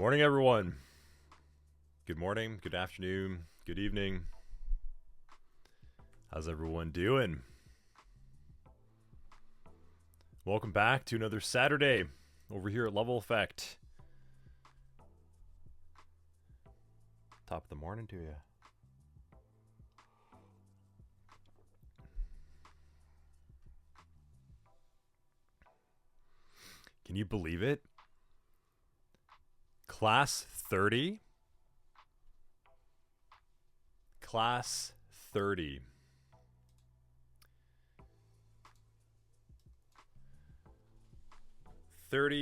Morning, everyone. Good morning, good afternoon, good evening. How's everyone doing? Welcome back to another Saturday over here at Level Effect. Top of the morning to you. Can you believe it? Class 30? Class 30.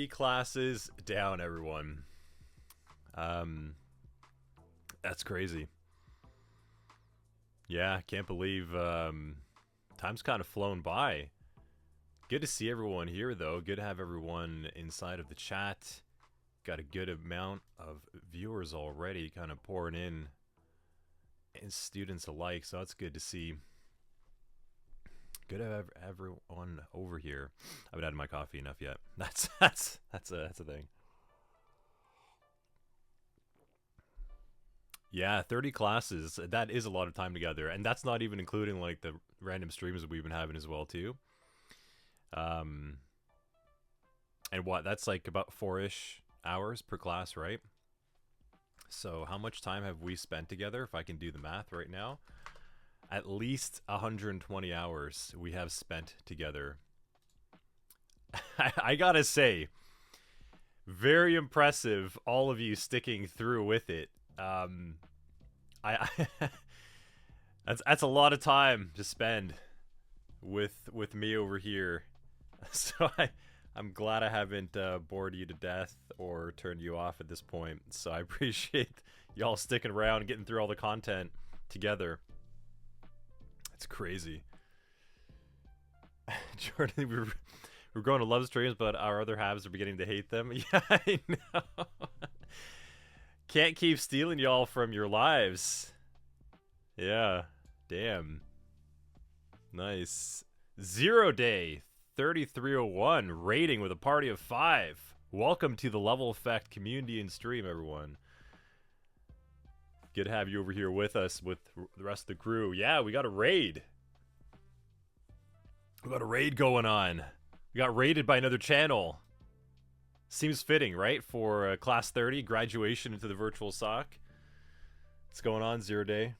Classes down, everyone. That's crazy. Yeah, can't believe time's kind of flown by. Good to see everyone here, though. Good to have everyone inside of the chat. Got a good amount of viewers already kind of pouring in, and students alike, so that's good to see. Good to have everyone over here. I haven't had my coffee enough yet. That's a thing. Yeah, 30 classes. That is a lot of time together, and that's not even including like the random streams that we've been having as well too. And what? That's like about 4-ish hours per class, right? So how much time have we spent together? If I can do the math right now, at least 120 hours we have spent together. I gotta say, very impressive, all of you sticking through with it. That's a lot of time to spend with me over here. So I'm glad I haven't bored you to death or turned you off at this point. So I appreciate y'all sticking around and getting through all the content together. It's crazy. Jordan, we're going to love streams, but our other halves are beginning to hate them. Yeah, I know. Can't keep stealing y'all from your lives. Yeah, damn. Nice. 0 day. 3301 rating with a party of 5. Welcome to the Level Effect community and stream, everyone. Good to have you over here with us with the rest of the crew. Yeah, we got a raid. We got a raid going on. We got raided by another channel. Seems fitting, right? For class 30, graduation into the virtual SOC. What's going on, 0 day?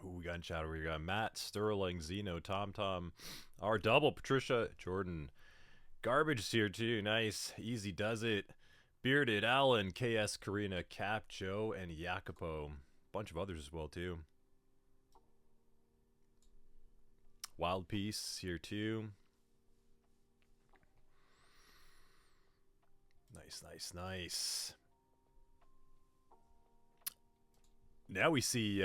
Who we got in chat over here? We got Matt, Sterling, Zeno, TomTom, our double, Patricia, Jordan. Garbage is here too. Nice. Easy does it. Bearded, Alan, KS, Karina, Cap, Joe, and Jacopo. Bunch of others as well too. Wild Piece here too. Nice, nice, nice. Now we see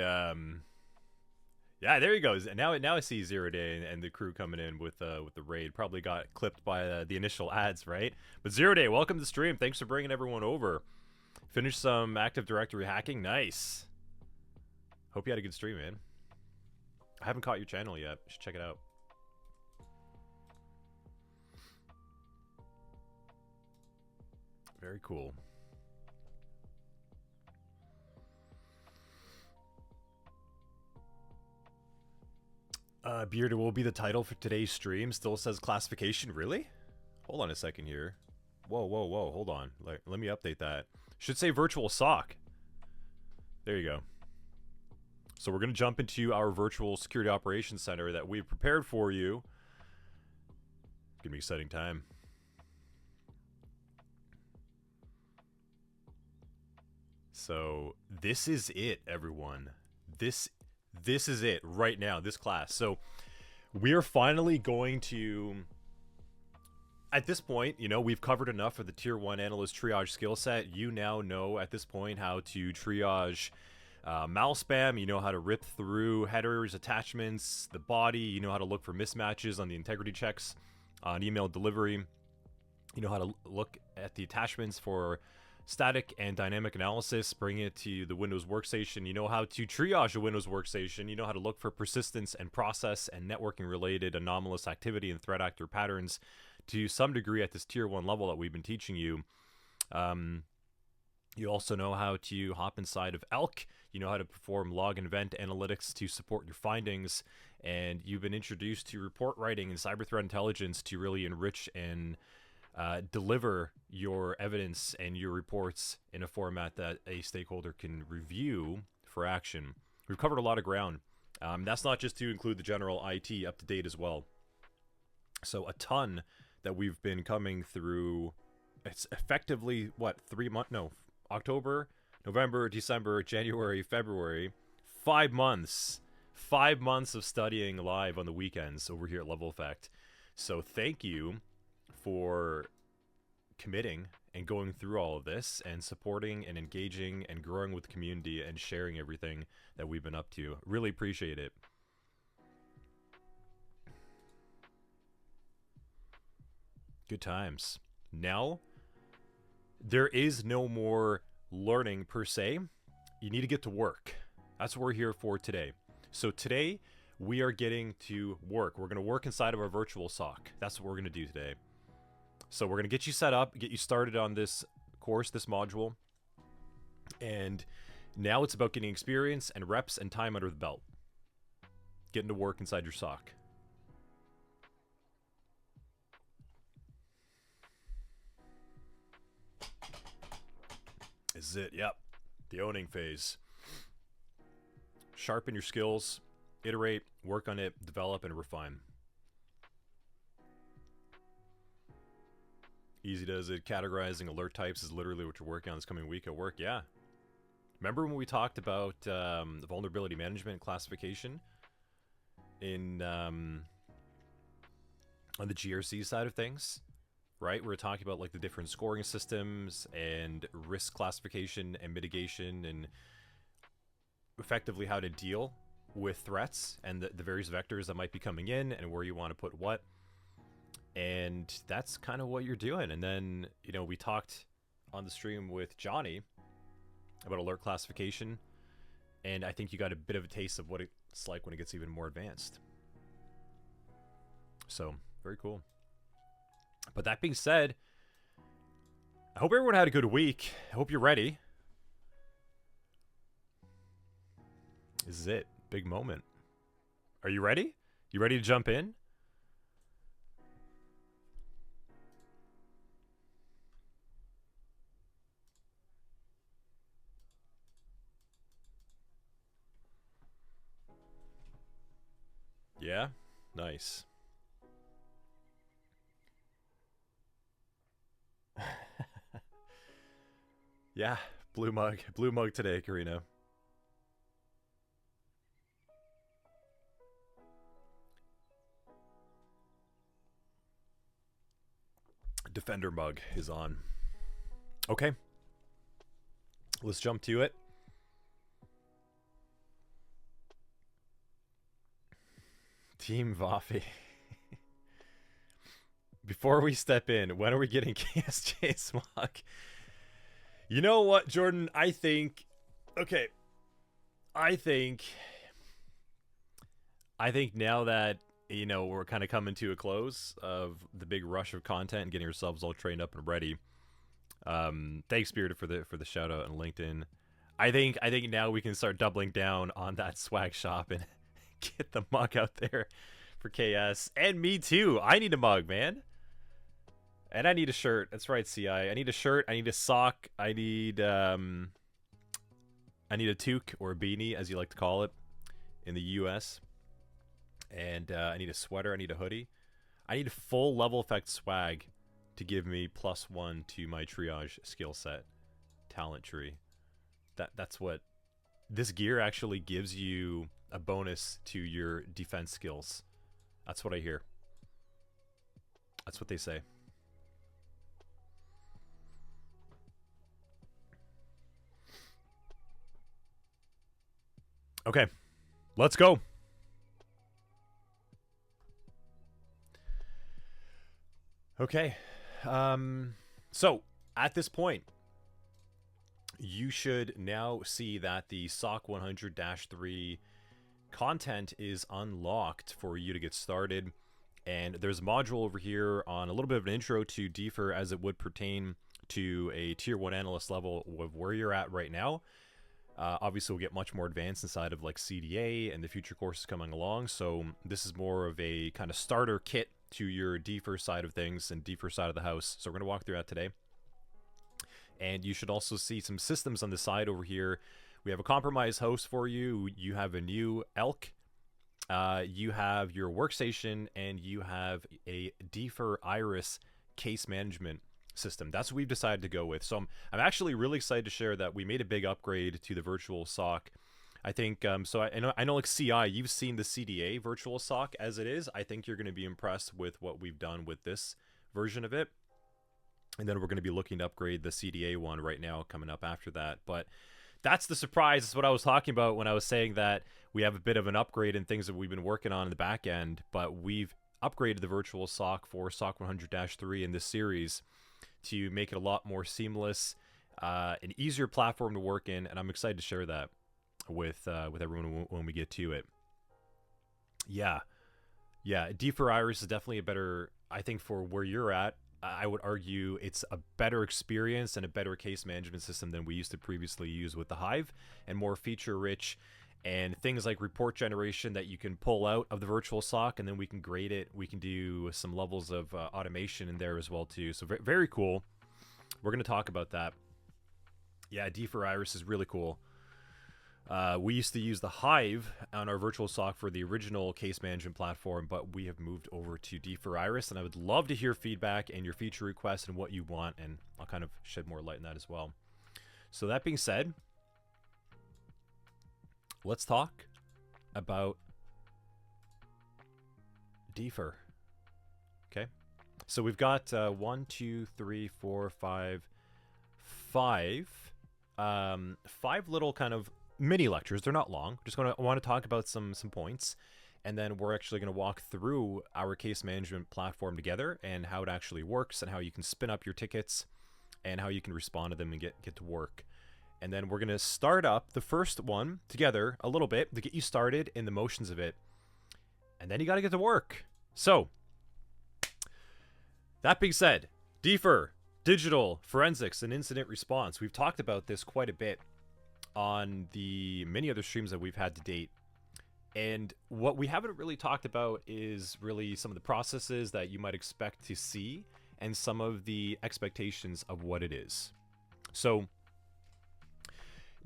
yeah, there he goes. Now I see 0 day and the crew coming in with the raid. Probably got clipped by the initial ads, right? But 0 day, welcome to the stream. Thanks for bringing everyone over. Finished some Active Directory hacking. Nice. Hope you had a good stream, man. I haven't caught your channel yet. You should check it out. Very cool. Bearded will be the title for today's stream. Still says classification. Really? Hold on a second here. Whoa, whoa, whoa. Hold on. Let me update that. Should say virtual SOC. There you go. So we're going to jump into our virtual security operations center that we've prepared for you. It's going to be an exciting time. So this is it, everyone. This is it right now, this class. So we're finally going to, at this point, you know, we've covered enough for the tier 1 analyst triage skill set. You now know at this point how to triage mal spam. You know how to rip through headers, attachments, the body. You know how to look for mismatches on the integrity checks on email delivery. You know how to look at the attachments for static and dynamic analysis, bring it to the Windows workstation. You know how to triage a Windows workstation. You know how to look for persistence and process and networking related anomalous activity and threat actor patterns to some degree at this tier 1 level that we've been teaching you. You also know how to hop inside of ELK. You know how to perform log and event analytics to support your findings. And you've been introduced to report writing and cyber threat intelligence to really enrich and deliver your evidence and your reports in a format that a stakeholder can review for action. We've covered a lot of ground. That's not just to include the general IT up to date as well. So a ton that we've been coming through. It's effectively, what, 3 months? No, October, November, December, January, February. 5 months. 5 months of studying live on the weekends over here at Level Effect. So thank you for committing and going through all of this and supporting and engaging and growing with the community and sharing everything that we've been up to. Really appreciate it. Good times. Now, there is no more learning per se. You need to get to work. That's what we're here for today. So today, we are getting to work. We're going to work inside of our virtual SOC. That's what we're going to do today. So we're going to get you set up, get you started on this course, this module. And now it's about getting experience and reps and time under the belt. Getting to work inside your SOC. This is it, yep. The owning phase. Sharpen your skills, iterate, work on it, develop, and refine. Easy does it. Categorizing alert types is literally what you're working on this coming week at work. Yeah. Remember when we talked about the vulnerability management classification in on the GRC side of things? Right? We were talking about like the different scoring systems and risk classification and mitigation and effectively how to deal with threats and the various vectors that might be coming in and where you want to put what. And that's kind of what you're doing. And then, you know, we talked on the stream with Johnny about alert classification. And I think you got a bit of a taste of what it's like when it gets even more advanced. So, very cool. But that being said, I hope everyone had a good week. I hope you're ready. This is it. Big moment. Are you ready? You ready to jump in? Yeah? Nice. Yeah, blue mug. Blue mug today, Karina. Defender mug is on. Okay. Let's jump to it. Team Vafi. Before we step in, when are we getting KSJ Smog? You know what, Jordan? I think now that, you know, we're kind of coming to a close of the big rush of content and getting ourselves all trained up and ready. Thanks, Spirited, for the shout out on LinkedIn. I think now we can start doubling down on that swag shop and get the mug out there for KS. And me too. I need a mug, man. And I need a shirt. That's right, CI. I need a shirt. I need a sock. I need a toque or a beanie, as you like to call it, in the US. And I need a sweater. I need a hoodie. I need a full level effect swag to give me +1 to my triage skill set talent tree. That's what this gear actually gives you, a bonus to your defense skills. That's what I hear. That's what they say. Okay, let's go. Okay, so at this point, you should now see that the SOC 100-3 content is unlocked for you to get started. And there's a module over here on a little bit of an intro to DFIR as it would pertain to a tier 1 analyst level of where you're at right now. Obviously, we'll get much more advanced inside of like CDA and the future courses coming along. So this is more of a kind of starter kit to your DFIR side of things and DFIR side of the house. So we're going to walk through that today. And you should also see some systems on the side over here. We have a compromised host for you. You have a new ELK. You have your workstation, and you have a DFIR Iris case management system. That's what we've decided to go with. So I'm actually really excited to share that we made a big upgrade to the virtual SOC. I think, so I know like CI, you've seen the CDA virtual SOC as it is. I think you're going to be impressed with what we've done with this version of it. And then we're going to be looking to upgrade the CDA one right now coming up after that. But that's the surprise. That's what I was talking about when I was saying that we have a bit of an upgrade in things that we've been working on in the back end. But we've upgraded the virtual SOC for SOC 100-3 in this series to make it a lot more seamless, an easier platform to work in. And I'm excited to share that with everyone when we get to it. Yeah. DFIR Iris is definitely a better, I think, for where you're at. I would argue it's a better experience and a better case management system than we used to previously use with the Hive, and more feature rich, and things like report generation that you can pull out of the virtual SOC, and then we can grade it. We can do some levels of automation in there as well too. So very cool. We're going to talk about that. Yeah, DFIR Iris is really cool. We used to use the Hive on our virtual SOC for the original case management platform, but we have moved over to DFIR Iris, and I would love to hear feedback and your feature requests and what you want, and I'll kind of shed more light on that as well. So that being said, let's talk about DFIR. Okay, so we've got 1, 2, 3, 4, 5, 5 little kind of mini lectures. They're not long. I want to talk about some points, and then we're actually going to walk through our case management platform together and how it actually works and how you can spin up your tickets and how you can respond to them and get to work. And then we're going to start up the first one together a little bit to get you started in the motions of it, and then you got to get to work. So that being said, DFIR, digital forensics and incident response. We've talked about this quite a bit on the many other streams that we've had to date. And what we haven't really talked about is really some of the processes that you might expect to see and some of the expectations of what it is. So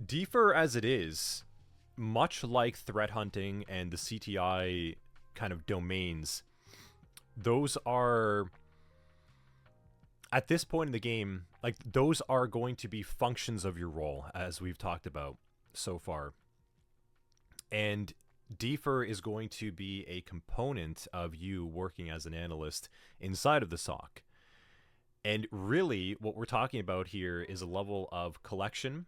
DFIR as it is, much like threat hunting and the CTI kind of domains, those are, at this point in the game, like those are going to be functions of your role, as we've talked about so far. And DFIR is going to be a component of you working as an analyst inside of the SOC. And really what we're talking about here is a level of collection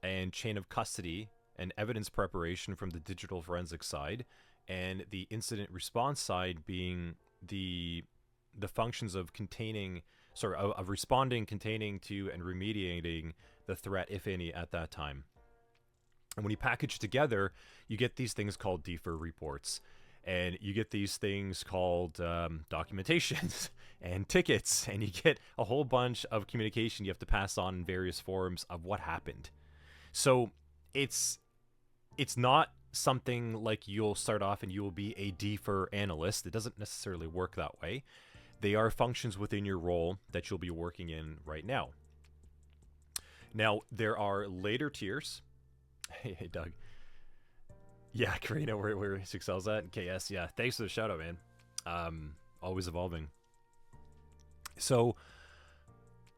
and chain of custody and evidence preparation from the digital forensics side, and the incident response side being the functions of of responding, containing to, and remediating the threat, if any, at that time. And when you package together, you get these things called DFIR reports, and you get these things called documentations and tickets, and you get a whole bunch of communication you have to pass on in various forms of what happened. So it's not something like you'll start off and you will be a DFIR analyst. It doesn't necessarily work that way. They are functions within your role that you'll be working in right now. Now, there are later tiers. Hey, Doug. Yeah, Karina, where 6L's at? KS, yeah. Thanks for the shout out, man. Always evolving. So,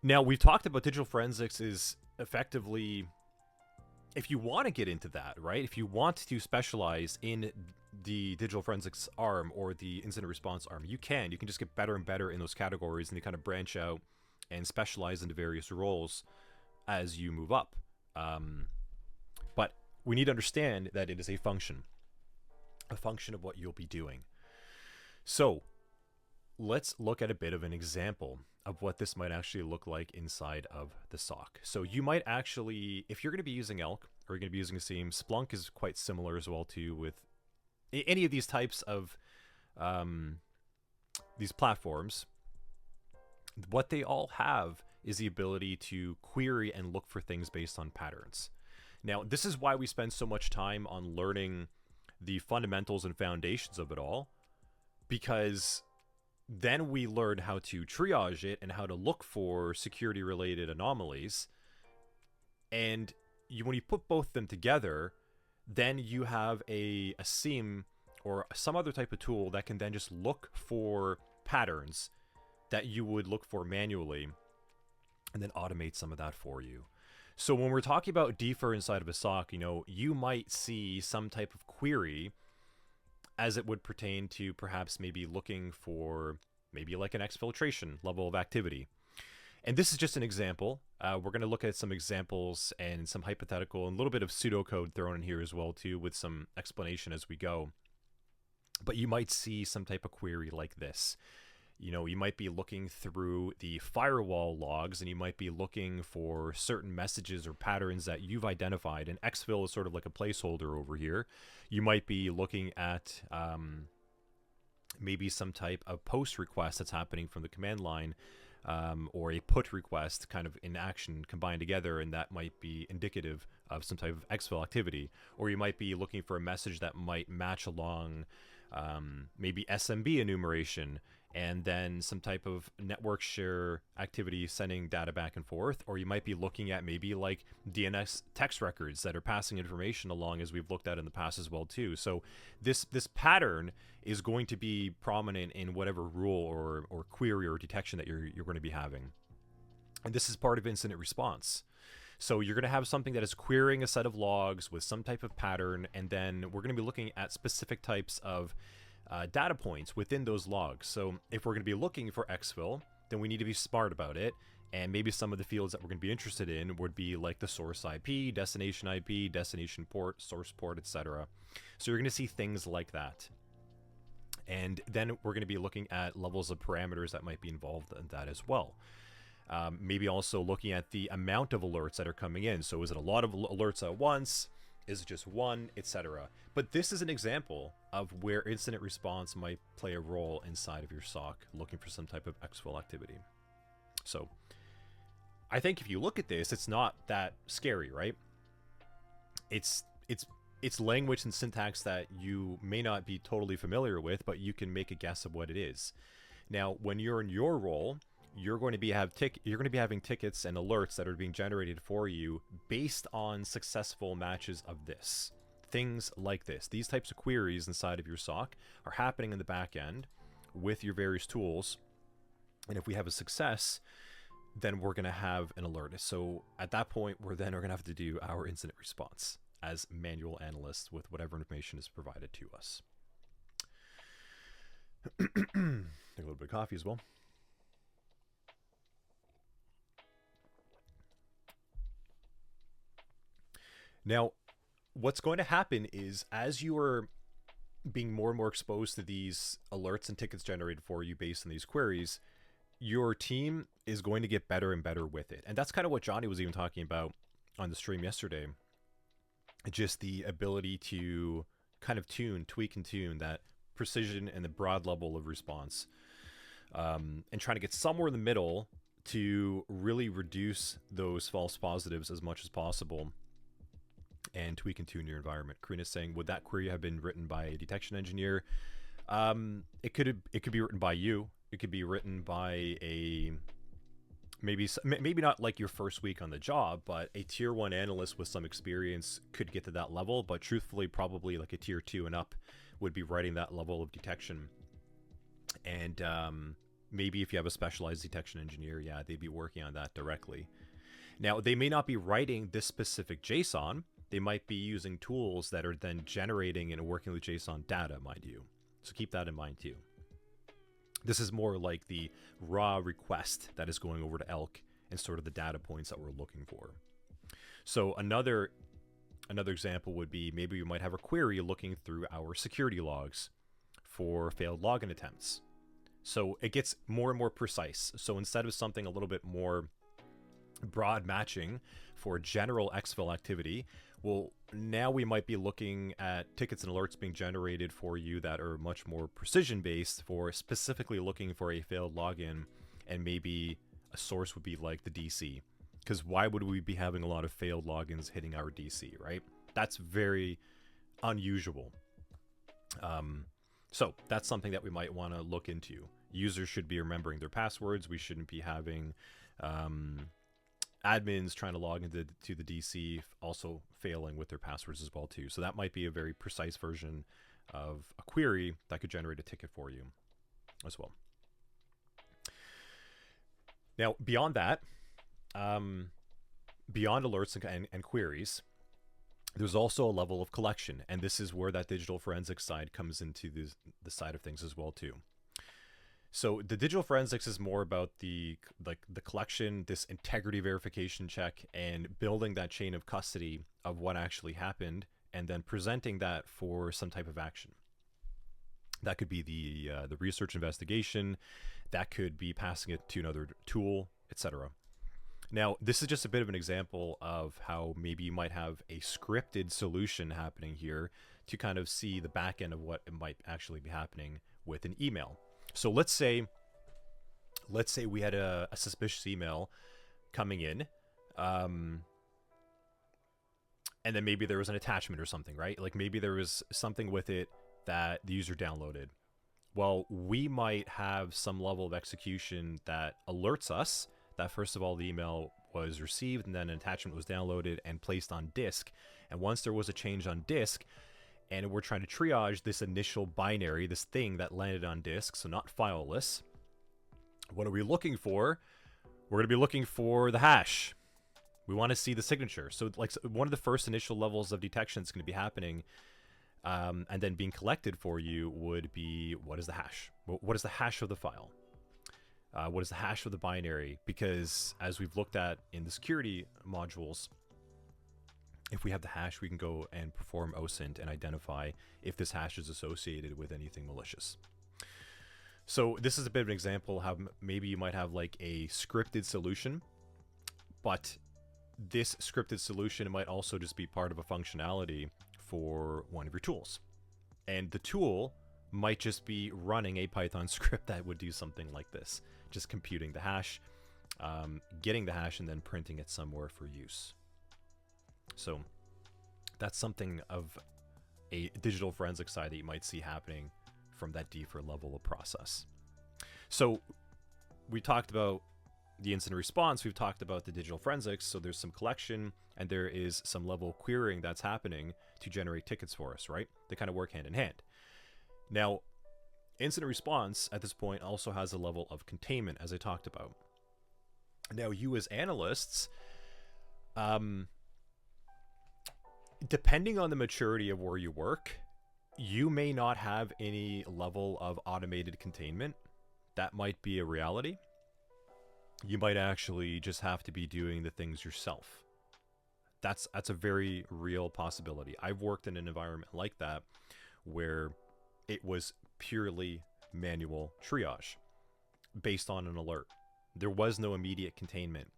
now we've talked about digital forensics is effectively, if you want to get into that, right? If you want to specialize in the digital forensics arm or the incident response arm, you can just get better and better in those categories, and you kind of branch out and specialize into various roles as you move up. But we need to understand that it is a function of what you'll be doing. So let's look at a bit of an example of what this might actually look like inside of the SOC. So you might actually, if you're going to be using Elk or you're going to be using a SIEM, Splunk is quite similar as well too with any of these types of these platforms. What they all have is the ability to query and look for things based on patterns. Now, this is why we spend so much time on learning the fundamentals and foundations of it all, because then we learn how to triage it and how to look for security-related anomalies. And when you put both of them together, then you have a SIEM or some other type of tool that can then just look for patterns that you would look for manually and then automate some of that for you. So when we're talking about DFIR inside of a SOC, you might see some type of query as it would pertain to perhaps maybe looking for maybe like an exfiltration level of activity. And this is just an example. We're going to look at some examples and some hypothetical and a little bit of pseudocode thrown in here as well too, with some explanation as we go. But you might see some type of query like this. You might be looking through the firewall logs and you might be looking for certain messages or patterns that you've identified. And exfil is sort of like a placeholder over here. You might be looking at maybe some type of post request that's happening from the command line, or a put request kind of in action combined together, and that might be indicative of some type of exfil activity. Or you might be looking for a message that might match along maybe SMB enumeration, and then some type of network share activity sending data back and forth. Or you might be looking at maybe like DNS text records that are passing information along, as we've looked at in the past as well too. So this pattern is going to be prominent in whatever rule or query or detection that you're going to be having. And this is part of incident response. So you're going to have something that is querying a set of logs with some type of pattern, and then we're going to be looking at specific types of data points within those logs. So if we're going to be looking for exfil, then we need to be smart about it. And maybe some of the fields that we're going to be interested in would be like the source IP, destination port, source port, etc. So you're going to see things like that. And then we're going to be looking at levels of parameters that might be involved in that as well. Maybe also looking at the amount of alerts that are coming in. So is it a lot of alerts at once? Is it just one, etc.? But this is an example of where incident response might play a role inside of your SOC, looking for some type of exfil activity. So I think if you look at this, it's not that scary, right? It's language and syntax that you may not be totally familiar with, but you can make a guess of what it is. Now, when you're in your role, you're going to be having tickets and alerts that are being generated for you based on successful matches of this. Things like this. These types of queries inside of your SOC are happening in the back end with your various tools. And if we have a success, then we're going to have an alert. So at that point, we're going to have to do our incident response as manual analysts with whatever information is provided to us. Take a little bit of coffee as well. Now, what's going to happen is as you are being more and more exposed to these alerts and tickets generated for you based on these queries, your team is going to get better and better with it. And that's kind of what Johnny was even talking about on the stream yesterday. Just the ability to kind of tweak and tune that precision and the broad level of response, and trying to get somewhere in the middle to really reduce those false positives as much as possible and tweak and tune your environment. Karina's saying, would that query have been written by a detection engineer? It could be written by you. It could be written by a maybe not like your first week on the job, but a tier 1 analyst with some experience could get to that level. But truthfully, probably like a tier 2 and up would be writing that level of detection. And maybe if you have a specialized detection engineer, yeah, they'd be working on that directly. Now, they may not be writing this specific JSON. They might be using tools that are then generating and working with JSON data, mind you. So keep that in mind too. This is more like the raw request that is going over to Elk and sort of the data points that we're looking for. So another example would be maybe we might have a query looking through our security logs for failed login attempts. So it gets more and more precise. So instead of something a little bit more broad matching for general exfil activity, well, now we might be looking at tickets and alerts being generated for you that are much more precision based for specifically looking for a failed login, and maybe a source would be like the DC, because why would we be having a lot of failed logins hitting our DC, right? That's very unusual. So that's something that we might want to look into. Users should be remembering their passwords. We shouldn't be having admins trying to log into the DC also failing with their passwords as well too. So that might be a very precise version of a query that could generate a ticket for you as well. Now, beyond that, beyond alerts and queries, there's also a level of collection, and this is where that digital forensics side comes into the side of things as well too. So the digital forensics is more about the collection, this integrity verification check, and building that chain of custody of what actually happened, and then presenting that for some type of action. That could be the research investigation, that could be passing it to another tool, etc. Now, this is just a bit of an example of how maybe you might have a scripted solution happening here to kind of see the back end of what it might actually be happening with an email. So let's say we had a suspicious email coming in, and then maybe there was an attachment or something, right? Like maybe there was something with it that the user downloaded. Well, we might have some level of execution that alerts us that first of all the email was received, and then an attachment was downloaded and placed on disk. And once there was a change on disk, and we're trying to triage this initial binary, this thing that landed on disk, so not fileless, what are we looking for? We're going to be looking for the hash. We want to see the signature. So like one of the first initial levels of detection that's going to be happening, and then being collected for you would be, what is the hash? What is the hash of the file? What is the hash of the binary? Because as we've looked at in the security modules, if we have the hash, we can go and perform OSINT and identify if this hash is associated with anything malicious. So this is a bit of an example how maybe you might have like a scripted solution, but this scripted solution might also just be part of a functionality for one of your tools. And the tool might just be running a Python script that would do something like this, just computing the hash, getting the hash, and then printing it somewhere for use. So that's something of a digital forensic side that you might see happening from that DFIR level of process. So we talked about the incident response, we've talked about the digital forensics, so there's some collection and there is some level of querying that's happening to generate tickets for us, right? They kind of work hand in hand. Now, incident response at this point also has a level of containment, as I talked about. Now, you as analysts, depending on the maturity of where you work, you may not have any level of automated containment. That might be a reality. You might actually just have to be doing the things yourself. That's a very real possibility. I've worked in an environment like that where it was purely manual triage based on an alert. There was no immediate containment.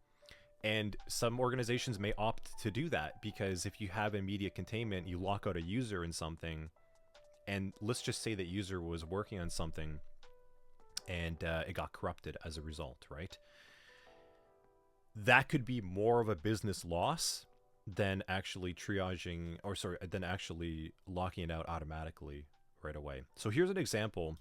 And some organizations may opt to do that because if you have immediate containment, you lock out a user in something, and let's just say that user was working on something and it got corrupted as a result, right? That could be more of a business loss than actually triaging, or sorry, than actually locking it out automatically right away. So here's an example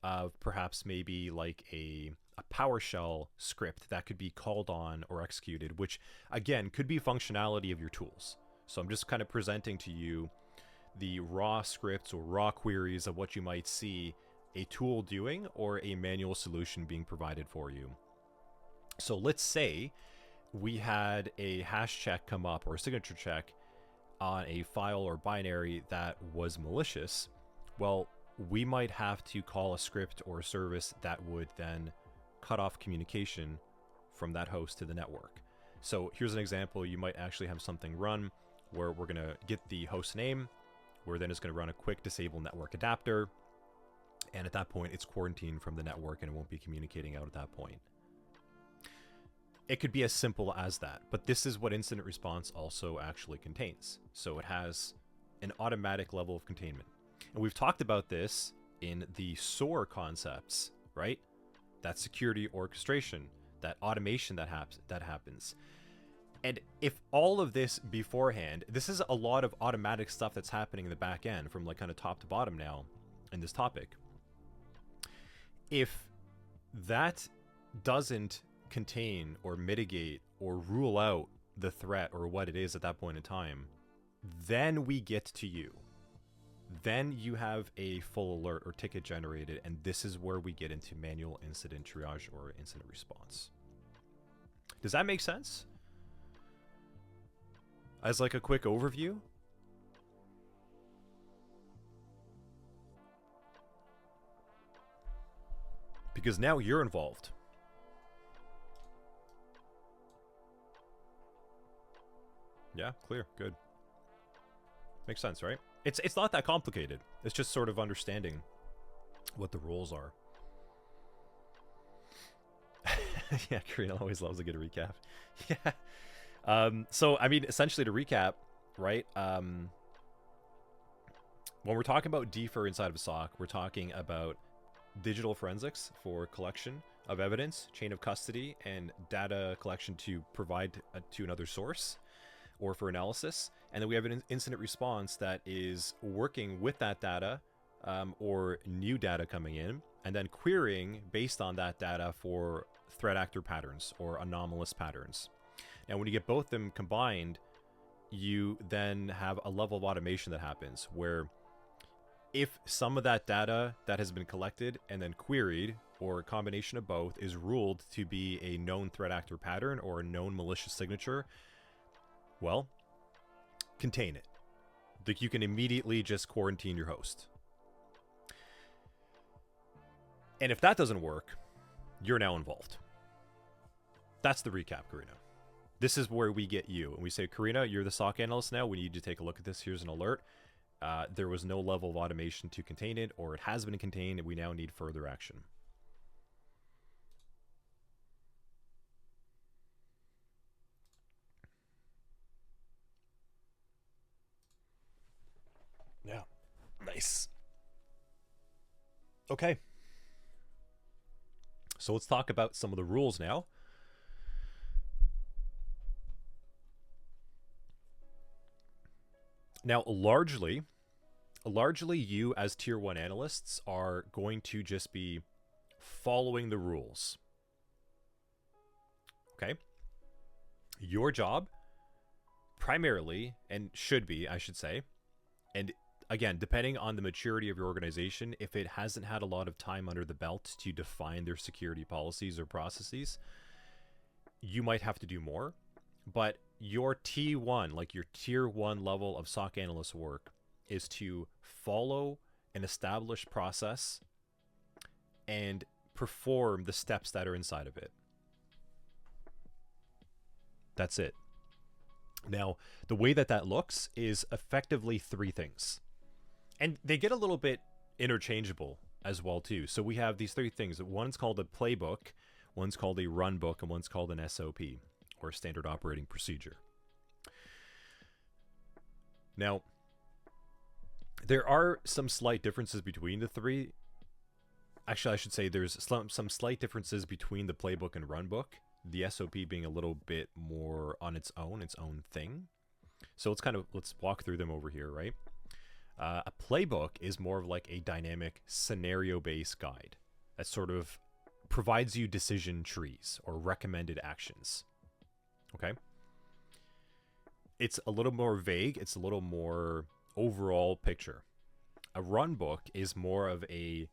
of perhaps maybe like a PowerShell script that could be called on or executed, which again could be functionality of your tools. So I'm just kind of presenting to you the raw scripts or raw queries of what you might see a tool doing or a manual solution being provided for you. So let's say we had a hash check come up or a signature check on a file or binary that was malicious. Well, we might have to call a script or a service that would then cut off communication from that host to the network. So here's an example. You might actually have something run where we're going to get the host name. We're then just going to run a quick disable network adapter. And at that point, it's quarantined from the network and it won't be communicating out at that point. It could be as simple as that, but this is what incident response also actually contains. So it has an automatic level of containment. And we've talked about this in the SOAR concepts, right? That security orchestration, that automation that happens. And if all of this beforehand, this is a lot of automatic stuff that's happening in the back end from like kind of top to bottom now in this topic. If that doesn't contain or mitigate or rule out the threat or what it is at that point in time, then we get to you. Then you have a full alert or ticket generated, and this is where we get into manual incident triage or incident response. Does that make sense? As like a quick overview? Because now you're involved. Yeah, clear, good. Makes sense, right? It's not that complicated. It's just sort of understanding what the rules are. Yeah, Karina always loves a good recap. Yeah. So, I mean, essentially to recap, right? When we're talking about DFIR inside of a SOC, we're talking about digital forensics for collection of evidence, chain of custody, and data collection to provide to another source or for analysis. And then we have an incident response that is working with that data or new data coming in, and then querying based on that data for threat actor patterns or anomalous patterns. Now, when you get both of them combined, you then have a level of automation that happens where if some of that data that has been collected and then queried, or a combination of both, is ruled to be a known threat actor pattern or a known malicious signature, well, contain it. Like, you can immediately just quarantine your host. And if that doesn't work, you're now involved. That's the recap, Karina. This is where we get you. And we say, Karina, you're the SOC analyst now. We need you to take a look at this. Here's an alert. There was no level of automation to contain it, or it has been contained, and we now need further action. Yeah. Nice. Okay. So let's talk about some of the rules now. Now, largely you as tier 1 analysts are going to just be following the rules. Okay? Your job primarily, and should be, I should say, and again, depending on the maturity of your organization, if it hasn't had a lot of time under the belt to define their security policies or processes, you might have to do more. But your T1, like your tier 1 level of SOC analyst work, is to follow an established process and perform the steps that are inside of it. That's it. Now, the way that looks is effectively 3 things. And they get a little bit interchangeable as well, too. So we have these 3 things. One's called a Playbook, one's called a Runbook, and one's called an SOP, or Standard Operating Procedure. Now, there are some slight differences between the 3. Actually, I should say there's some slight differences between the Playbook and Runbook. The SOP being a little bit more on its own thing. So let's walk through them over here, right? A Playbook is more of like a dynamic scenario-based guide that sort of provides you decision trees or recommended actions. Okay? It's a little more vague. It's a little more overall picture. A Runbook is more of a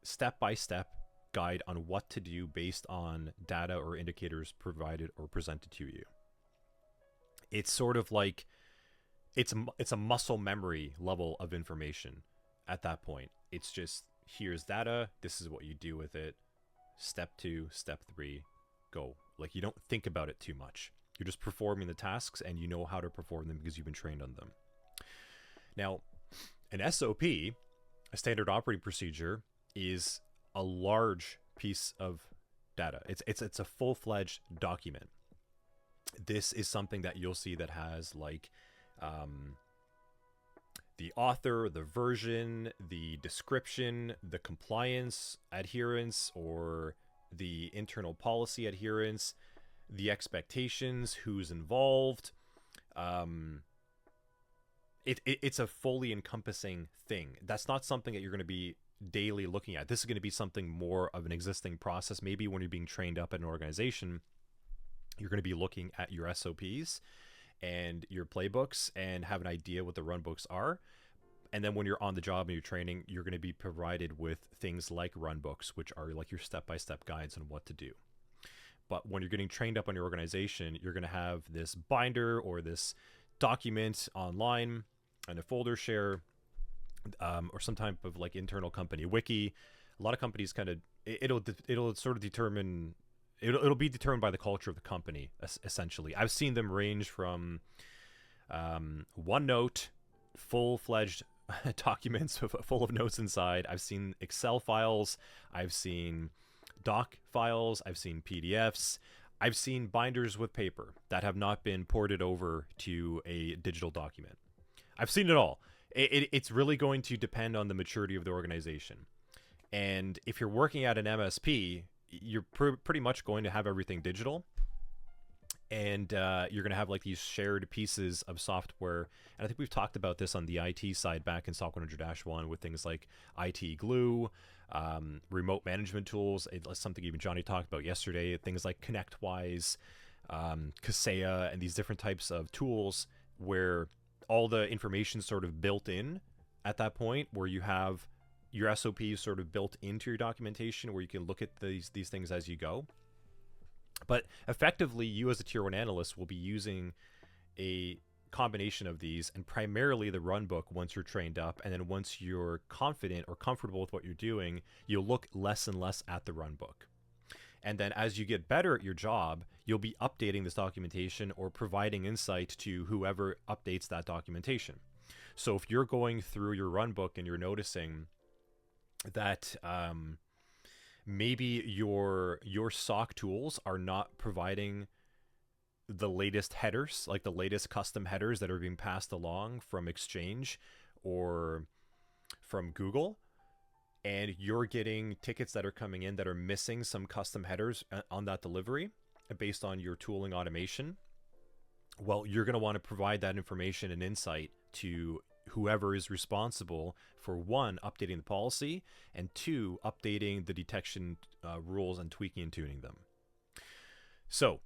step-by-step guide on what to do based on data or indicators provided or presented to you. It's sort of like it's a muscle memory level of information at that point. It's just, here's data, this is what you do with it, step 2, step 3, go. Like, you don't think about it too much. You're just performing the tasks, and you know how to perform them because you've been trained on them. Now, an SOP, a standard operating procedure, is a large piece of data. It's a full-fledged document. This is something that you'll see that has like the author, the version, the description, the compliance adherence, or the internal policy adherence, the expectations, who's involved. It's a fully encompassing thing. That's not something that you're going to be daily looking at. This is going to be something more of an existing process. Maybe when you're being trained up at an organization, you're going to be looking at your SOPs and your playbooks and have an idea what the runbooks are. And then when you're on the job and you're training, you're going to be provided with things like runbooks, which are like your step-by-step guides on what to do. But when you're getting trained up on your organization, you're going to have this binder or this document online and a folder share, or some type of like internal company wiki. A lot of companies kind of, it'll sort of determine, it'll be determined by the culture of the company, essentially. I've seen them range from OneNote, full-fledged documents full of notes inside. I've seen Excel files. I've seen doc files. I've seen PDFs. I've seen binders with paper that have not been ported over to a digital document. I've seen it all. It's really going to depend on the maturity of the organization. And if you're working at an MSP, you're pretty much going to have everything digital. And you're going to have like these shared pieces of software. And I think we've talked about this on the IT side back in SOC 100-1 with things like IT Glue, remote management tools. It's something even Johnny talked about yesterday. Things like ConnectWise, Kaseya, and these different types of tools where all the information sort of built in at that point, where you have your SOPs sort of built into your documentation, where you can look at these things as you go. But effectively, you as a Tier 1 analyst will be using a combination of these, and primarily the runbook once you're trained up. And then once you're confident or comfortable with what you're doing, you'll look less and less at the runbook. And then as you get better at your job, you'll be updating this documentation or providing insight to whoever updates that documentation. So if you're going through your runbook and you're noticing that maybe your SOC tools are not providing the latest headers, like the latest custom headers that are being passed along from Exchange or from Google, and you're getting tickets that are coming in that are missing some custom headers on that delivery based on your tooling automation, well, you're going to want to provide that information and insight to whoever is responsible for, one, updating the policy, and two, updating the detection rules and tweaking and tuning them. So,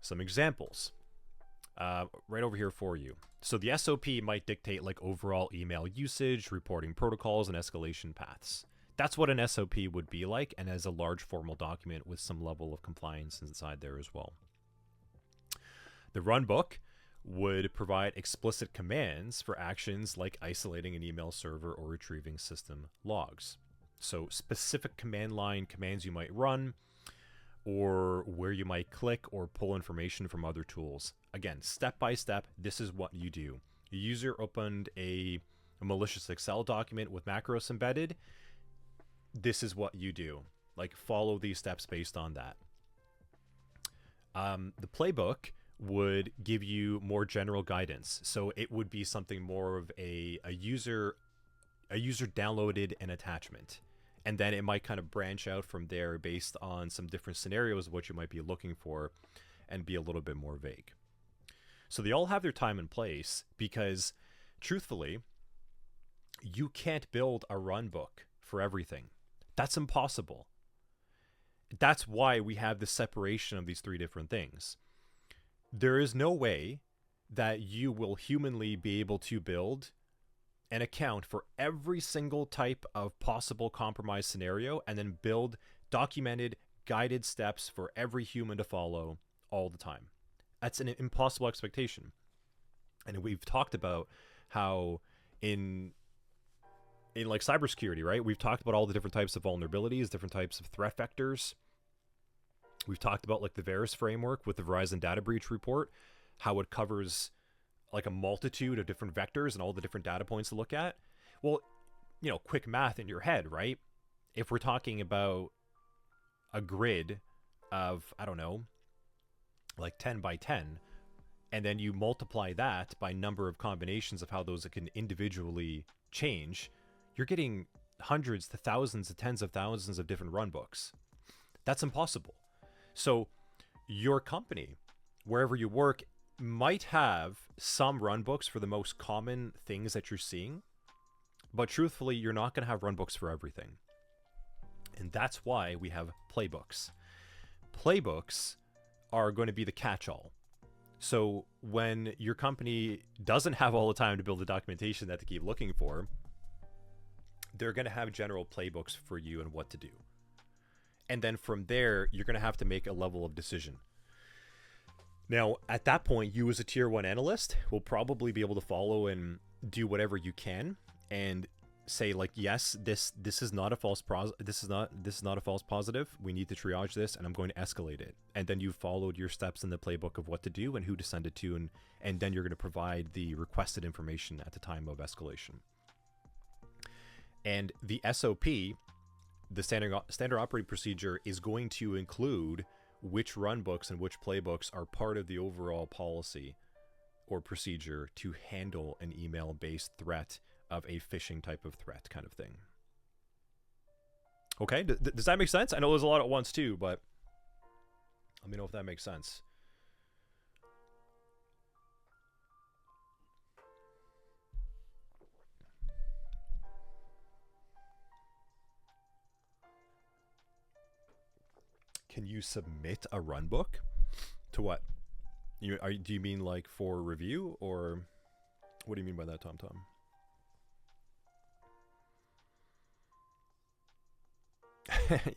some examples right over here for you. So the SOP might dictate like overall email usage, reporting protocols, and escalation paths. That's what an SOP would be like, and as a large formal document with some level of compliance inside there as well. The runbook would provide explicit commands for actions like isolating an email server or retrieving system logs. So specific command line commands you might run, or where you might click or pull information from other tools. Again, step by step, this is what you do. A user opened a malicious Excel document with macros embedded. This is what you do. Like, follow these steps based on that. The playbook would give you more general guidance. So it would be something more of a user downloaded an attachment. And then it might kind of branch out from there based on some different scenarios of what you might be looking for and be a little bit more vague. So they all have their time and place because, truthfully, you can't build a runbook for everything. That's impossible. That's why we have the separation of these three different things. There is no way that you will humanly be able to build an account for every single type of possible compromise scenario and then build documented, guided steps for every human to follow all the time. That's an impossible expectation. And we've talked about how in like cybersecurity, right? We've talked about all the different types of vulnerabilities, different types of threat vectors. We've talked about like the Varus framework with the Verizon data breach report, how it covers like a multitude of different vectors and all the different data points to look at. Well, quick math in your head, right? if we're talking about a grid of, I don't know, like 10 by 10, and then you multiply that by number of combinations of how those can individually change, you're getting hundreds to thousands to tens of thousands of different runbooks. That's impossible. So your company, wherever you work, might have some runbooks for the most common things that you're seeing, but truthfully, you're not going to have runbooks for everything. And that's why we have playbooks. Playbooks are going to be the catch-all. So when your company doesn't have all the time to build the documentation that they keep looking for, they're going to have general playbooks for you and what to do. And then from there, you're going to have to make a level of decision. Now, at that point, you as a tier 1 analyst will probably be able to follow and do whatever you can and say, like, yes, this is not a false this is not a false positive. We need to triage this, and I'm going to escalate it. And then you've followed your steps in the playbook of what to do and who to send it to, and then you're going to provide the requested information at the time of escalation. And the SOP, the standard operating procedure, is going to include which runbooks and which playbooks are part of the overall policy or procedure to handle an email-based threat of a phishing type of threat kind of thing. Okay, does that make sense? I know there's a lot at once too, but let me know if that makes sense. Can you submit a runbook to what? Do you mean like for review, or what do you mean by that, TomTom?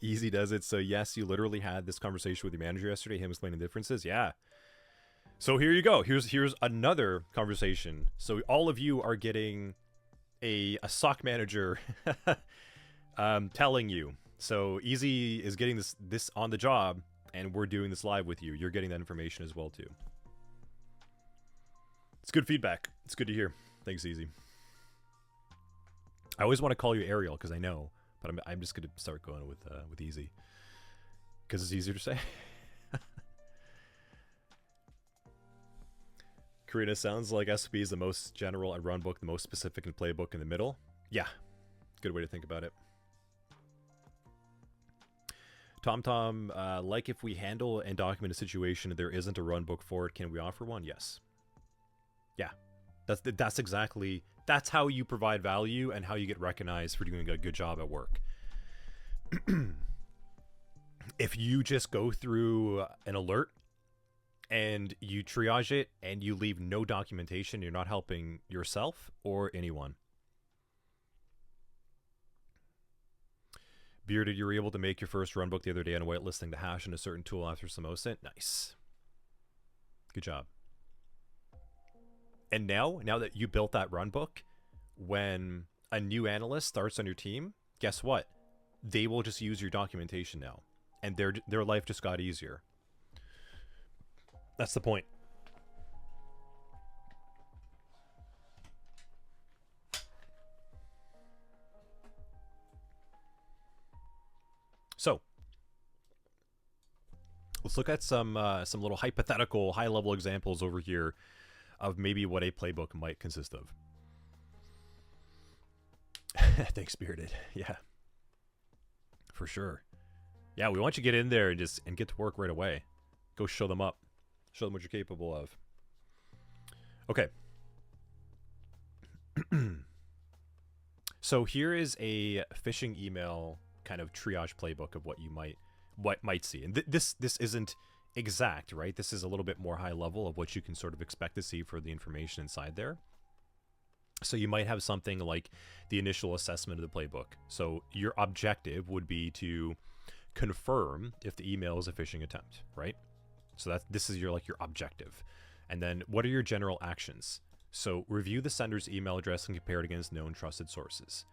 Easy does it. So yes, you literally had this conversation with your manager yesterday, him explaining the differences. Yeah. So here you go. Here's another conversation. So all of you are getting a SOC manager telling you. So Easy is getting this on the job, and we're doing this live with you. You're getting that information as well too. It's good feedback. It's good to hear. Thanks, Easy. I always want to call you Ariel because I know, but I'm just gonna start going with Easy because it's easier to say. Karina, sounds like SOP is the most general and runbook, the most specific, and playbook in the middle. Yeah, good way to think about it. TomTom, like if we handle and document a situation and there isn't a runbook for it, can we offer one? Yes. Yeah, that's exactly, that's how you provide value and how you get recognized for doing a good job at work. If you just go through an alert and you triage it and you leave no documentation, you're not helping yourself or anyone. Bearded, you were able to make your first runbook the other day on whitelisting the hash in a certain tool after some OSINT. Nice. Good job. And now that you built that runbook, when a new analyst starts on your team, guess what? They will just use your documentation now, and their life just got easier. That's the point. So let's look at some little hypothetical high-level examples over here of maybe what a playbook might consist of. Thanks, Spirited. Yeah, for sure. Yeah, we want you to get in there and get to work right away. Go show them up. Show them what you're capable of. Okay. So here is a phishing email kind of triage playbook of what you might see. And this isn't exact, right? This is a little bit more high level of what you can sort of expect to see for the information inside there. So you might have something like the initial assessment of the playbook. So your objective would be to confirm if the email is a phishing attempt, right? So this is your objective. And then what are your general actions? So review the sender's email address and compare it against known trusted sources.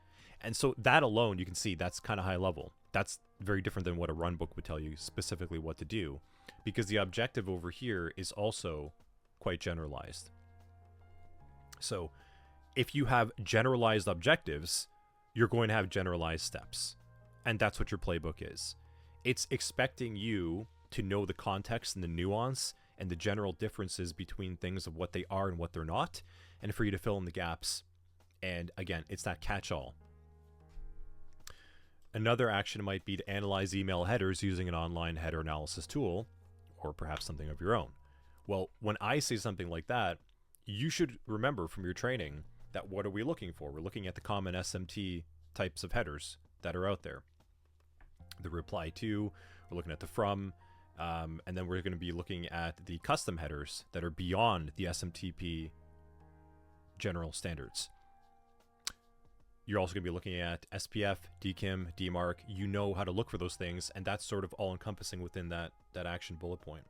And so that alone, you can see that's kind of high level. That's very different than what a runbook would tell you specifically what to do, because the objective over here is also quite generalized. So if you have generalized objectives, you're going to have generalized steps. And that's what your playbook is. It's expecting you to know the context and the nuance and the general differences between things of what they are and what they're not, and for you to fill in the gaps. And again, it's that catch-all. Another action might be to analyze email headers using an online header analysis tool, or perhaps something of your own. Well, when I say something like that, you should remember from your training that what are we looking for? We're looking at the common SMT types of headers that are out there. The reply to, we're looking at the from, and then we're going to be looking at the custom headers that are beyond the SMTP general standards. You're also going to be looking at SPF, DKIM, DMARC. You know how to look for those things, and that's sort of all-encompassing within that action bullet point.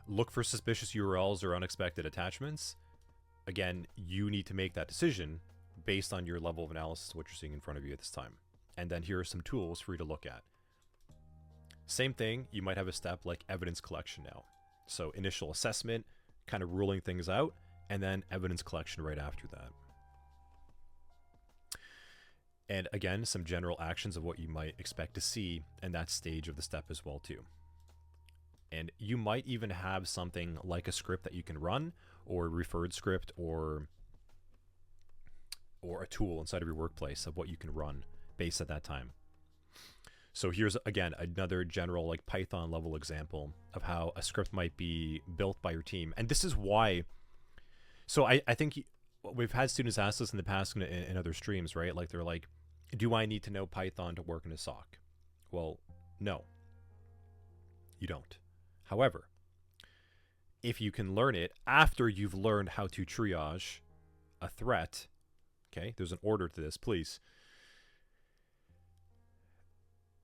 Look for suspicious URLs or unexpected attachments. Again, you need to make that decision based on your level of analysis, what you're seeing in front of you at this time. And then here are some tools for you to look at. Same thing, you might have a step like evidence collection now. So initial assessment, kind of ruling things out, and then evidence collection right after that. And again, some general actions of what you might expect to see in that stage of the step as well too. And you might even have something like a script that you can run, or a referred script, or a tool inside of your workplace of what you can run based at that time. So here's, again, another general like Python level example of how a script might be built by your team. And this is why, so I think we've had students ask this in the past in other streams, right? Like they're like, do I need to know Python to work in a SOC? Well, no, you don't. However, if you can learn it after you've learned how to triage a threat, okay, there's an order to this, please.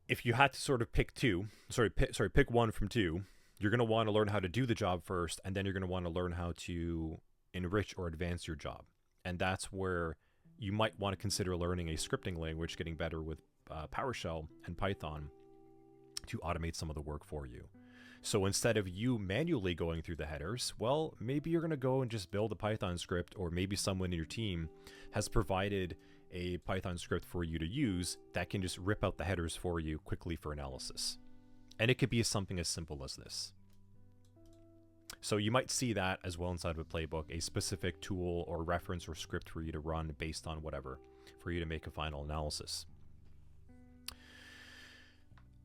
If you had to sort of pick pick one from two, you're going to want to learn how to do the job first, and then you're going to want to learn how to enrich or advance your job. And that's where you might want to consider learning a scripting language, getting better with PowerShell and Python to automate some of the work for you. So instead of you manually going through the headers, well, maybe you're going to go and just build a Python script, or maybe someone in your team has provided a Python script for you to use that can just rip out the headers for you quickly for analysis. And it could be something as simple as this. So you might see that as well inside of a playbook, a specific tool or reference or script for you to run based on whatever, for you to make a final analysis.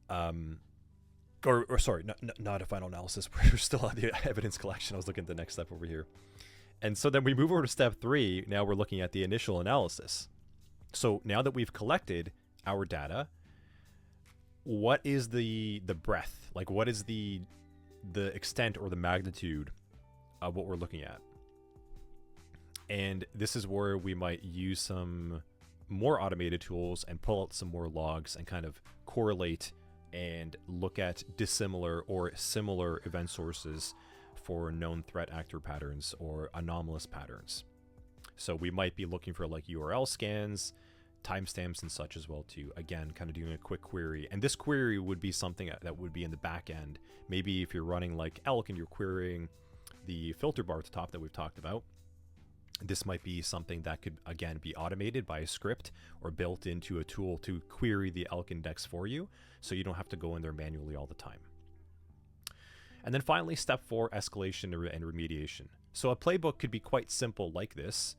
Sorry, not a final analysis. We're still on the evidence collection. I was looking at the next step over here. And so then we move over to step 3. Now we're looking at the initial analysis. So now that we've collected our data, what is the breadth? Like, what is the extent or the magnitude of what we're looking at? And this is where we might use some more automated tools and pull out some more logs and kind of correlate and look at dissimilar or similar event sources for known threat actor patterns or anomalous patterns. So we might be looking for like URL scans, timestamps and such as well too. Again, kind of doing a quick query. And this query would be something that would be in the back end. Maybe if you're running like Elk and you're querying the filter bar at the top that we've talked about, this might be something that could, again, be automated by a script or built into a tool to query the Elk index for you, so you don't have to go in there manually all the time. And then finally, step 4, escalation and remediation. So a playbook could be quite simple like this,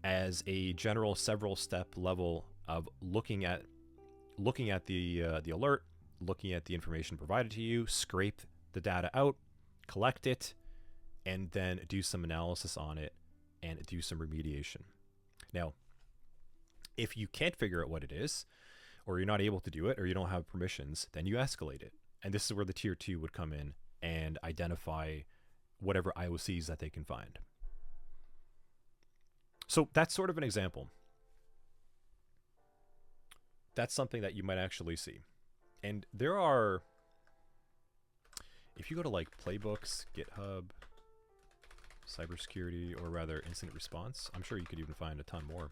as a general several step level of looking at the alert, looking at the information provided to you, scrape the data out, collect it, and then do some analysis on it and do some remediation. Now, if you can't figure out what it is, or you're not able to do it, or you don't have permissions, then you escalate it. And this is where the tier 2 would come in and identify whatever IOCs that they can find. So that's sort of an example. That's something that you might actually see. And there are, if you go to like Playbooks, GitHub, cybersecurity, or rather incident response, I'm sure you could even find a ton more.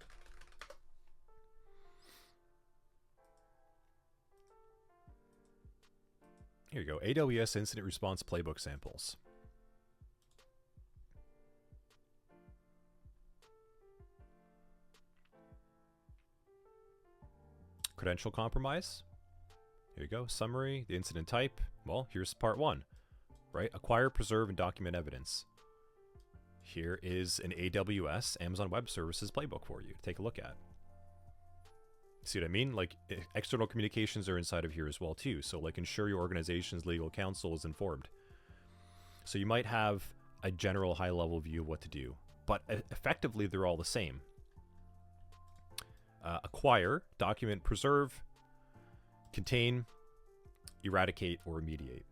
Here you go, AWS incident response playbook samples. Credential compromise. Here you go. Summary, the incident type. Well, here's part 1, right? Acquire, preserve, and document evidence. Here is an AWS, Amazon Web Services playbook for you to take a look at. See what I mean? Like, external communications are inside of here as well too. So like, ensure your organization's legal counsel is informed. So you might have a general high-level view of what to do, but effectively they're all the same. Acquire, document, preserve, contain, eradicate, or remediate.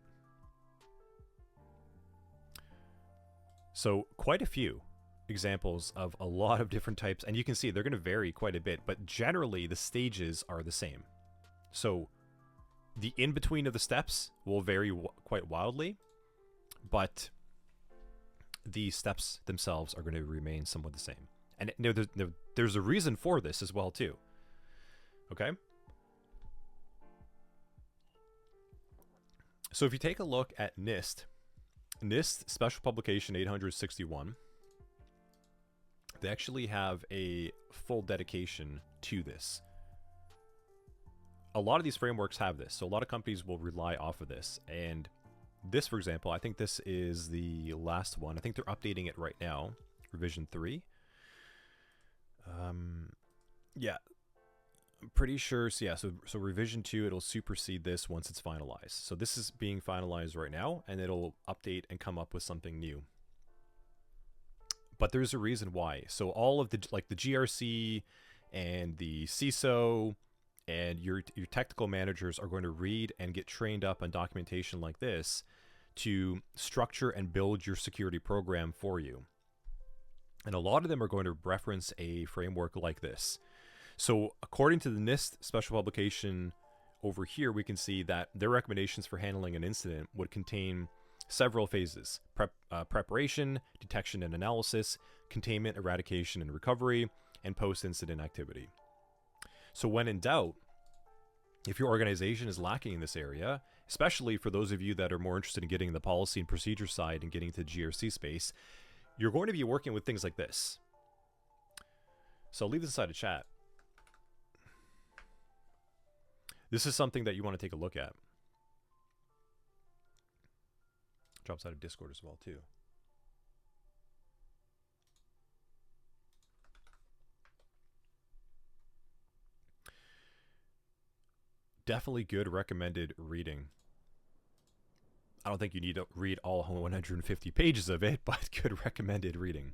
So quite a few examples of a lot of different types, and you can see they're going to vary quite a bit, but generally the stages are the same. So the in-between of the steps will vary quite wildly, but the steps themselves are going to remain somewhat the same. And there's a reason for this as well too. Okay? So if you take a look at NIST Special Publication 861, they actually have a full dedication to this. A lot of these frameworks have this, so a lot of companies will rely off of this. And this, for example, I think this is the last one. I think they're updating it right now, revision 3. Yeah, I'm pretty sure. So yeah, so revision 2, it'll supersede this once it's finalized. So this is being finalized right now, and it'll update and come up with something new. But there's a reason why. So all of the, like the GRC and the CISO and your technical managers are going to read and get trained up on documentation like this to structure and build your security program for you. And a lot of them are going to reference a framework like this. So according to the NIST special publication over here, we can see that their recommendations for handling an incident would contain several phases: preparation, detection and analysis, containment, eradication and recovery, and post-incident activity. So when in doubt, if your organization is lacking in this area, especially for those of you that are more interested in getting the policy and procedure side and getting to the GRC space, you're going to be working with things like this. So I'll leave this aside of chat. This is something that you want to take a look at. Drops out of Discord as well too. Definitely good recommended reading. I don't think you need to read all 150 pages of it, but good recommended reading.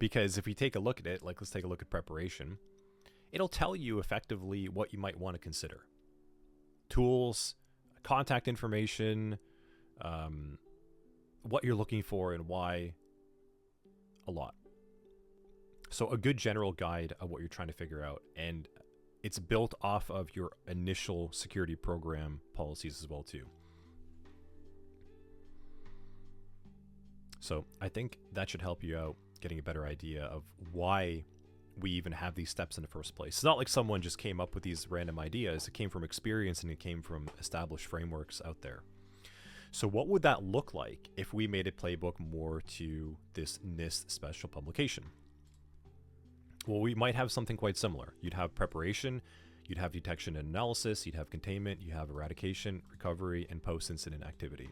Because if we take a look at it, like let's take a look at preparation, it'll tell you effectively what you might want to consider. Tools, contact information, what you're looking for and why, a lot. So a good general guide of what you're trying to figure out, and it's built off of your initial security program policies as well too. So I think that should help you out getting a better idea of why we even have these steps in the first place. It's not like someone just came up with these random ideas. It came from experience and it came from established frameworks out there. So what would that look like if we made a playbook more to this NIST special publication? Well, we might have something quite similar. You'd have preparation, you'd have detection and analysis, you'd have containment, you have eradication, recovery, and post-incident activity.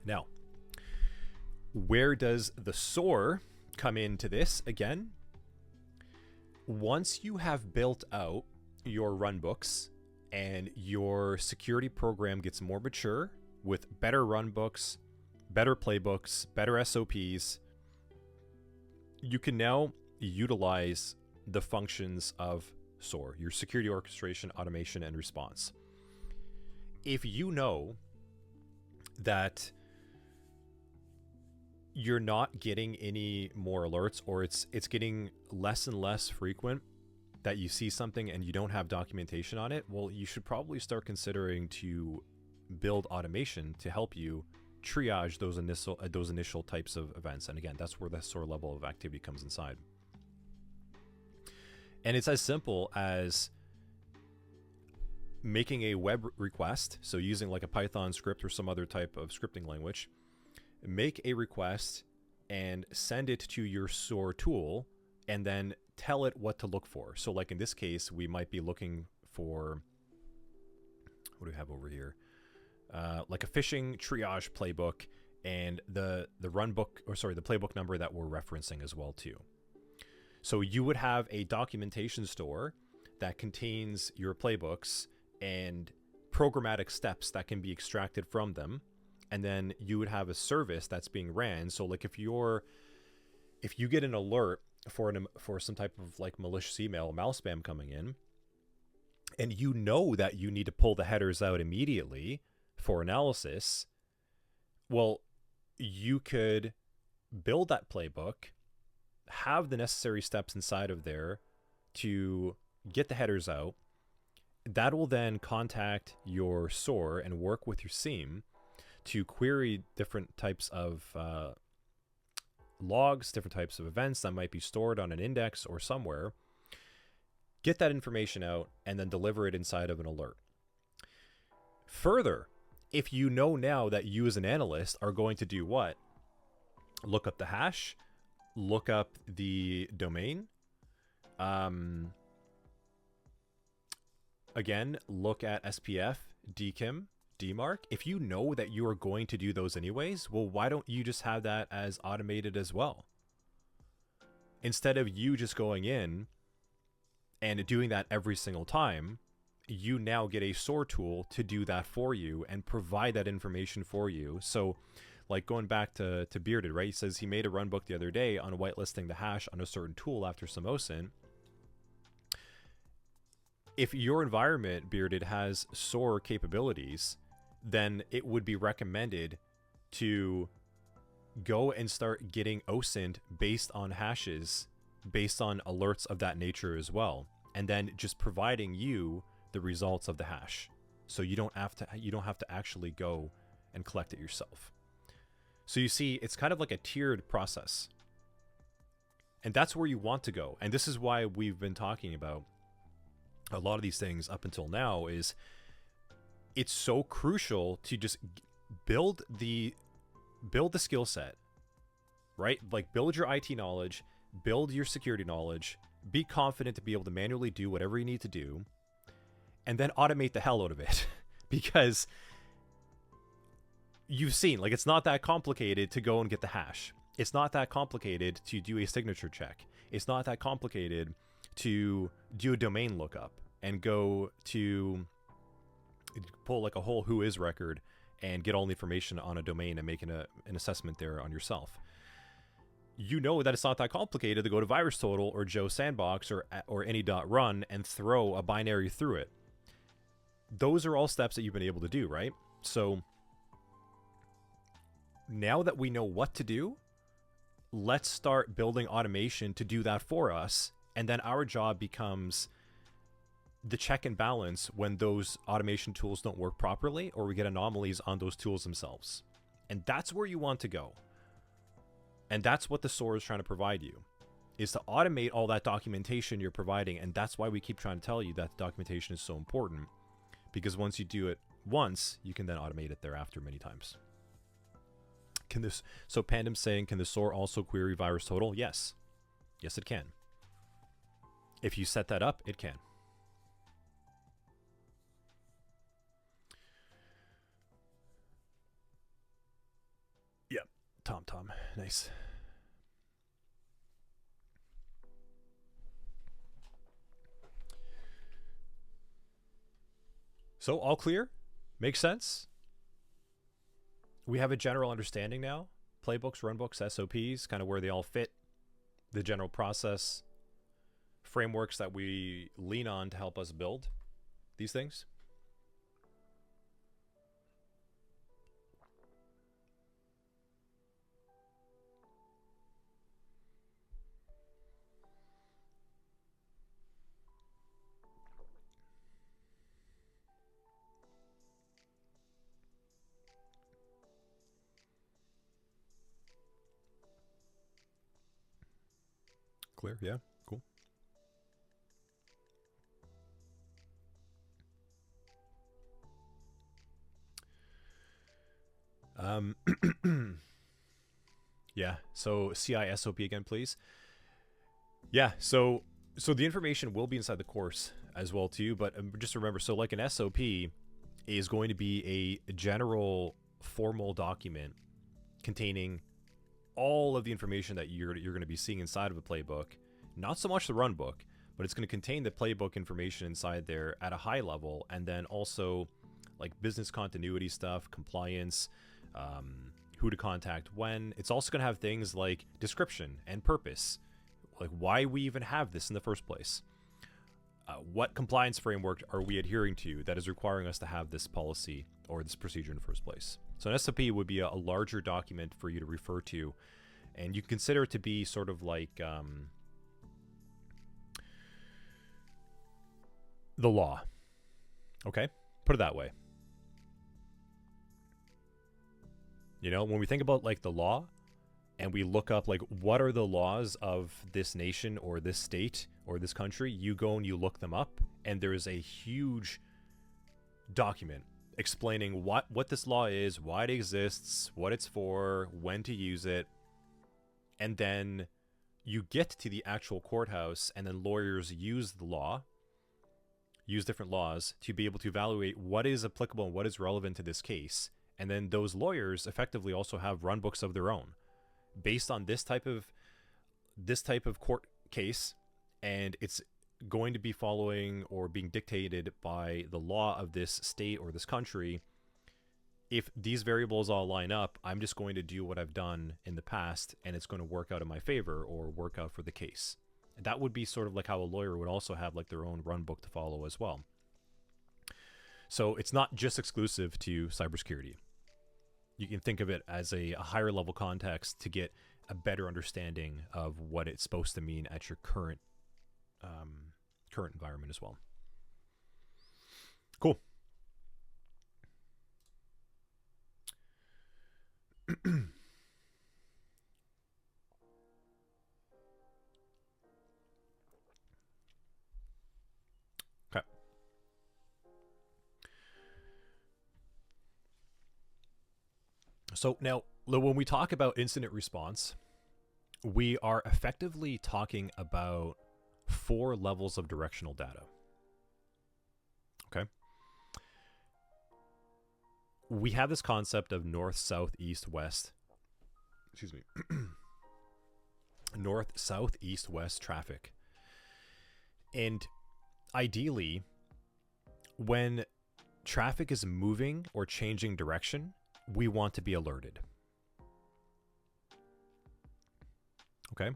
Now, where does the SOAR come into this again? Once you have built out your runbooks and your security program gets more mature with better runbooks, better playbooks, better SOPs, you can now utilize the functions of SOAR, your security orchestration, automation, and response. If you know that you're not getting any more alerts, or it's getting less and less frequent that you see something and you don't have documentation on it, well, you should probably start considering to build automation to help you triage those initial types of events. And again, that's where the SOAR level of activity comes inside. And it's as simple as making a web request, so using like a Python script or some other type of scripting language, make a request and send it to your SOR tool, and then tell it what to look for. So like in this case, we might be looking for, what do we have over here? Like a phishing triage playbook and the runbook, or sorry, the playbook number that we're referencing as well too. So you would have a documentation store that contains your playbooks and programmatic steps that can be extracted from them. And then you would have a service that's being ran. So like if you get an alert for some type of like malicious email, mouse spam coming in, and you know that you need to pull the headers out immediately for analysis, well, you could build that playbook, have the necessary steps inside of there to get the headers out. That will then contact your SOR and work with your SIEM to query different types of logs, different types of events that might be stored on an index or somewhere, get that information out, and then deliver it inside of an alert. Further, if you know now that you as an analyst are going to do what? Look up the hash, look up the domain, again, look at SPF, DKIM, DMARC. If you know that you are going to do those anyways, well, why don't you just have that as automated as well? Instead of you just going in and doing that every single time, you now get a SOR tool to do that for you and provide that information for you. So like going back to Bearded, right? He says he made a runbook the other day on whitelisting the hash on a certain tool after some OSINT. If your environment, Bearded, has SOR capabilities, then it would be recommended to go and start getting OSINT based on hashes, based on alerts of that nature as well, and then just providing you the results of the hash, so you don't have to actually go and collect it yourself. So you see, it's kind of like a tiered process, and that's where you want to go. And this is why we've been talking about a lot of these things up until now. Is it's so crucial to just build the skill set, right? Like build your IT knowledge, build your security knowledge, be confident to be able to manually do whatever you need to do, and then automate the hell out of it. Because you've seen, like, it's not that complicated to go and get the hash. It's not that complicated to do a signature check. It's not that complicated to do a domain lookup and go to pull like a whole whois record and get all the information on a domain and make an assessment there on yourself. You know that it's not that complicated to go to VirusTotal or Joe Sandbox or any.run and throw a binary through it. Those are all steps that you've been able to do, right? So now that we know what to do, let's start building automation to do that for us. And then our job becomes the check and balance when those automation tools don't work properly or we get anomalies on those tools themselves. And that's where you want to go. And that's what the SOR is trying to provide you, is to automate all that documentation you're providing. And that's why we keep trying to tell you that the documentation is so important, because once you do it once, you can then automate it thereafter many times. So Pandem's saying, can the SOR also query VirusTotal? Yes. Yes, it can. If you set that up, it can. Yep. Tom. Nice. So all clear? Makes sense? We have a general understanding now. Playbooks, runbooks, SOPs, kind of where they all fit. The general process, frameworks that we lean on to help us build these things. Clear, yeah, cool. Yeah, so CI SOP again, please. Yeah, so the information will be inside the course as well too, but just remember, so like an SOP is going to be a general formal document containing all of the information that you're going to be seeing inside of a playbook, not so much the runbook, but it's going to contain the playbook information inside there at a high level, and then also like business continuity stuff, compliance, who to contact when. It's also going to have things like description and purpose, like why we even have this in the first place. What compliance framework are we adhering to that is requiring us to have this policy or this procedure in the first place? So an SOP would be a larger document for you to refer to, and you can consider it to be sort of like the law. Okay, put it that way. You know, when we think about like the law and we look up like what are the laws of this nation or this state or this country, you go and you look them up, and there is a huge document explaining what this law is, why it exists, what it's for, when to use it. And then you get to the actual courthouse, and then lawyers use different laws to be able to evaluate what is applicable and what is relevant to this case. And then those lawyers effectively also have runbooks of their own based on this type of court case, and it's going to be following or being dictated by the law of this state or this country. If these variables all line up, I'm just going to do what I've done in the past, and it's going to work out in my favor or work out for the case. That would be sort of like how a lawyer would also have like their own runbook to follow as well. So it's not just exclusive to cybersecurity. You can think of it as a higher level context to get a better understanding of what it's supposed to mean at your current environment as well. Cool. Okay. So now, when we talk about incident response, we are effectively talking about 4 levels of directional data. Okay. We have this concept of north, south, east, west. Excuse me. North, south, east, west traffic. And ideally, when traffic is moving or changing direction, we want to be alerted. Okay.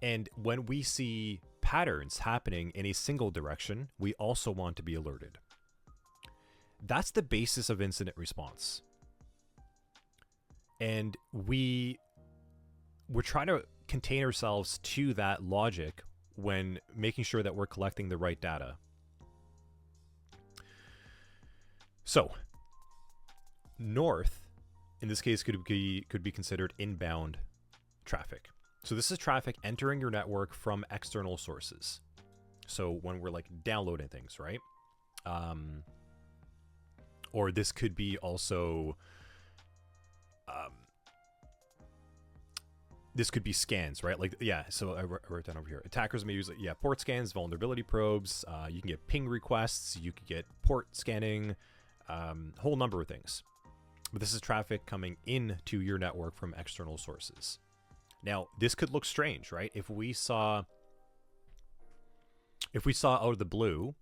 And when we see patterns happening in a single direction, we also want to be alerted. That's the basis of incident response. And we're trying to contain ourselves to that logic when making sure that we're collecting the right data. So, north, in this case, could be considered inbound traffic. So this is traffic entering your network from external sources. So when we're like downloading things, right? Or this could be also, this could be scans, right? Like, yeah, so I wrote down over here. Attackers may use, port scans, vulnerability probes. You can get ping requests. You could get port scanning, whole number of things. But this is traffic coming into your network from external sources. Now, this could look strange, right? If we saw out of the blue,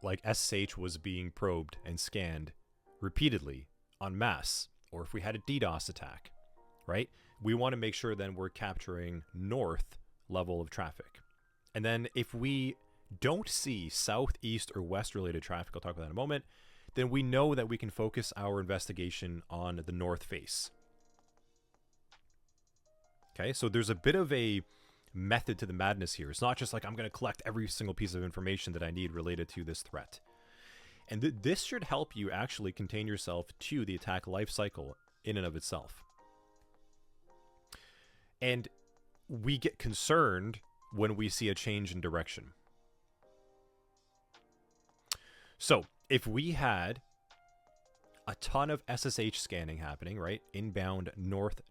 like SSH was being probed and scanned repeatedly en masse, or if we had a DDoS attack, right? We want to make sure then we're capturing north level of traffic. And then if we don't see south, east, or west related traffic, I'll talk about that in a moment, then we know that we can focus our investigation on the north face. Okay, so there's a bit of a method to the madness here. It's not just like I'm going to collect every single piece of information that I need related to this threat. And this should help you actually contain yourself to the attack lifecycle in and of itself. And we get concerned when we see a change in direction. So if we had a ton of SSH scanning happening, right? Inbound north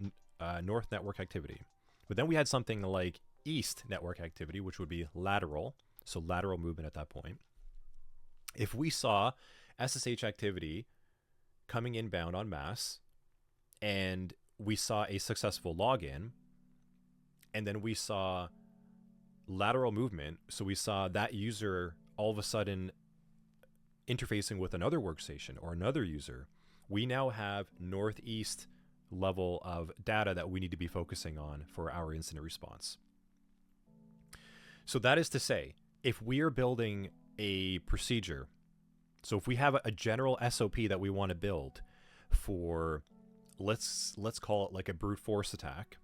network activity. But then we had something like east network activity, which would be lateral. So lateral movement at that point. If we saw SSH activity coming inbound en masse, and we saw a successful login, and then we saw lateral movement, so we saw that user all of a sudden interfacing with another workstation or another user, we now have northeast level of data that we need to be focusing on for our incident response. So that is to say, if we are building a procedure, so if we have a general SOP that we want to build for, let's call it like a brute force attack,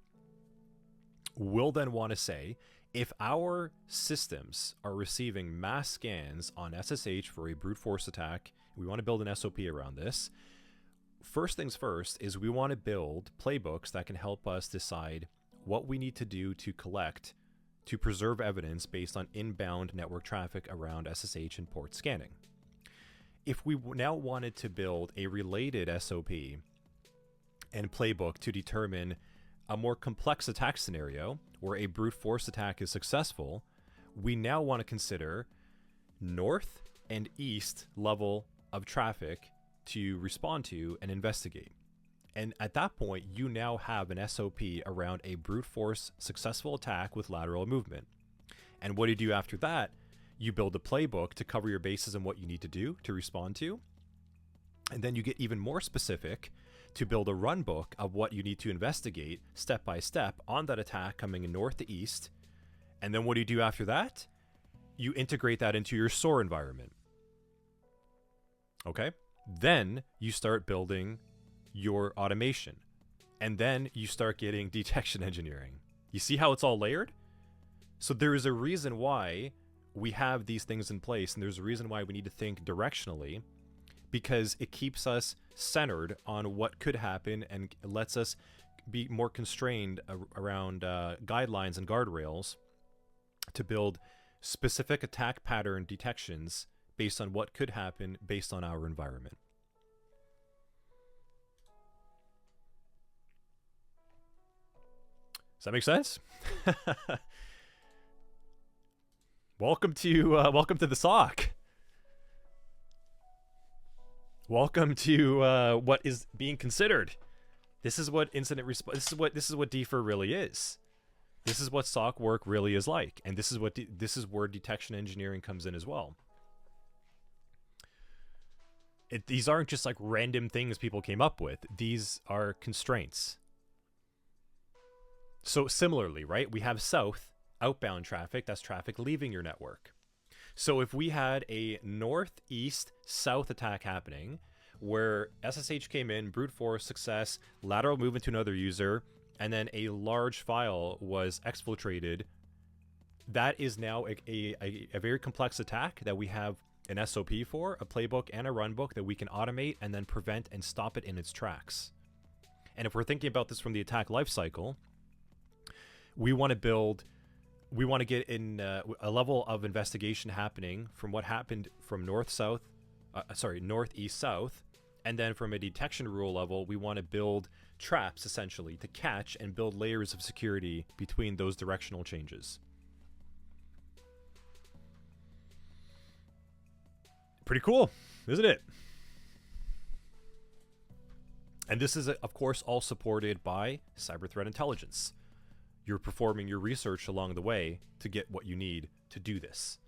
we'll then want to say, if our systems are receiving mass scans on SSH for a brute force attack, we want to build an SOP around this. First things first is we want to build playbooks that can help us decide what we need to do to collect, to preserve evidence based on inbound network traffic around SSH and port scanning. If we now wanted to build a related SOP and playbook to determine a more complex attack scenario where a brute force attack is successful, we now want to consider north and east level of traffic to respond to and investigate. And at that point, you now have an SOP around a brute force successful attack with lateral movement. And what do you do after that? You build a playbook to cover your bases and what you need to do to respond to. And then you get even more specific to build a run book of what you need to investigate step by step on that attack coming in north to east. And then what do you do after that? You integrate that into your SOAR environment. Okay? Then you start building your automation. And then you start getting detection engineering. You see how it's all layered? So there is a reason why we have these things in place, and there's a reason why we need to think directionally, because it keeps us centered on what could happen and lets us be more constrained around guidelines and guardrails to build specific attack pattern detections based on what could happen based on our environment. Does that make sense? Welcome to the SOC. Welcome to what is being considered. This is what incident response. This is what DFIR really is. This is what SOC work really is like, and this is where detection engineering comes in as well. These aren't just like random things people came up with. These are constraints. So similarly, right? We have south outbound traffic. That's traffic leaving your network. So if we had a northeast-south attack happening where SSH came in, brute force success, lateral movement to another user, and then a large file was exfiltrated, that is now a very complex attack that we have an SOP for, a playbook and a runbook that we can automate and then prevent and stop it in its tracks. And if we're thinking about this from the attack lifecycle, we want to get in a level of investigation happening from what happened from northeast-south, and then from a detection rule level, we want to build traps essentially to catch and build layers of security between those directional changes. Pretty cool, isn't it? And this is, of course, all supported by cyber threat intelligence. You're performing your research along the way to get what you need to do this.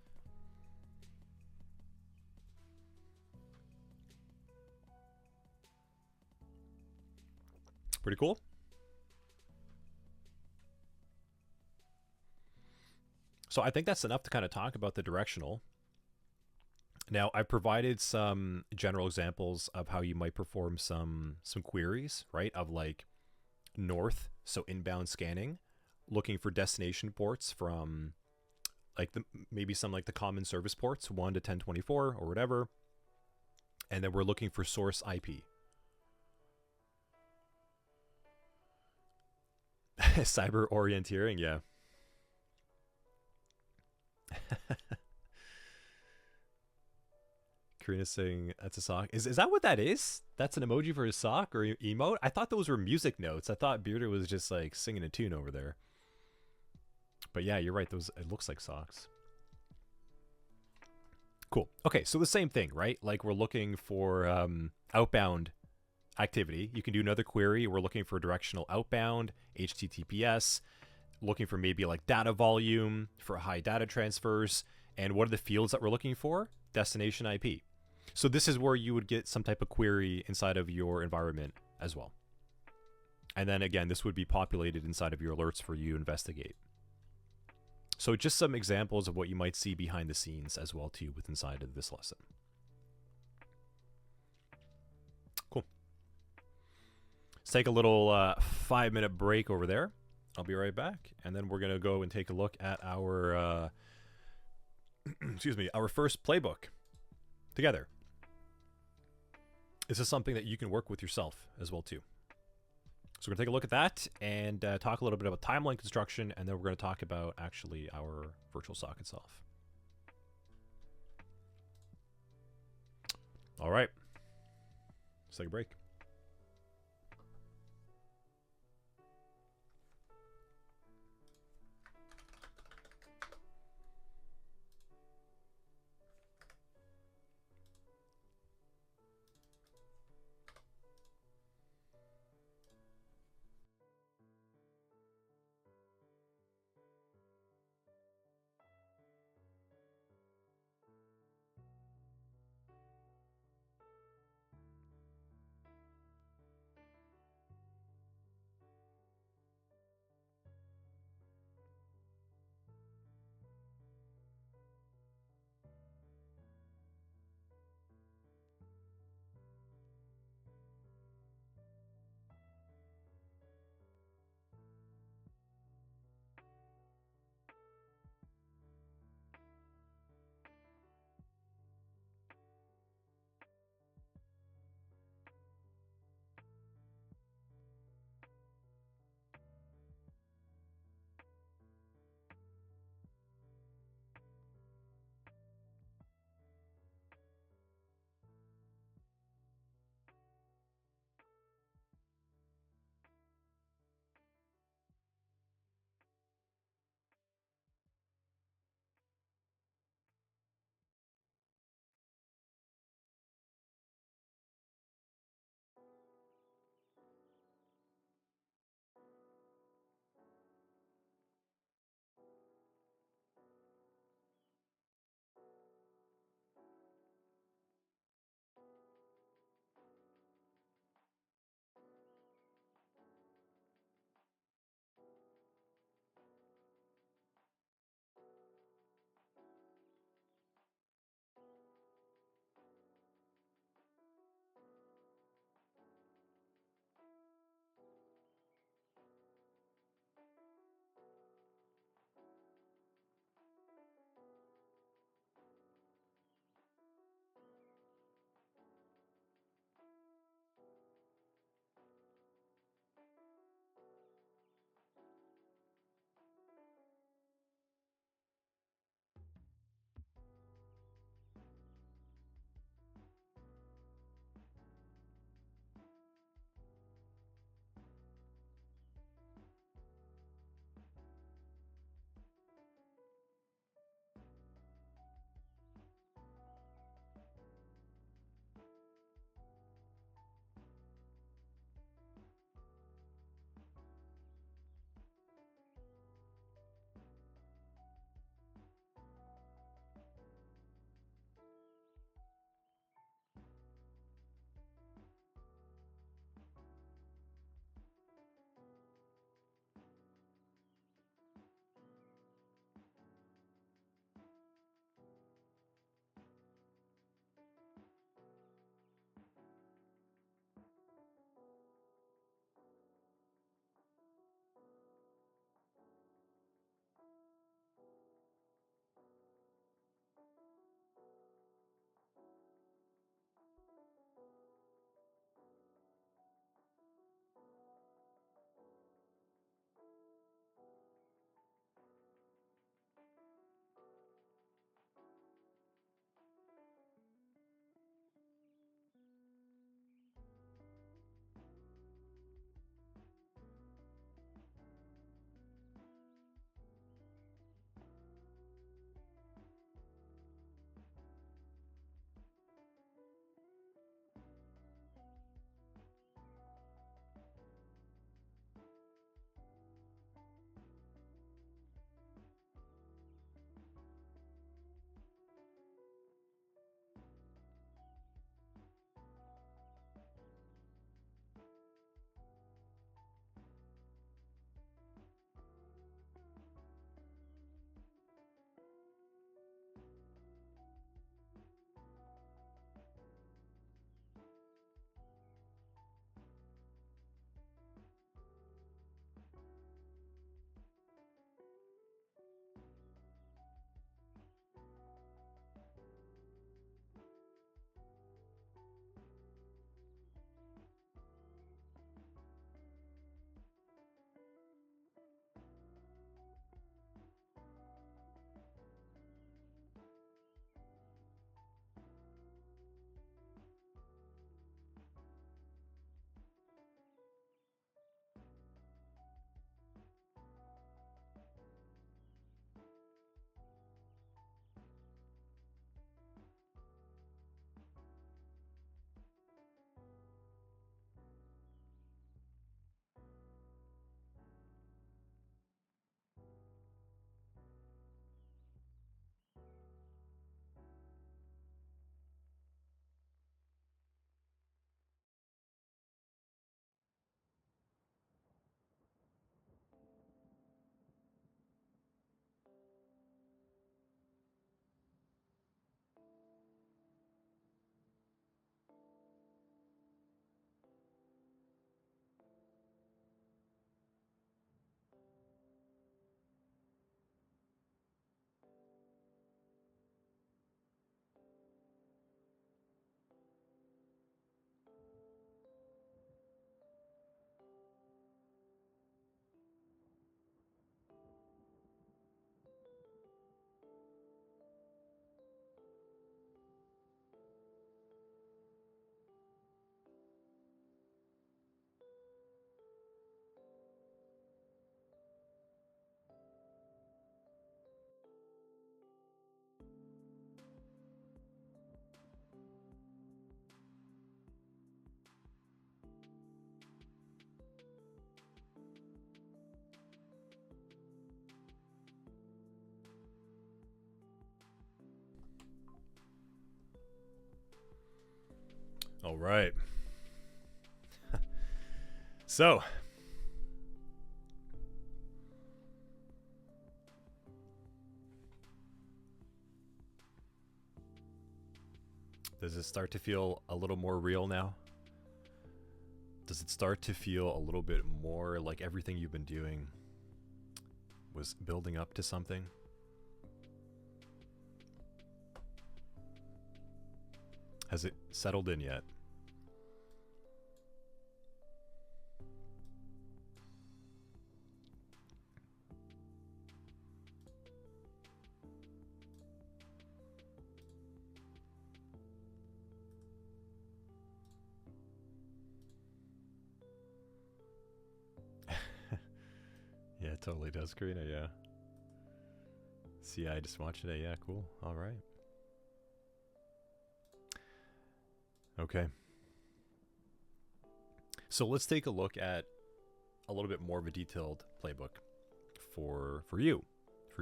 Pretty cool. So I think that's enough to kind of talk about the directional. Now, I've provided some general examples of how you might perform some queries, right? Of like north, so inbound scanning, looking for destination ports from like maybe some like the common service ports 1 to 1024 or whatever, and then we're looking for source IP. Cyber orienteering, yeah. Karina saying that's a sock. Is that what that is? That's an emoji for a sock or emote? I thought those were music notes. I thought Bearder was just like singing a tune over there. But yeah, you're right. Those, it looks like socks. Cool. Okay, so the same thing, right? Like we're looking for outbound activity. You can do another query. We're looking for directional outbound, HTTPS, looking for maybe like data volume for high data transfers. And what are the fields that we're looking for? Destination IP. So this is where you would get some type of query inside of your environment as well. And then again, this would be populated inside of your alerts for you to investigate. So just some examples of what you might see behind the scenes as well too with inside of this lesson. Cool. Let's take a little 5-minute break over there. I'll be right back. And then we're going to go and take a look at our, excuse me, our first playbook together. This is something that you can work with yourself as well too. So we're going to take a look at that and talk a little bit about timeline construction, and then we're going to talk about actually our virtual SOC itself. All right. Let's take a break. All right. So, does it start to feel a little more real now? Does it start to feel a little bit more like everything you've been doing was building up to something? Has it settled in yet? Yeah, it totally does, Karina, yeah. See, I just watched it. Yeah, cool. All right. Okay. So let's take a look at a little bit more of a detailed playbook for you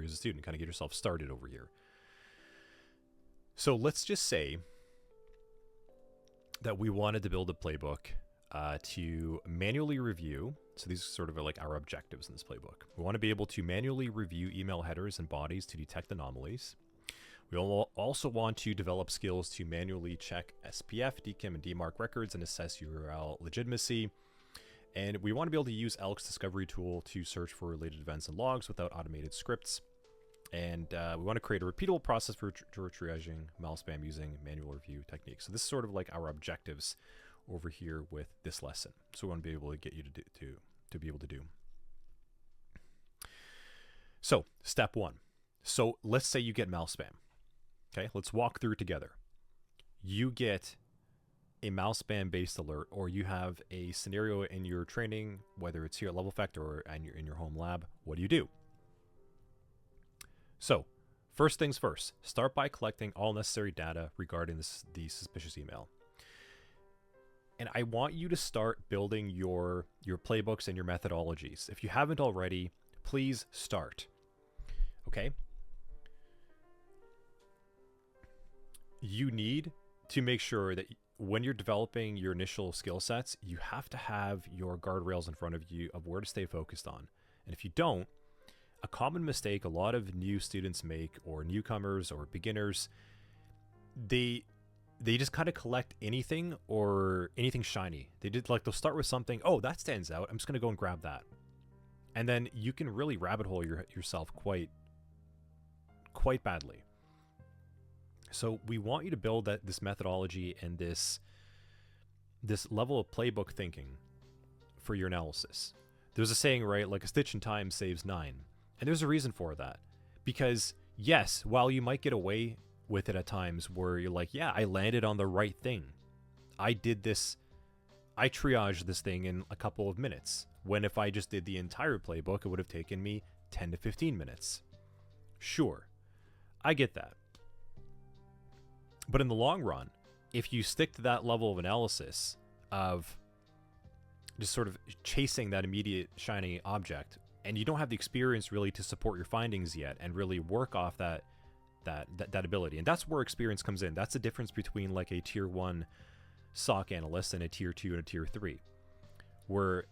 as a student. Kind of get yourself started over here. So let's just say that we wanted to build a playbook to manually review. So these sort of are like our objectives in this playbook. We want to be able to manually review email headers and bodies to detect anomalies. We also want to develop skills to manually check SPF, DKIM, and DMARC records and assess URL legitimacy. And we want to be able to use Elk's discovery tool to search for related events and logs without automated scripts. And we want to create a repeatable process for triaging mail spam using manual review techniques. So this is sort of like our objectives over here with this lesson. So we want to be able to get you to be able to do. So step one. So let's say you get mail spam. Okay, let's walk through together. You get a mouse spam based alert, or you have a scenario in your training, whether it's here at Level Effect or in your home lab. What do? So first things first, start by collecting all necessary data regarding the suspicious email. And I want you to start building your playbooks and your methodologies. If you haven't already, please start. Okay? You need to make sure that when you're developing your initial skill sets, you have to have your guardrails in front of you of where to stay focused on. And if you don't, a common mistake a lot of new students make, or newcomers or beginners, they just kind of collect anything or anything shiny. They'll start with something, oh, that stands out, I'm just going to go and grab that. And then you can really rabbit hole yourself quite badly. So we want you to build this methodology and this level of playbook thinking for your analysis. There's a saying, right? Like a stitch in time saves 9. And there's a reason for that. Because yes, while you might get away with it at times where you're like, yeah, I landed on the right thing. I did this. I triaged this thing in a couple of minutes. When if I just did the entire playbook, it would have taken me 10 to 15 minutes. Sure, I get that. But in the long run, if you stick to that level of analysis of just sort of chasing that immediate shiny object, and you don't have the experience really to support your findings yet and really work off that ability. And that's where experience comes in. That's the difference between like a tier 1 SOC analyst and a tier 2 and a tier 3. Where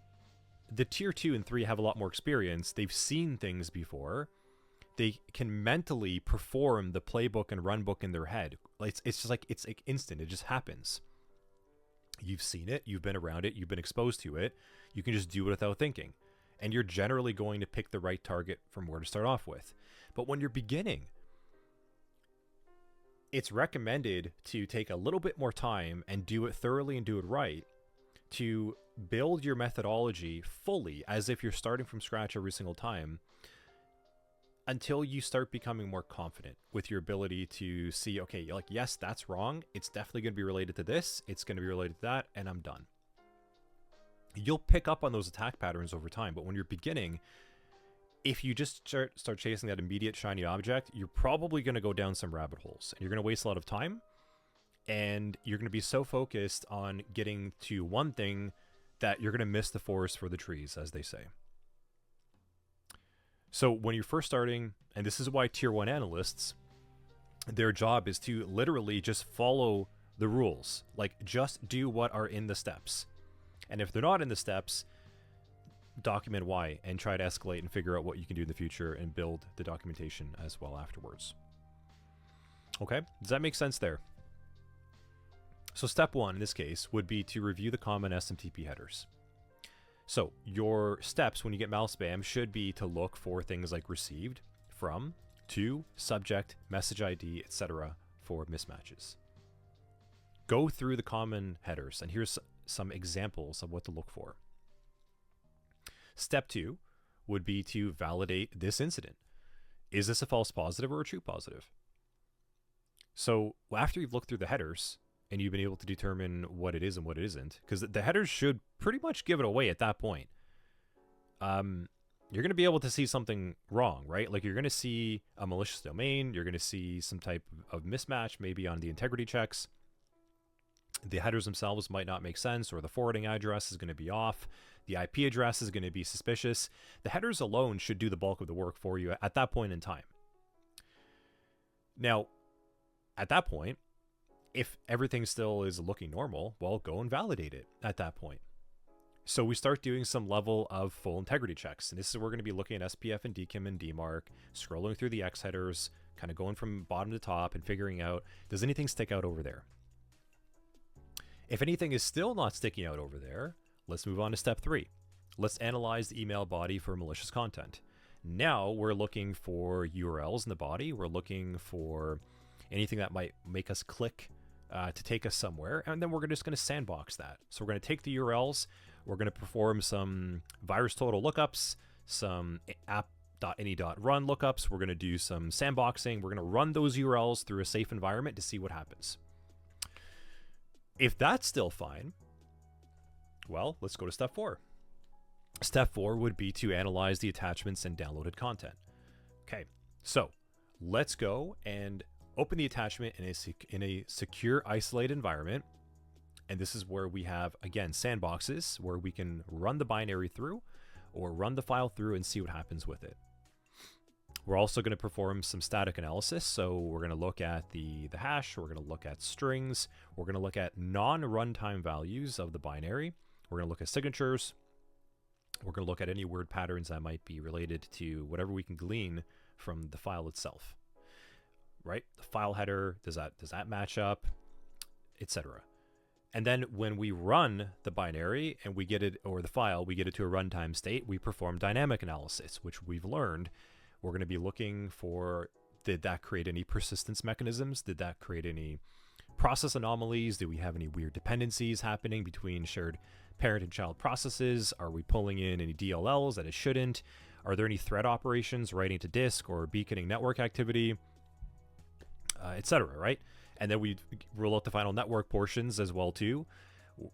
the tier 2 and 3 have a lot more experience. They've seen things before. They can mentally perform the playbook and runbook in their head. It's just like, it's like instant. It just happens. You've seen it. You've been around it. You've been exposed to it. You can just do it without thinking. And you're generally going to pick the right target from where to start off with. But when you're beginning, it's recommended to take a little bit more time and do it thoroughly and do it right to build your methodology fully as if you're starting from scratch every single time, until you start becoming more confident with your ability to see, okay, you're like, yes, that's wrong. It's definitely going to be related to this. It's going to be related to that. And I'm done. You'll pick up on those attack patterns over time. But when you're beginning, if you just start chasing that immediate shiny object, you're probably going to go down some rabbit holes. And you're going to waste a lot of time. And you're going to be so focused on getting to one thing that you're going to miss the forest for the trees, as they say. So when you're first starting, and this is why tier 1 analysts, their job is to literally just follow the rules. Like, just do what are in the steps. And if they're not in the steps, document why and try to escalate and figure out what you can do in the future and build the documentation as well afterwards. Okay, does that make sense there? So step one in this case would be to review the common SMTP headers. So your steps when you get mouse spam should be to look for things like received, from, to, subject, message ID, etc. for mismatches. Go through the common headers, and here's some examples of what to look for. Step two would be to validate this incident. Is this a false positive or a true positive? So after you've looked through the headers and you've been able to determine what it is and what it isn't, because the headers should pretty much give it away at that point, you're going to be able to see something wrong, right? Like you're going to see a malicious domain, you're going to see some type of mismatch, maybe on the integrity checks. The headers themselves might not make sense, or the forwarding address is going to be off. The IP address is going to be suspicious. The headers alone should do the bulk of the work for you at that point in time. Now, at that point, if everything still is looking normal, well, go and validate it at that point. So we start doing some level of full integrity checks. And this is where we're going to be looking at SPF and DKIM and DMARC, scrolling through the X headers, kind of going from bottom to top and figuring out, does anything stick out over there? If anything is still not sticking out over there, let's move on to step three. Let's analyze the email body for malicious content. Now we're looking for URLs in the body. We're looking for anything that might make us click to take us somewhere. And then we're just going to sandbox that. So we're going to take the URLs. We're going to perform some virus total lookups, some app.any.run lookups. We're going to do some sandboxing. We're going to run those URLs through a safe environment to see what happens. If that's still fine, well, let's go to step four. Step four would be to analyze the attachments and downloaded content. Okay, so let's go and open the attachment in a secure, isolated environment. And this is where we have, again, sandboxes where we can run the binary through or run the file through and see what happens with it. We're also going to perform some static analysis. So we're going to look at the hash. We're going to look at strings. We're going to look at non-runtime values of the binary. We're going to look at signatures. We're going to look at any word patterns that might be related to whatever we can glean from the file itself. Right? The file header, does that match up, etc. And then when we run the binary and we get it, or the file, we get it to a runtime state, we perform dynamic analysis, which we've learned. We're going to be looking for, did that create any persistence mechanisms? Did that create any process anomalies? Do we have any weird dependencies happening between shared parent and child processes? Are we pulling in any DLLs that it shouldn't? Are there any thread operations writing to disk or beaconing network activity, etc., right? And then we rule out the final network portions as well too.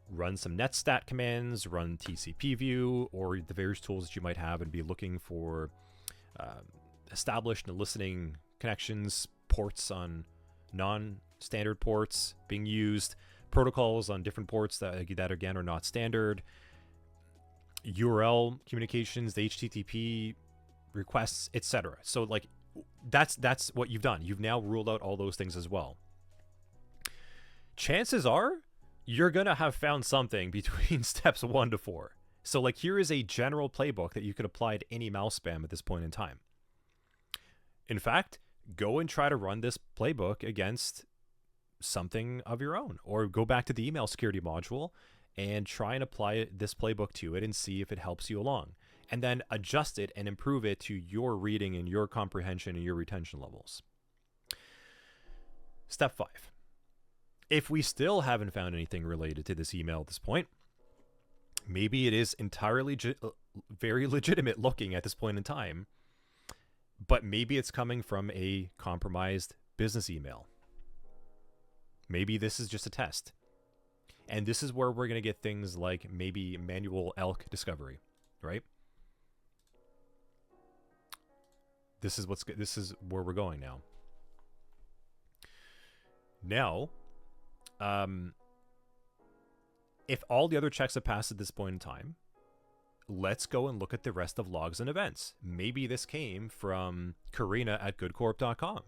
Run some netstat commands, run TCP view, or the various tools that you might have, and be looking for established and listening connections, ports on non-standard ports being used, protocols on different ports that again are not standard, URL communications, the HTTP requests, etc. So like that's what you've done. You've now ruled out all those things as well. Chances are you're gonna have found something between steps 1 to 4. So like here is a general playbook that you could apply to any mouse spam at this point in time. In fact, go and try to run this playbook against something of your own, or go back to the email security module and try and apply this playbook to it and see if it helps you along, and then adjust it and improve it to your reading and your comprehension and your retention levels. Step 5. If we still haven't found anything related to this email at this point, maybe it is entirely very legitimate looking at this point in time, but maybe it's coming from a compromised business email. Maybe this is just a test. And this is where we're going to get things like maybe manual elk discovery, right? This is where we're going now. Now, if all the other checks have passed at this point in time, let's go and look at the rest of logs and events. Maybe this came from Karina at goodcorp.com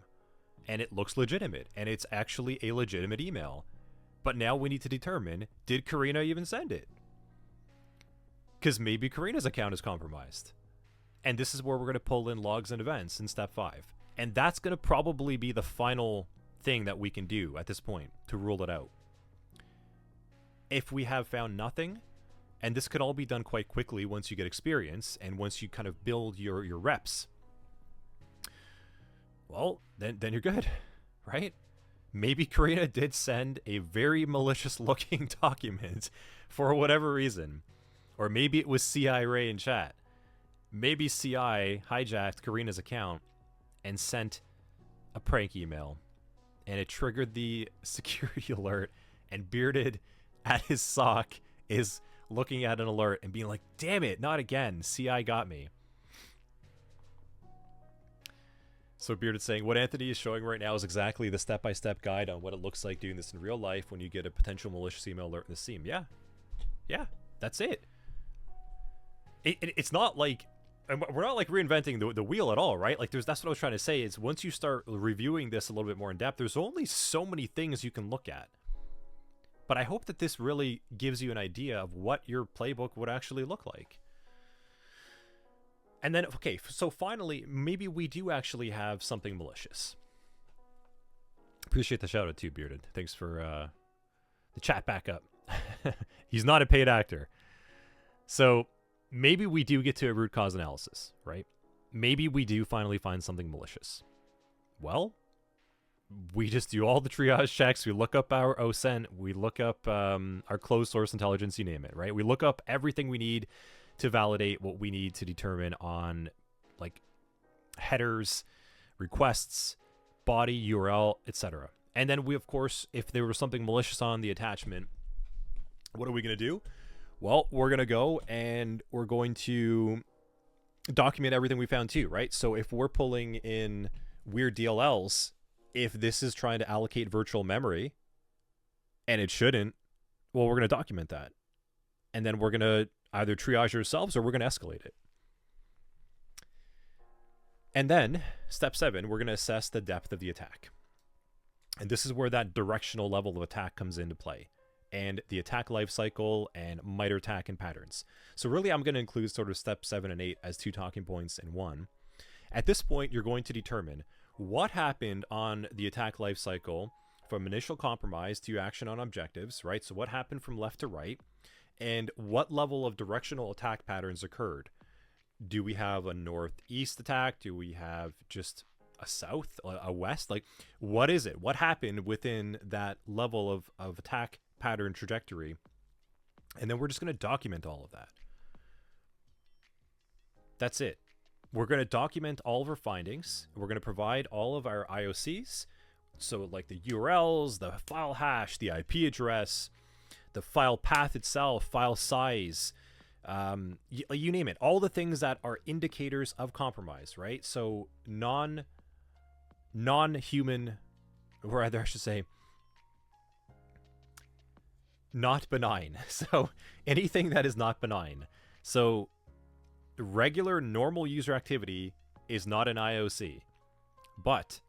and it looks legitimate and it's actually a legitimate email. But now we need to determine, did Karina even send it? Because maybe Karina's account is compromised. And this is where we're going to pull in logs and events in step 5. And that's going to probably be the final thing that we can do at this point to rule it out. If we have found nothing, and this could all be done quite quickly once you get experience and once you kind of build your reps, well, then you're good, right? Maybe Karina did send a very malicious looking document for whatever reason. Or maybe it was CI Ray in chat. Maybe CI hijacked Karina's account and sent a prank email. And it triggered the security alert, and Bearded at his SOC is looking at an alert and being like, damn it, not again. CI got me. So Bearded saying, what Anthony is showing right now is exactly the step-by-step guide on what it looks like doing this in real life when you get a potential malicious email alert in the SIEM. Yeah. Yeah, that's it. It's not like, we're not like reinventing the wheel at all, right? Like that's what I was trying to say, is once you start reviewing this a little bit more in depth, there's only so many things you can look at. But I hope that this really gives you an idea of what your playbook would actually look like. And then, okay, so finally, maybe we do actually have something malicious. Appreciate the shout out too, Bearded. Thanks for the chat backup. He's not a paid actor. So maybe we do get to a root cause analysis, right? Maybe we do finally find something malicious. Well, we just do all the triage checks. We look up our OSINT. We look up our closed source intelligence, you name it, right? We look up everything we need to validate what we need to determine on like headers, requests, body, URL, etc. And then we, of course, if there was something malicious on the attachment, what are we going to do? Well, we're going to go and we're going to document everything we found too, right? So if we're pulling in weird DLLs, if this is trying to allocate virtual memory and it shouldn't, well, we're going to document that. And then we're going to either triage ourselves or we're going to escalate it. And then step 7, we're going to assess the depth of the attack. And this is where that directional level of attack comes into play, and the attack lifecycle and MITRE attack and patterns. So really, I'm going to include sort of step 7 and 8 as 2 talking points in one. At this point, you're going to determine what happened on the attack lifecycle from initial compromise to action on objectives, right? So what happened from left to right, and what level of directional attack patterns occurred. Do we have a northeast attack? Do we have just a south, a west? Like, what is it? What happened within that level of attack pattern trajectory? And then we're just going to document all of that. That's it. We're going to document all of our findings. We're going to provide all of our IOCs. So like the URLs, the file hash, the IP address, the file path itself, file size, you name it. All the things that are indicators of compromise, right? So non-human, or rather I should say, not benign. So anything that is not benign. So regular normal user activity is not an IOC, but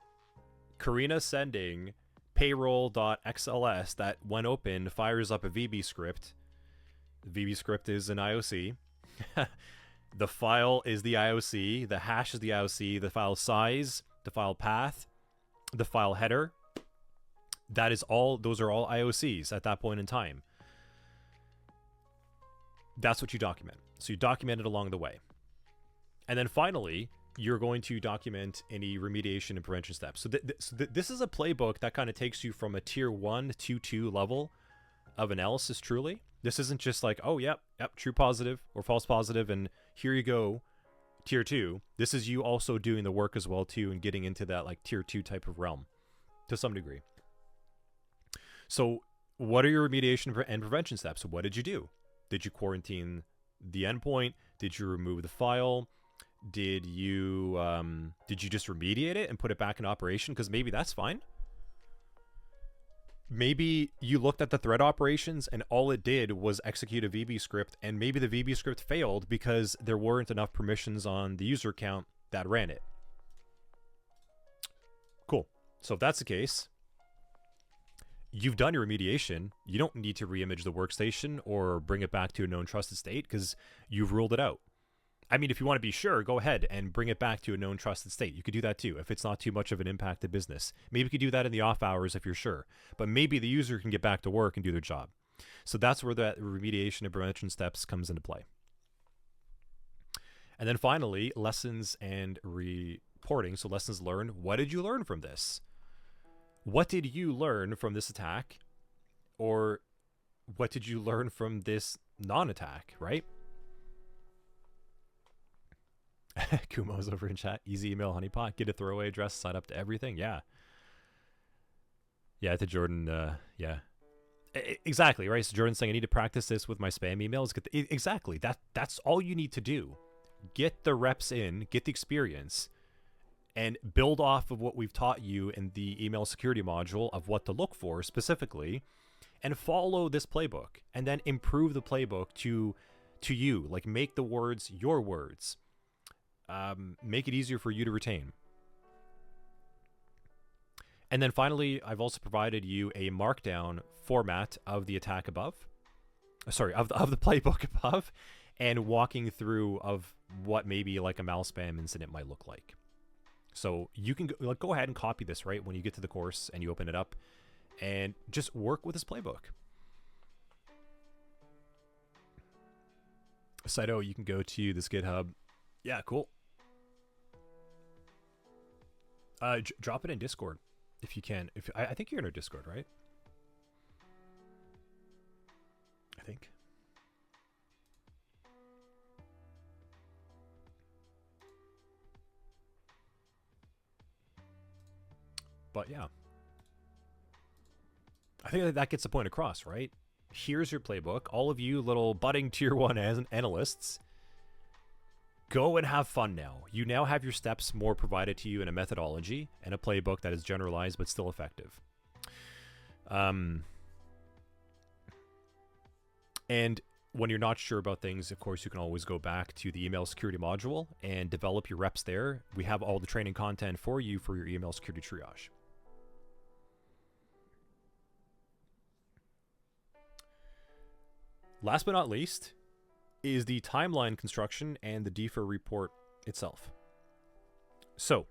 Karina sending payroll.xls that when open fires up a VB script. The VB script is an IOC. The file is the IOC. The hash is the IOC. The file size, the file path, the file header. That is all. Those are all IOCs at that point in time. That's what you document. So you document it along the way. And then finally, you're going to document any remediation and prevention steps. So, this is a playbook that kind of takes you from a tier 1 to 2 level of analysis, truly. This isn't just like, oh, yep, true positive or false positive, and here you go, tier 2. This is you also doing the work as well, too, and getting into that like tier 2 type of realm to some degree. So what are your remediation and prevention steps? What did you do? Did you quarantine the endpoint? Did you remove the file? Did you just remediate it and put it back in operation? Because maybe that's fine. Maybe you looked at the thread operations and all it did was execute a VB script, and maybe the VB script failed because there weren't enough permissions on the user account that ran it. Cool. So if that's the case, you've done your remediation. You don't need to reimage the workstation or bring it back to a known trusted state because you've ruled it out. I mean, if you want to be sure, go ahead and bring it back to a known trusted state. You could do that too if it's not too much of an impact to business. Maybe you could do that in the off hours if you're sure. But maybe the user can get back to work and do their job. So that's where that remediation and prevention steps comes into play. And then finally, lessons and reporting. So lessons learned. What did you learn from this? What did you learn from this attack? Or what did you learn from this non-attack, right? Kumo's over in chat. Easy email, honeypot. Get a throwaway address, sign up to everything. Yeah. Yeah, to Jordan. Yeah. Exactly, right? So Jordan's saying, I need to practice this with my spam emails. Exactly. That's all you need to do. Get the reps in, get the experience, and build off of what we've taught you in the email security module of what to look for specifically, and follow this playbook, and then improve the playbook to you. Like, make the words your words. Make it easier for you to retain. And then finally, I've also provided you a markdown format of the attack above. Sorry, of the playbook above, and walking through of what maybe like a malspam incident might look like. So you can go ahead and copy this, right, when you get to the course and you open it up, and just work with this playbook. Saito, you can go to this GitHub. Yeah, cool. Drop it in Discord if you can. I think you're in our Discord, right? I think. But yeah, I think that gets the point across, right? Here's your playbook. All of you little budding tier 1 analysts, go and have fun now. You now have your steps more provided to you in a methodology and a playbook that is generalized but still effective. And when you're not sure about things, of course, you can always go back to the email security module and develop your reps there. We have all the training content for you for your email security triage. Last but not least is the timeline construction and the DIFR report itself. So,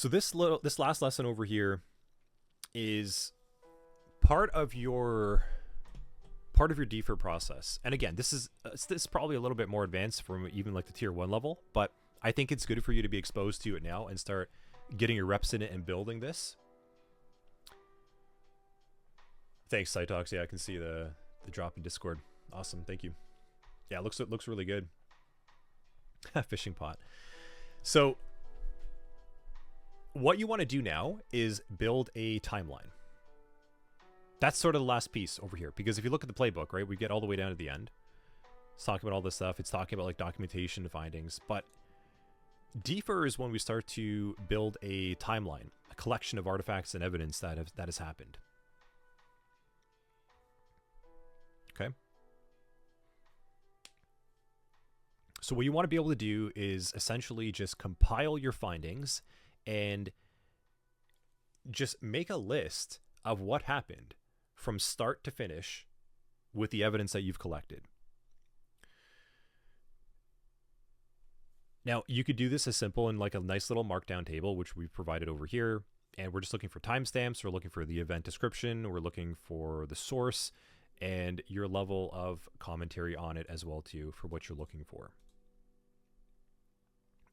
this last lesson over here is part of your DIFR process. And again, this is probably a little bit more advanced from even like the tier 1 level, but I think it's good for you to be exposed to it now and start getting your reps in it and building this. Thanks, Cytox. Yeah, I can see the drop in Discord. Awesome, thank you. Yeah, it looks really good. Fishing pot. So what you want to do now is build a timeline. That's sort of the last piece over here, because if you look at the playbook, right, we get all the way down to the end. It's talking about all this stuff. It's talking about like documentation findings, but DFIR is when we start to build a timeline, a collection of artifacts and evidence that has happened. Okay. So what you want to be able to do is essentially just compile your findings and just make a list of what happened from start to finish with the evidence that you've collected. Now, you could do this as simple in like a nice little markdown table, which we've provided over here. And we're just looking for timestamps. We're looking for the event description. We're looking for the source and your level of commentary on it as well too for what you're looking for.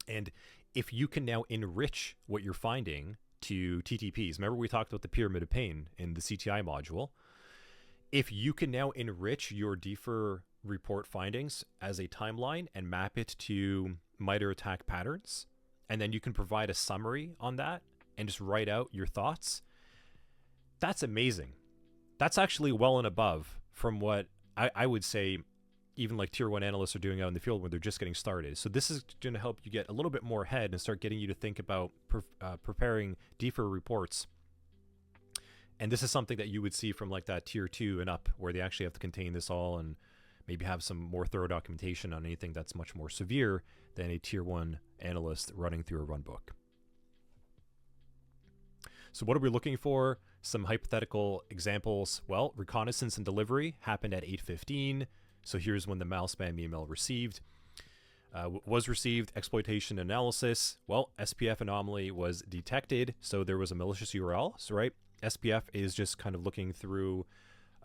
And if you can now enrich what you're finding to TTPs, remember we talked about the pyramid of pain in the CTI module. If you can now enrich your DFIR report findings as a timeline and map it to MITRE attack patterns, and then you can provide a summary on that and just write out your thoughts, that's amazing. That's actually well and above from what I would say even like tier 1 analysts are doing out in the field when they're just getting started. So this is going to help you get a little bit more ahead and start getting you to think about preparing DFIR reports. And this is something that you would see from like that tier 2 and up, where they actually have to contain this all and maybe have some more thorough documentation on anything that's much more severe than a tier 1 analyst running through a runbook. So what are we looking for? Some hypothetical examples. Well, reconnaissance and delivery happened at 8:15. So here's when the malspam email was received. Exploitation analysis. Well, SPF anomaly was detected. So there was a malicious URL. So, right, SPF is just kind of looking through,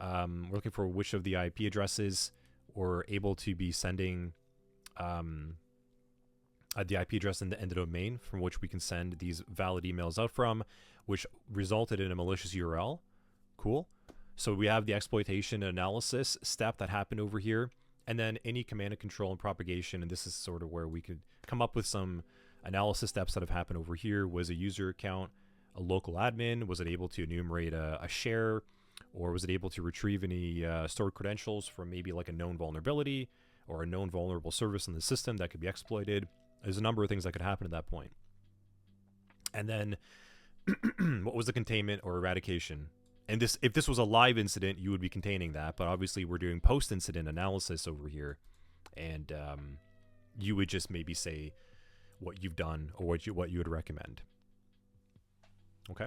we're looking for which of the IP addresses were able to be sending the IP address and the domain from which we can send these valid emails out from, which resulted in a malicious URL. Cool. So we have the exploitation analysis step that happened over here, and then any command and control and propagation. And this is sort of where we could come up with some analysis steps that have happened over here. Was a user account a local admin? Was it able to enumerate a share? Or was it able to retrieve any stored credentials from maybe like a known vulnerability or a known vulnerable service in the system that could be exploited? There's a number of things that could happen at that point. And then what was the containment or eradication? And this, if this was a live incident, you would be containing that. But obviously we're doing post-incident analysis over here. And you would just maybe say what you've done or what you would recommend. Okay.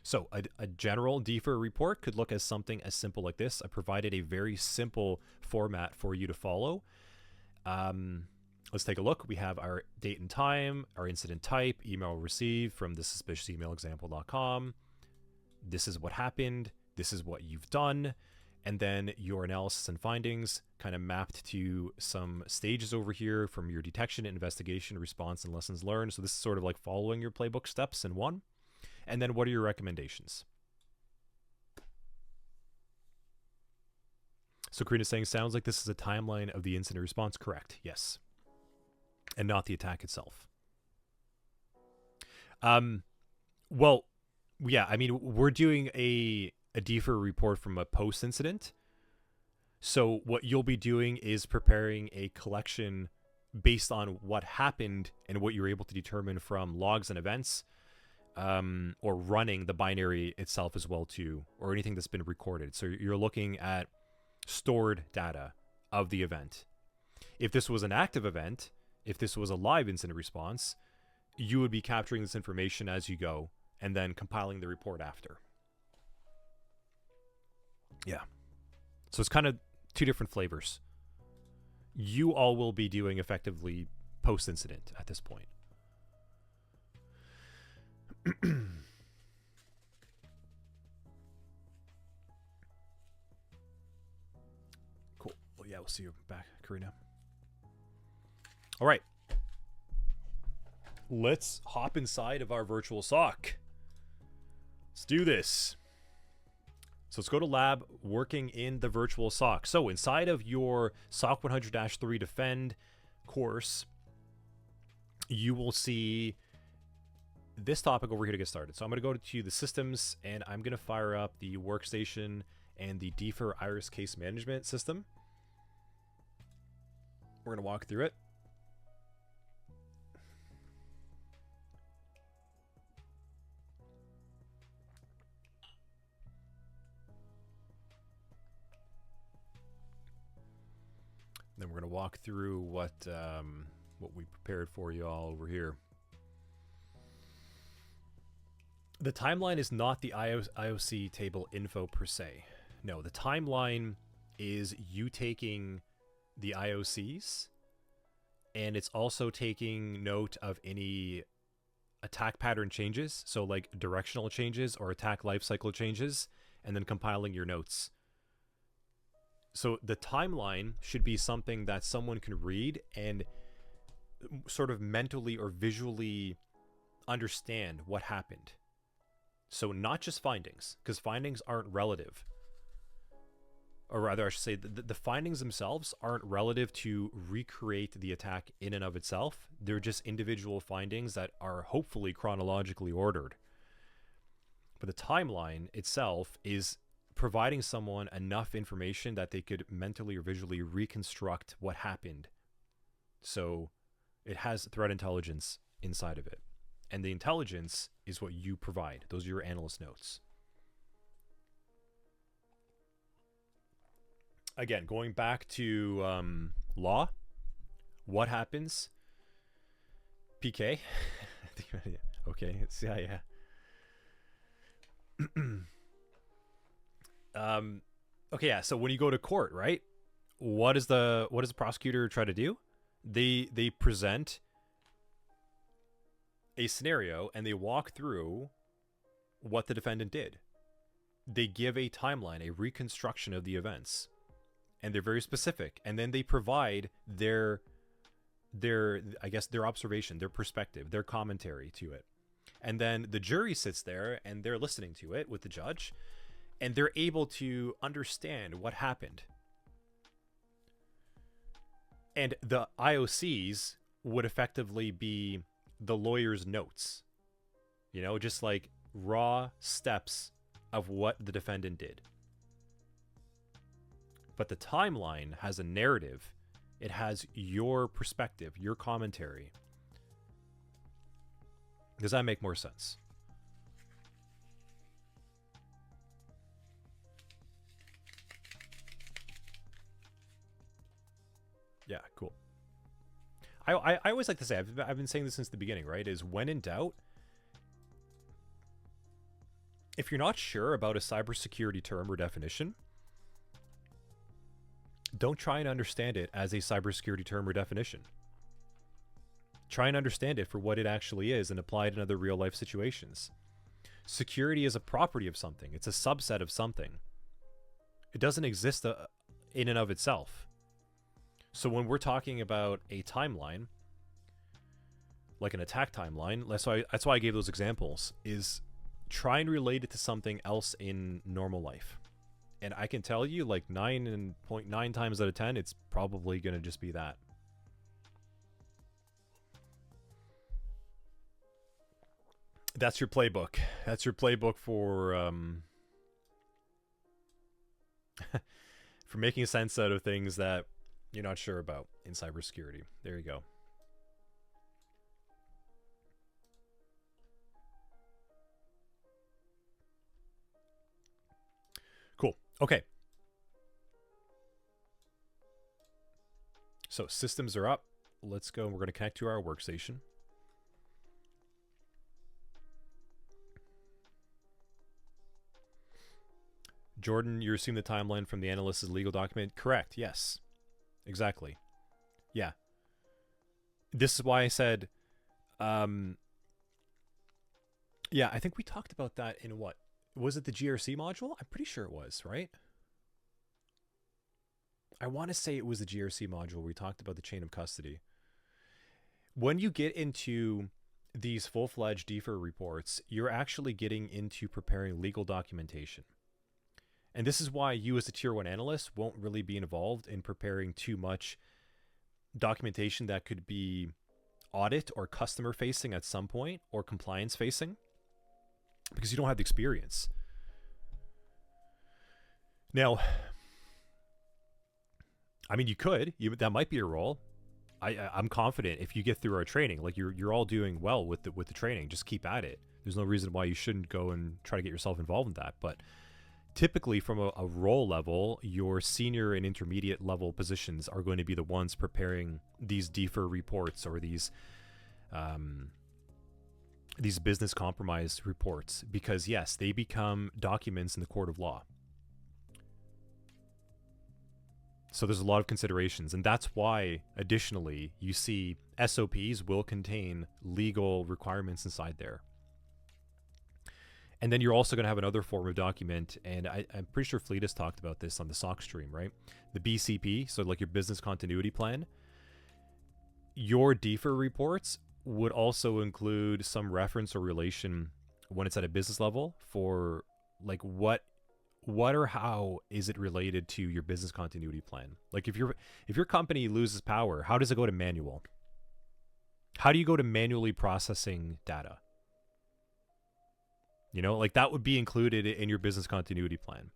So a general DFIR report could look as something as simple like this. I provided a very simple format for you to follow. Let's take a look. We have our date and time, our incident type, email received from the suspiciousemailexample.com. This is what happened. This is what you've done. And then your analysis and findings kind of mapped to some stages over here from your detection, investigation, response, and lessons learned. So this is sort of like following your playbook steps in one. And then what are your recommendations? So Karina's saying, sounds like this is a timeline of the incident response. Correct. Yes. And not the attack itself. Well, yeah, I mean, we're doing a DFIR report from a post-incident. So what you'll be doing is preparing a collection based on what happened and what you're able to determine from logs and events, or running the binary itself as well too, or anything that's been recorded. So you're looking at stored data of the event. If this was an active event, if this was a live incident response, you would be capturing this information as you go and then compiling the report after. Yeah. So it's kind of two different flavors. You all will be doing effectively post-incident at this point. Cool. Well, yeah, we'll see you back, Karina. All right. Let's hop inside of our virtual SOC. Let's do this. So let's go to lab, working in the virtual SOC. So inside of your SOC 100-3 Defend course, you will see this topic over here to get started. So I'm going to go to the systems, and I'm going to fire up the workstation and the DFIR iris case management system. We're going to walk through it. Then we're going to walk through what we prepared for you all over here. The timeline is not the IOC table info per se. No, the timeline is you taking the IOCs, and it's also taking note of any attack pattern changes, so like directional changes or attack lifecycle changes, and then compiling your notes. So the timeline should be something that someone can read and sort of mentally or visually understand what happened. So not just findings, because findings aren't relative. Or rather, I should say, the findings themselves aren't relative to recreate the attack in and of itself. They're just individual findings that are hopefully chronologically ordered. But the timeline itself is providing someone enough information that they could mentally or visually reconstruct what happened. So it has threat intelligence inside of it. And the intelligence is what you provide. Those are your analyst notes. Again, going back to law, What happens? PK? Okay, yeah. Okay, yeah, so when you go to court, right? What does the prosecutor try to do? They present a scenario and they walk through what the defendant did. They give a timeline, a reconstruction of the events, and they're very specific. And then they provide their observation, their perspective, their commentary to it. And then the jury sits there and they're listening to it with the judge, and they're able to understand what happened. And the IOCs would effectively be the lawyer's notes, just like raw steps of what the defendant did. But the timeline has a narrative. It has your perspective, your commentary. Does that make more sense? Yeah, cool. I always like to say, I've been saying this since the beginning, right? Is when in doubt, if you're not sure about a cybersecurity term or definition, don't try and understand it as a cybersecurity term or definition. Try and understand it for what it actually is and apply it in other real life situations. Security is a property of something. It's a subset of something. It doesn't exist in and of itself. So when we're talking about a timeline, like an attack timeline, that's why I gave those examples, is try and relate it to something else in normal life. And I can tell you, like 9.9 times out of 10, it's probably going to just be that. That's your playbook. That's your playbook for for making sense out of things that you're not sure about in cybersecurity. There you go. Cool. Okay. So systems are up. Let's go. We're going to connect to our workstation. Jordan, you assume the timeline from the analyst's legal document? Correct. Yes. Exactly. Yeah. This is why I said, yeah, I think we talked about that in what? Was it the GRC module? I'm pretty sure it was, right? I want to say it was the GRC module where we talked about the chain of custody. When you get into these full-fledged DFIR reports, you're actually getting into preparing legal documentation. And this is why you as a tier 1 analyst won't really be involved in preparing too much documentation that could be audit or customer facing at some point or compliance facing, because you don't have the experience. Now, I mean, you could, that might be your role. I'm confident if you get through our training, like you're all doing well with the training, just keep at it. There's no reason why you shouldn't go and try to get yourself involved in that. But typically from a role level, your senior and intermediate level positions are going to be the ones preparing these DFIR reports or these business compromise reports, because yes, they become documents in the court of law. So there's a lot of considerations, and that's why additionally you see SOPs will contain legal requirements inside there. And then you're also going to have another form of document, and I'm pretty sure Fleet has talked about this on the SOC stream, right? The BCP, so like your business continuity plan. Your DFIR reports would also include some reference or relation when it's at a business level for like what or how is it related to your business continuity plan? Like if your company loses power, how does it go to manual? How do you go to manually processing data? You know, like that would be included in your business continuity plan.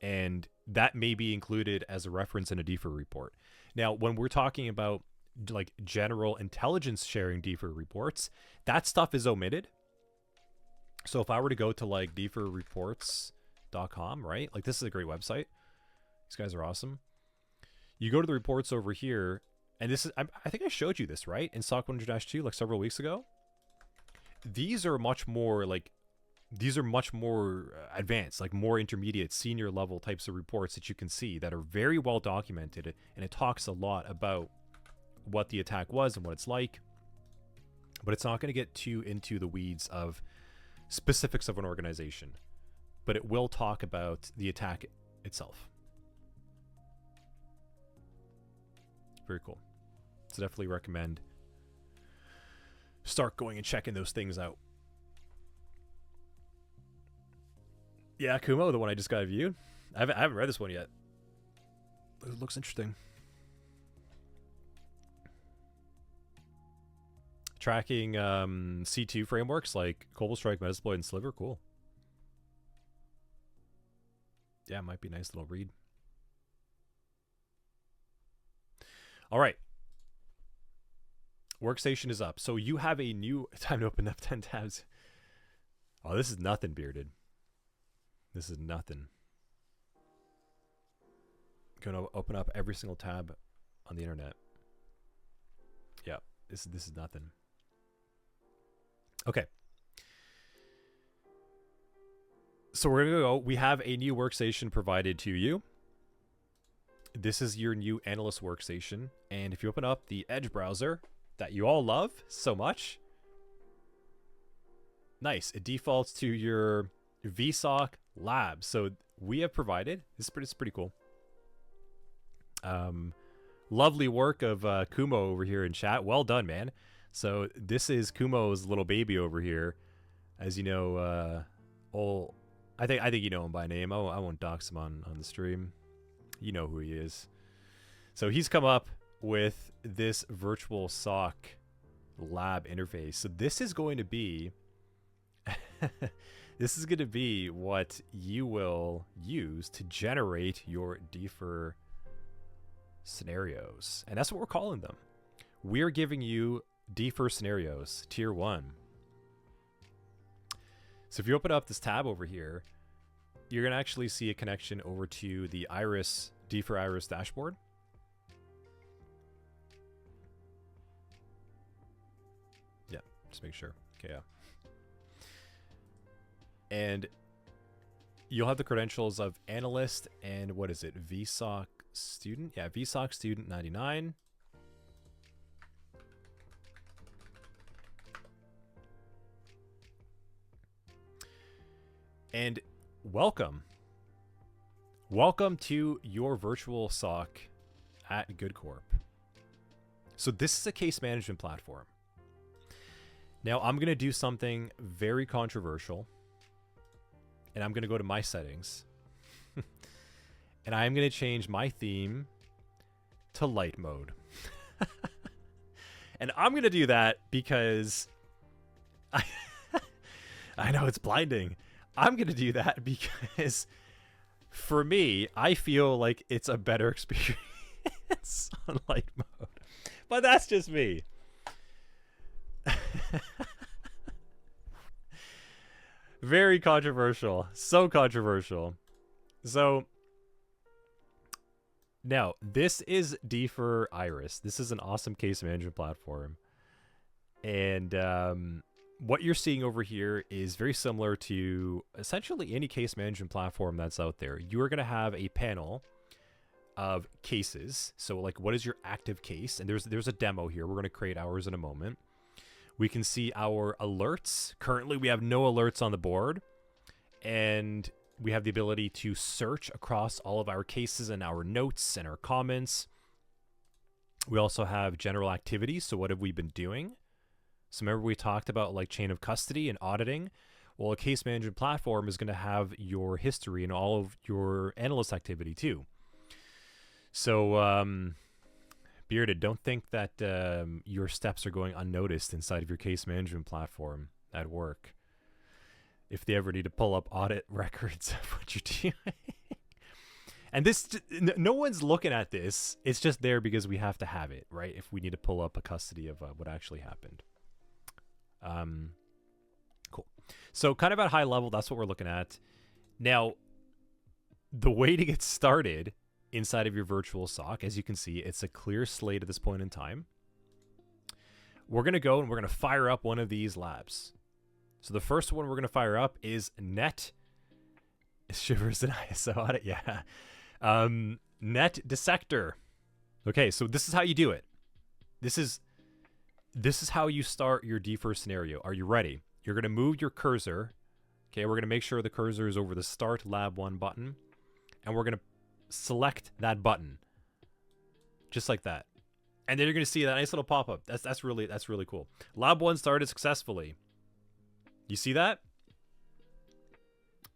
And that may be included as a reference in a DFIR report. Now, when we're talking about like general intelligence sharing DFIR reports, that stuff is omitted. So if I were to go to like DFIRreports.com, right? Like this is a great website. These guys are awesome. You go to the reports over here and this is, I think I showed you this, right? In SOC 100-2, like several weeks ago. These are much more advanced, like more intermediate, senior level types of reports that you can see that are very well documented, and it talks a lot about what the attack was and what it's like. But it's not going to get too into the weeds of specifics of an organization, but it will talk about the attack itself. Very cool. So definitely recommend start going and checking those things out. Yeah, Kumo, the one I just got viewed. I haven't read this one yet. It looks interesting. Tracking C2 frameworks like Cobalt Strike, Metasploit, and Sliver. Cool. Yeah, it might be a nice little read. All right. Workstation is up. So you have a new time to open up 10 tabs. Oh, this is nothing, Bearded. This is nothing. Gonna open up every single tab on the internet. Yeah, this is nothing. Okay. So we're gonna go. We have a new workstation provided to you. This is your new Analyst workstation, and if you open up the Edge browser that you all love so much, nice. It defaults to your VSOC lab. So we have provided. This is pretty cool. Lovely work of Kumo over here in chat. Well done, man. So this is Kumo's little baby over here. As you know, I think you know him by name. I won't dox him on the stream. You know who he is. So he's come up with this virtual SOC lab interface. So this is going to be this is going to be what you will use to generate your DIFR scenarios. And that's what we're calling them. We're giving you DIFR scenarios, tier 1. So if you open up this tab over here, you're going to actually see a connection over to the Iris, DFIR Iris dashboard. Yeah, just make sure. Okay, yeah. And you'll have the credentials of Analyst and what is it? VSOC Student? Yeah, VSOC Student 99. And welcome to your virtual SOC at GoodCorp. So this is a case management platform. Now I'm going to do something very controversial, and I'm going to go to my settings, and I'm going to change my theme to light mode. And I'm going to do that because I know it's blinding. I'm going to do that because for me, I feel like it's a better experience on light mode. But that's just me. Very controversial. So controversial. So now this is DFIR Iris. This is an awesome case management platform. And what you're seeing over here is very similar to essentially any case management platform that's out there. You are going to have a panel of cases. So like, what is your active case? And there's a demo here. We're going to create ours in a moment. We can see our alerts. Currently, we have no alerts on the board. And we have the ability to search across all of our cases and our notes and our comments. We also have general activities. So what have we been doing? So remember we talked about like chain of custody and auditing. Well, a case management platform is going to have your history and all of your analyst activity too. So, Bearded, don't think that your steps are going unnoticed inside of your case management platform at work. If they ever need to pull up audit records of what you're doing. And this, no one's looking at this. It's just there because we have to have it, right? If we need to pull up a custody of what actually happened. Cool. So kind of at high level, that's what we're looking at. Now, the way to get started inside of your virtual SOC. As you can see, it's a clear slate at this point in time. We're going to go and we're going to fire up one of these labs. So the first one we're going to fire up is Net. Shivers and ISO audit, yeah. Net Dissector. Okay, so this is how you do it. This is how you start your DFIR scenario. Are you ready? You're going to move your cursor. Okay, we're going to make sure the cursor is over the Start Lab 1 button. And we're going to select that button. Just like that. And then you're going to see that nice little pop-up. That's really cool. Lab 1 started successfully. You see that?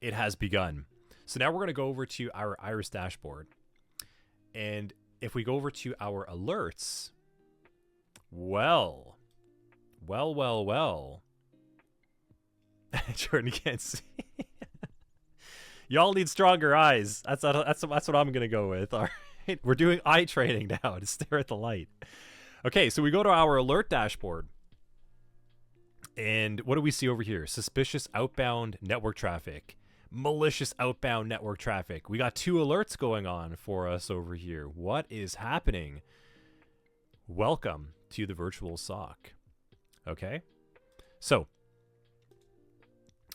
It has begun. So now we're going to go over to our Iris dashboard. And if we go over to our alerts, well. Jordan can't see. Y'all need stronger eyes. That's what I'm going to go with. All right. We're doing eye training now to stare at the light. Okay, so we go to our alert dashboard. And what do we see over here? Suspicious outbound network traffic. Malicious outbound network traffic. We got 2 alerts going on for us over here. What is happening? Welcome to the virtual SOC. Okay. So,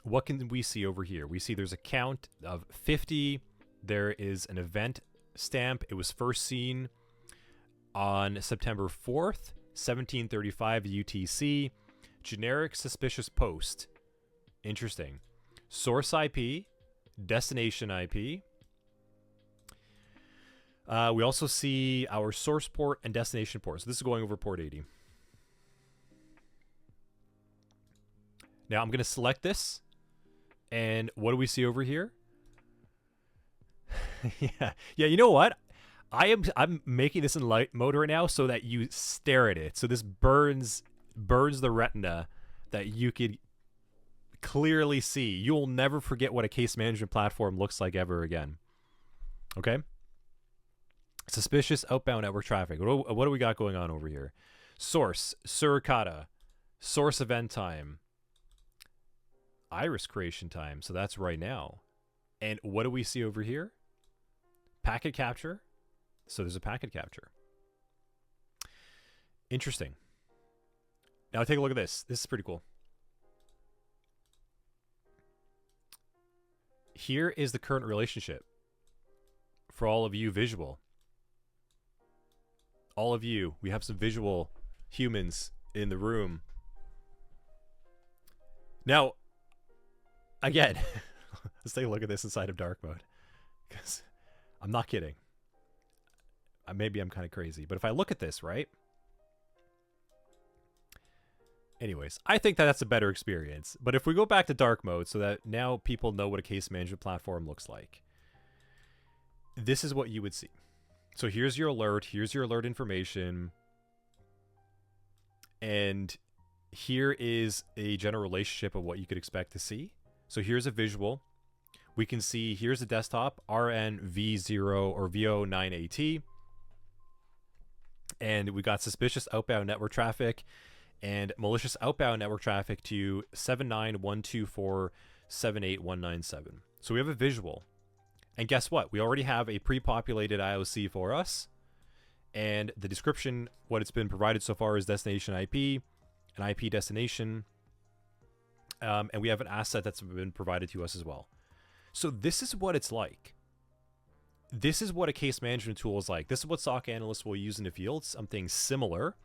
what can we see over here? We see there's a count of 50. There is an event stamp. It was first seen on September 4th, 1735 UTC. Generic suspicious post. Interesting. Source IP, destination IP. We also see our source port and destination port. So this is going over port 80. Now I'm going to select this. And what do we see over here? Yeah, you know what? I'm making this in light mode right now so that you stare at it. So this burns the retina that you could clearly see. You'll never forget what a case management platform looks like ever again. Okay? Suspicious outbound network traffic. What do we got going on over here? Source, suricata, source event time, iris creation time. So that's right now. And what do we see over here? Packet capture. So there's a packet capture. Interesting. Now take a look at this. This is pretty cool. Here is the current relationship for all of you visual. All of you, we have some visual humans in the room. Now, again, let's take a look at this inside of dark mode. Because I'm not kidding. Maybe I'm kind of crazy. But if I look at this, right? Anyways, I think that that's a better experience. But if we go back to dark mode so that now people know what a case management platform looks like, this is what you would see. So here's your alert. Here's your alert information. And here is a general relationship of what you could expect to see. So here's a visual. We can see here's a desktop, RNV0 or VO9AT. And we got suspicious outbound network traffic and malicious outbound network traffic to 79.124.78.197. So we have a visual. And guess what? We already have a pre-populated IOC for us. And the description, what it's been provided so far is destination IP, an IP destination. And we have an asset that's been provided to us as well. So this is what it's like. This is what a case management tool is like. This is what SOC analysts will use in the field, something similar,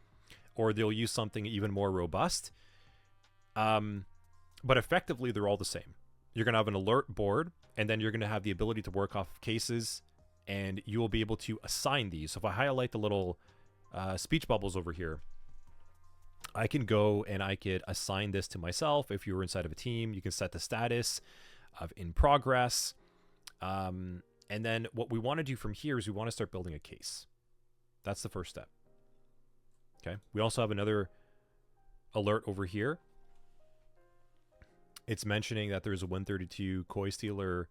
or they'll use something even more robust. But effectively, they're all the same. You're going to have an alert board, and then you're going to have the ability to work off of cases, and you will be able to assign these. So if I highlight the little speech bubbles over here, I can go and I could assign this to myself. If you were inside of a team, you can set the status of in progress. And then what we want to do from here is we want to start building a case. That's the first step. Okay. We also have another alert over here. It's mentioning that there's a 132 Koi Stealer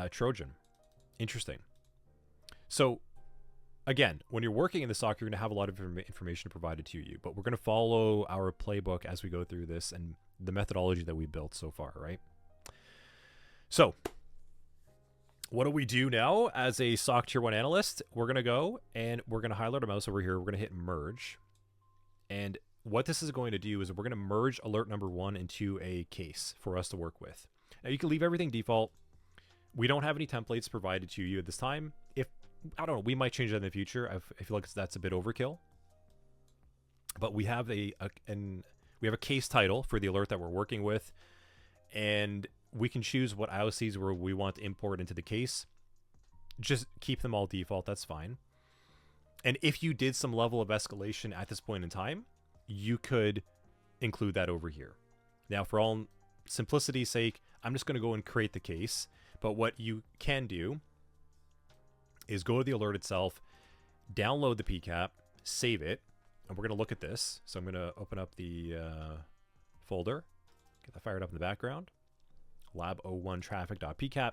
Trojan. Interesting. So again, when you're working in the SOC, you're going to have a lot of information provided to you, but we're going to follow our playbook as we go through this and the methodology that we built so far, right? So what do we do now as a SOC Tier 1 analyst? We're going to go and we're going to highlight our mouse over here. We're going to hit merge. And what this is going to do is we're going to merge alert number 1 into a case for us to work with. Now, you can leave everything default. We don't have any templates provided to you at this time. If, I don't know, we might change that in the future. I feel like that's a bit overkill. But we have we have a case title for the alert that we're working with. And we can choose what IOCs where we want to import into the case. Just keep them all default, that's fine. And if you did some level of escalation at this point in time, you could include that over here. Now, for all simplicity's sake, I'm just going to go and create the case. But what you can do is go to the alert itself, download the PCAP, save it, and we're going to look at this. So I'm going to open up the folder, get that fired up in the background. lab01 traffic.pcap.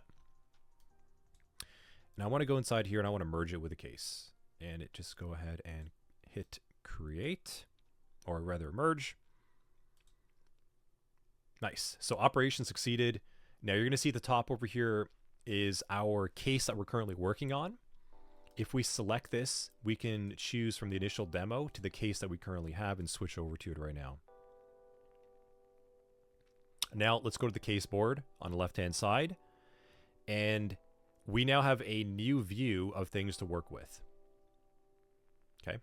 And I want to go inside here and I want to merge it with a case. And it just go ahead and hit create, or rather merge. Nice. So operation succeeded. Now you're going to see at the top over here is our case that we're currently working on. If we select this, we can choose from the initial demo to the case that we currently have and switch over to it right now. Now let's go to the case board on the left-hand side. And we now have a new view of things to work with. Okay.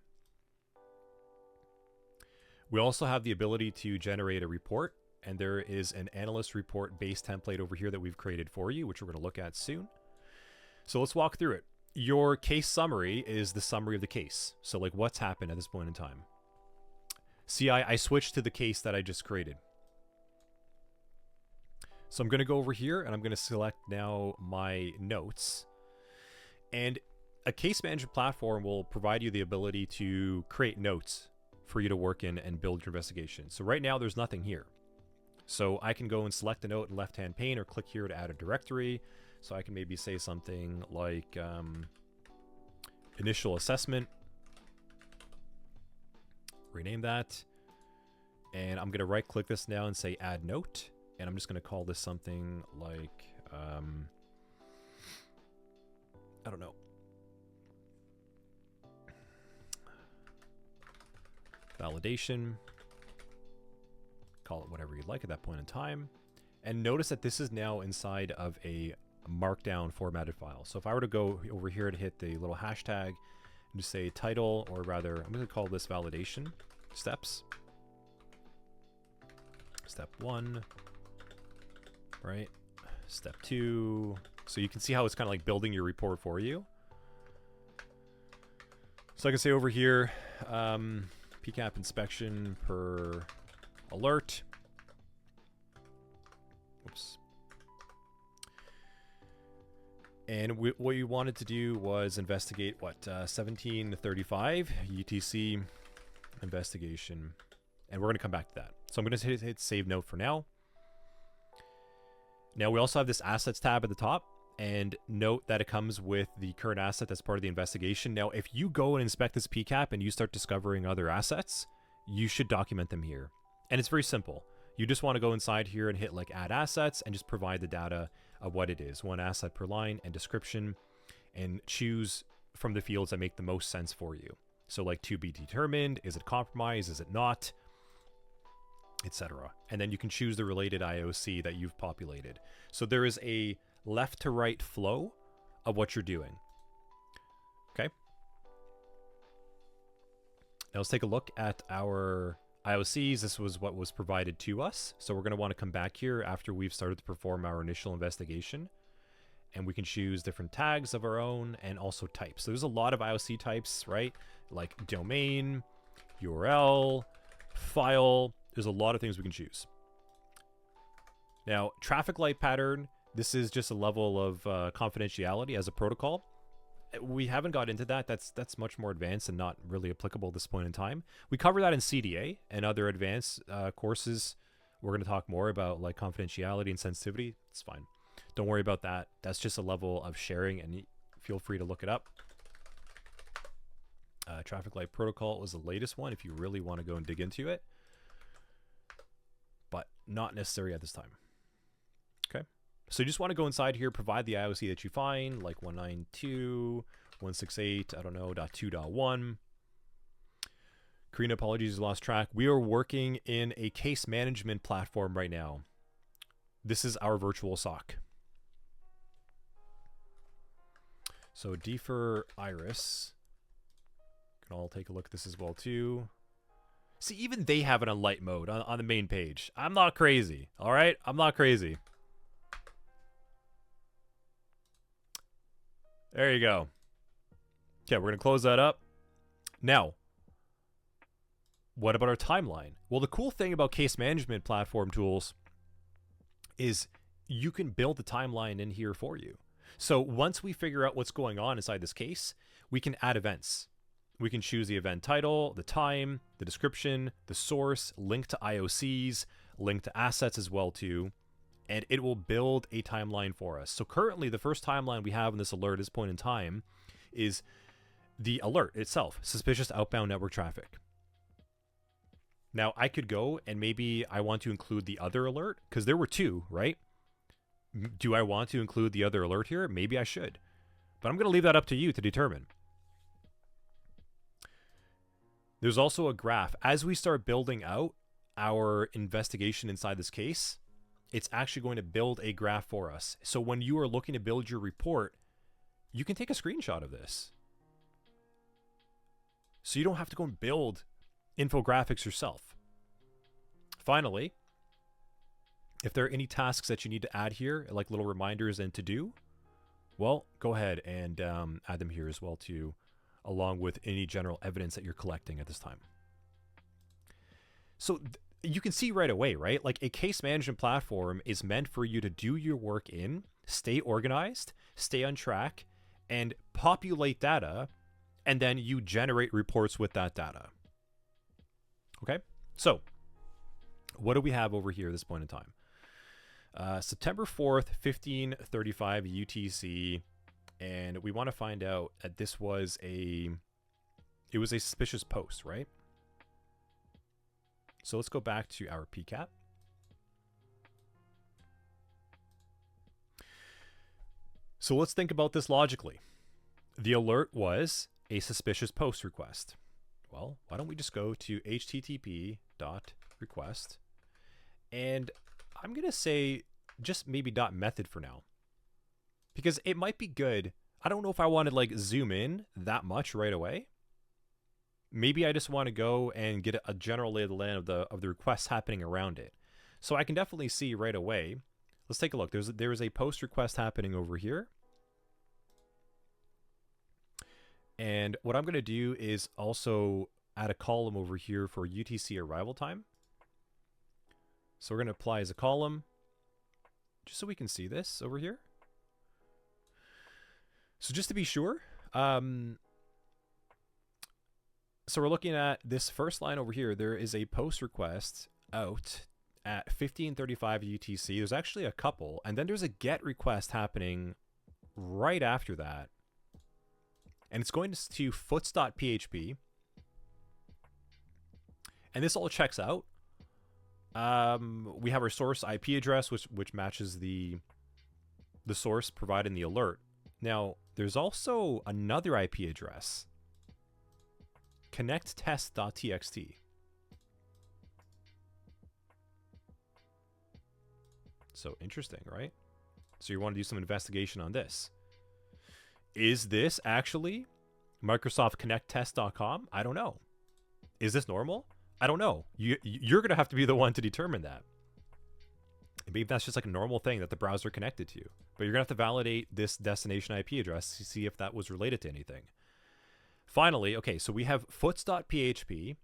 We also have the ability to generate a report. And there is an analyst report base template over here that we've created for you, which we're going to look at soon. So let's walk through it. Your case summary is the summary of the case. So like what's happened at this point in time. See, I switched to the case that I just created. So I'm going to go over here and I'm going to select now my notes. And a case management platform will provide you the ability to create notes for you to work in and build your investigation. So right now there's nothing here. So I can go and select a note in left-hand pane or click here to add a directory. So I can maybe say something like initial assessment. Rename that. And I'm going to right-click this now and say add note. And I'm just going to call this something like, I don't know. Validation. Call it whatever you'd like at that point in time. And notice that this is now inside of a markdown formatted file. So if I were to go over here to hit the little hashtag and just say title, or rather, I'm going to call this validation steps. Step 1, right? Step 2. So you can see how it's kind of like building your report for you. So I can say over here, PCAP inspection per alert. Whoops. And what you wanted to do was investigate what 1735 UTC investigation, and we're going to come back to that. So I'm going to hit save note for now. Now we also have this assets tab at the top, and note that it comes with the current asset that's part of the investigation. Now if you go and inspect this PCAP and you start discovering other assets, you should document them here. And it's very simple. You just want to go inside here and hit like add assets and just provide the data of what it is. One asset per line and description, and choose from the fields that make the most sense for you. So like to be determined, is it compromised, is it not, etc. And then you can choose the related IOC that you've populated. So there is a left to right flow of what you're doing. Okay. Now let's take a look at our IOCs. This was what was provided to us. So we're going to want to come back here after we've started to perform our initial investigation. And we can choose different tags of our own and also types. So there's a lot of IOC types, right? Like domain, URL, file. There's a lot of things we can choose. Now, traffic light pattern. This is just a level of confidentiality as a protocol. We haven't got into that. That's much more advanced and not really applicable at this point in time. We cover that in CDA and other advanced courses. We're going to talk more about like confidentiality and sensitivity. It's fine. Don't worry about that. That's just a level of sharing, and feel free to look it up. Traffic light protocol was the latest one if you really want to go and dig into it, but not necessary at this time. Okay. So you just want to go inside here, provide the IOC that you find, like 192.168, I don't know, .2.1. Karina, apologies, lost track. We are working in a case management platform right now. This is our virtual SOC. So DFIR Iris. Can all take a look at this as well too. See, even they have it on light mode on the main page. I'm not crazy, all right? I'm not crazy. There you go. Okay, we're going to close that up. Now, what about our timeline? Well, the cool thing about case management platform tools is you can build the timeline in here for you. So once we figure out what's going on inside this case, we can add events. We can choose the event title, the time, the description, the source, link to IOCs, link to assets as well too, and it will build a timeline for us. So currently the first timeline we have in this alert at this point in time is the alert itself, suspicious outbound network traffic. Now I could go and maybe I want to include the other alert because there were two, right? Do I want to include the other alert here? Maybe I should, but I'm going to leave that up to you to determine. There's also a graph. As we start building out our investigation inside this case, it's actually going to build a graph for us. So when you are looking to build your report, you can take a screenshot of this. So you don't have to go and build infographics yourself. Finally, if there are any tasks that you need to add here, like little reminders and to do, well, go ahead and add them here as well too, along with any general evidence that you're collecting at this time. So you can see right away, right? Like a case management platform is meant for you to do your work in, stay organized, stay on track, and populate data, and then you generate reports with that data. Okay, so what do we have over here at this point in time? September 4th, 15:35 UTC, and we want to find out that this was a suspicious post, right? So let's go back to our PCAP. So let's think about this logically. The alert was a suspicious post request. Well, why don't we just go to http://request, and I'm going to say just maybe .method for now, because it might be good. I don't know if I want to like zoom in that much right away. Maybe I just want to go and get a general lay of the land of the requests happening around it. So I can definitely see right away. Let's take a look. There is a post request happening over here. And what I'm going to do is also add a column over here for UTC arrival time. So we're going to apply as a column, just so we can see this over here. So just to be sure, so we're looking at this first line over here. There is a post request out at 15:35 UTC. There's actually a couple, and then there's a get request happening right after that. And it's going to foots.php. And this all checks out. We have our source IP address, which matches the source provided in the alert. Now, there's also another IP address, connecttest.txt. So interesting, right? So you want to do some investigation on this. Is this actually Microsoft ConnectTest.com? I don't know. Is this normal? I don't know. You're going to have to be the one to determine that. Maybe that's just like a normal thing that the browser connected to. But you're going to have to validate this destination IP address to see if that was related to anything. Finally, okay, so we have foots.php.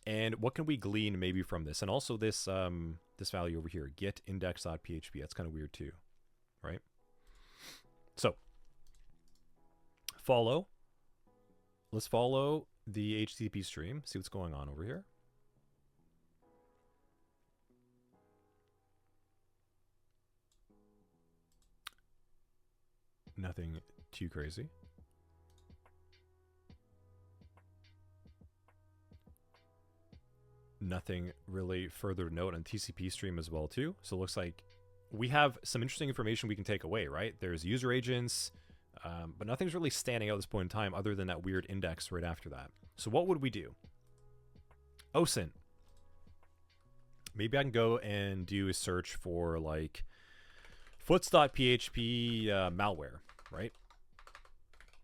And what can we glean maybe from this? And also this this value over here, getindex.php. That's kind of weird too, right? So let's follow the HTTP stream, see what's going on over here. Nothing too crazy. Nothing really further to note on TCP stream as well too. So it looks like we have some interesting information we can take away, right? There's user agents, but nothing's really standing out at this point in time other than that weird index right after that. So what would we do? OSINT. Maybe I can go and do a search for like foots.php malware, right?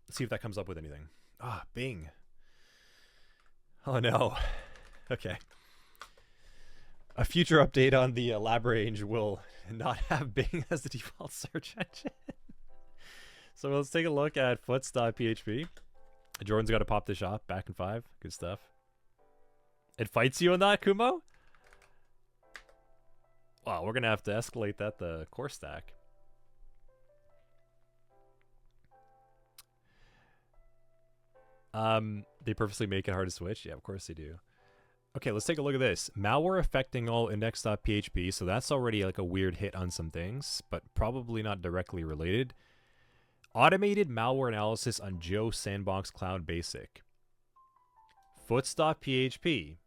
Let's see if that comes up with anything. Ah, Bing. Oh no. Okay. A future update on the lab range will not have Bing as the default search engine. So let's take a look at foots.php. Jordan's got to pop this off. Back in 5. Good stuff. It fights you on that, Kumo? Wow, we're going to have to escalate that the core stack. They purposely make it hard to switch? Yeah, of course they do. Okay, let's take a look at this. Malware affecting all index.php. So that's already like a weird hit on some things, but probably not directly related. Automated malware analysis on Joe Sandbox Cloud Basic. Foots.php.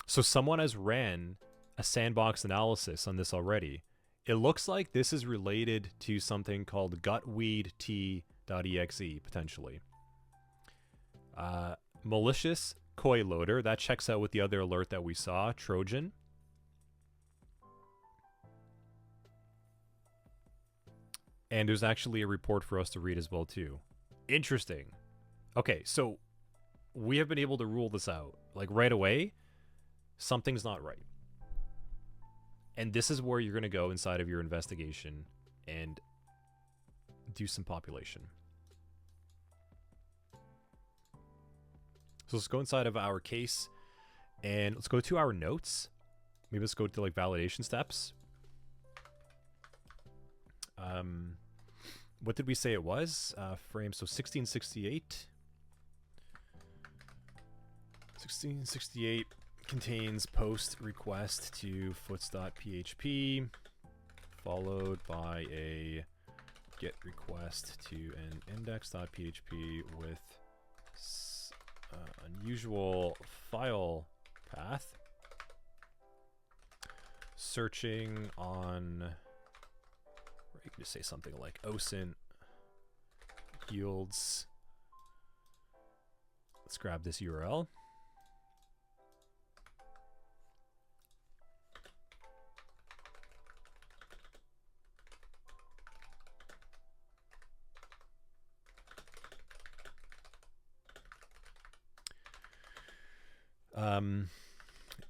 So someone has ran a sandbox analysis on this already. It looks like this is related to something called gutweed.t.exe, potentially. Malicious koi loader. That checks out with the other alert that we saw. Trojan. And there's actually a report for us to read as well, too. Interesting. Okay, so we have been able to rule this out. Like, right away, something's not right. And this is where you're going to go inside of your investigation and do some population. So let's go inside of our case and let's go to our notes. Maybe let's go to like validation steps. What did we say it was? Frame, so 1668. 1668 contains post request to foots.php, followed by a get request to an index.php with unusual file path. Searching on, or you can just say something like OSINT yields. Let's grab this URL.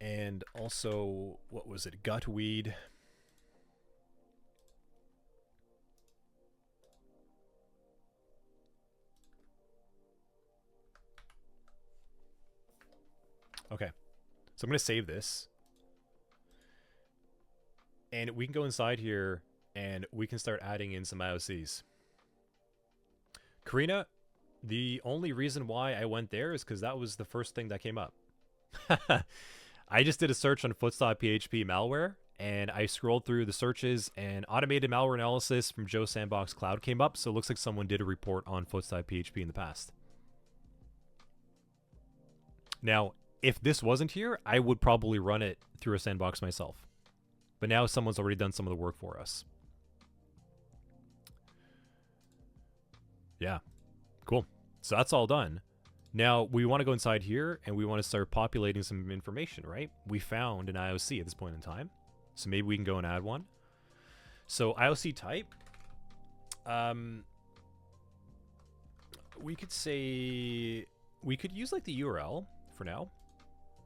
And also, what was it? Gutweed. Okay, so I'm going to save this. And we can go inside here and we can start adding in some IOCs. Karina, the only reason why I went there is because that was the first thing that came up. I just did a search on foots.php malware, and I scrolled through the searches, and automated malware analysis from Joe Sandbox Cloud came up, so it looks like someone did a report on foots.php in the past. Now, if this wasn't here, I would probably run it through a sandbox myself. But now someone's already done some of the work for us. Yeah, cool. So that's all done. Now, we want to go inside here, and we want to start populating some information, right? We found an IOC at this point in time, so maybe we can go and add one. So IOC type, we could say, we could use like the URL for now.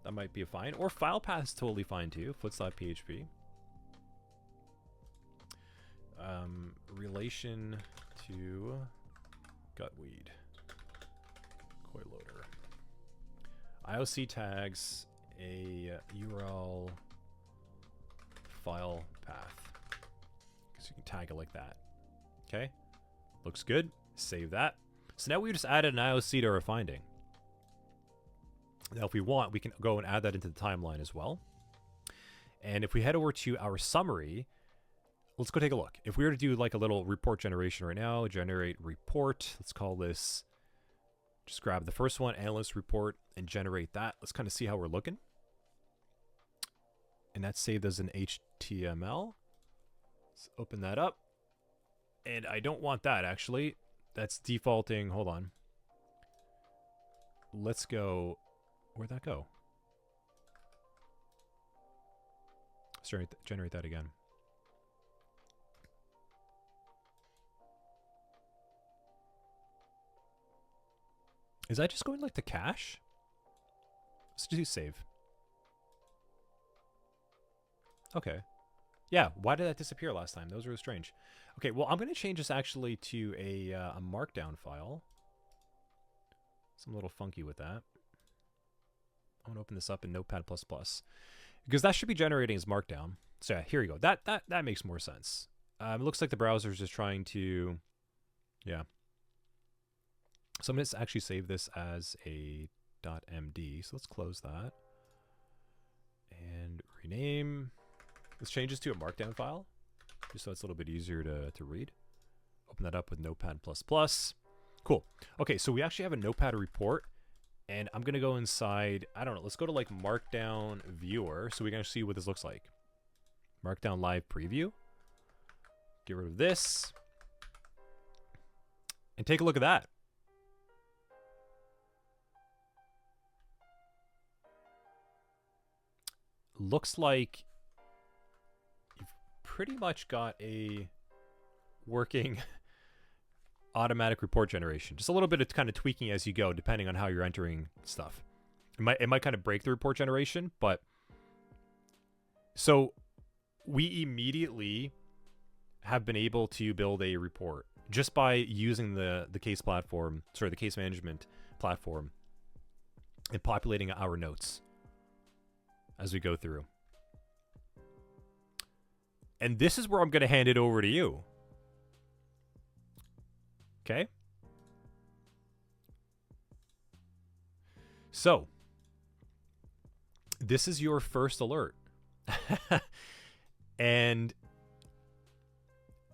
That might be fine. Or file path is totally fine too, foots.php. Relation to gutweed. Koi loader. IOC tags a URL file path. So you can tag it like that. Okay. Looks good. Save that. So now we just added an IOC to our finding. Now if we want, we can go and add that into the timeline as well. And if we head over to our summary, let's go take a look. If we were to do like a little report generation right now, generate report, let's call this Just grab the first one, analyst report, and generate that. Let's kind of see how we're looking. And that's saved as an HTML. Let's open that up. And I don't want that, actually. That's defaulting. Hold on. Let's go. Where'd that go? Let's generate that again. Is that just going like the cache? Let's do save. Okay. Yeah, why did that disappear last time? That was really strange. Okay, well, I'm going to change this actually to a markdown file. So I'm a little funky with that. I'm going to open this up in Notepad++. Because that should be generating as markdown. So yeah, here you go. That makes more sense. It looks like the browser is just trying to... Yeah. So I'm going to actually save this as a .md. So let's close that. And rename. Let's change this to a markdown file, just so it's a little bit easier to read. Open that up with Notepad++. Cool. Okay, so we actually have a Notepad report, and I'm going to go inside, I don't know, let's go to like Markdown Viewer, so we can see what this looks like. Markdown Live Preview. Get rid of this. And take a look at that. Looks like you've pretty much got a working automatic report generation. Just a little bit of kind of tweaking as you go, depending on how you're entering stuff. It might kind of break the report generation, but so we immediately have been able to build a report just by using the case platform, sorry, the case management platform, and populating our notes as we go through. And this is where I'm going to hand it over to you. Okay? So, this is your first alert. And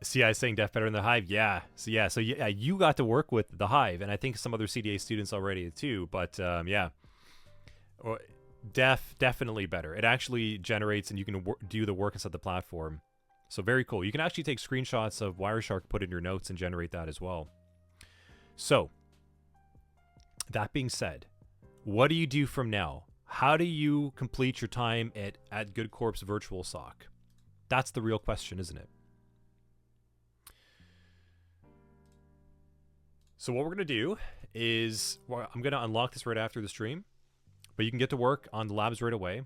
CI is saying def better than the Hive. Yeah. So yeah, you got to work with the Hive, and I think some other CDA students already too, but yeah. Or definitely better. It actually generates, and you can do the work inside the platform. So very cool. You can actually take screenshots of Wireshark, put in your notes, and generate that as well. So that being said, what do you do from now? How do you complete your time at Good Corp's virtual SOC? That's the real question, isn't it? So what we're going to do is, well, I'm going to unlock this right after the stream. But you can get to work on the labs right away.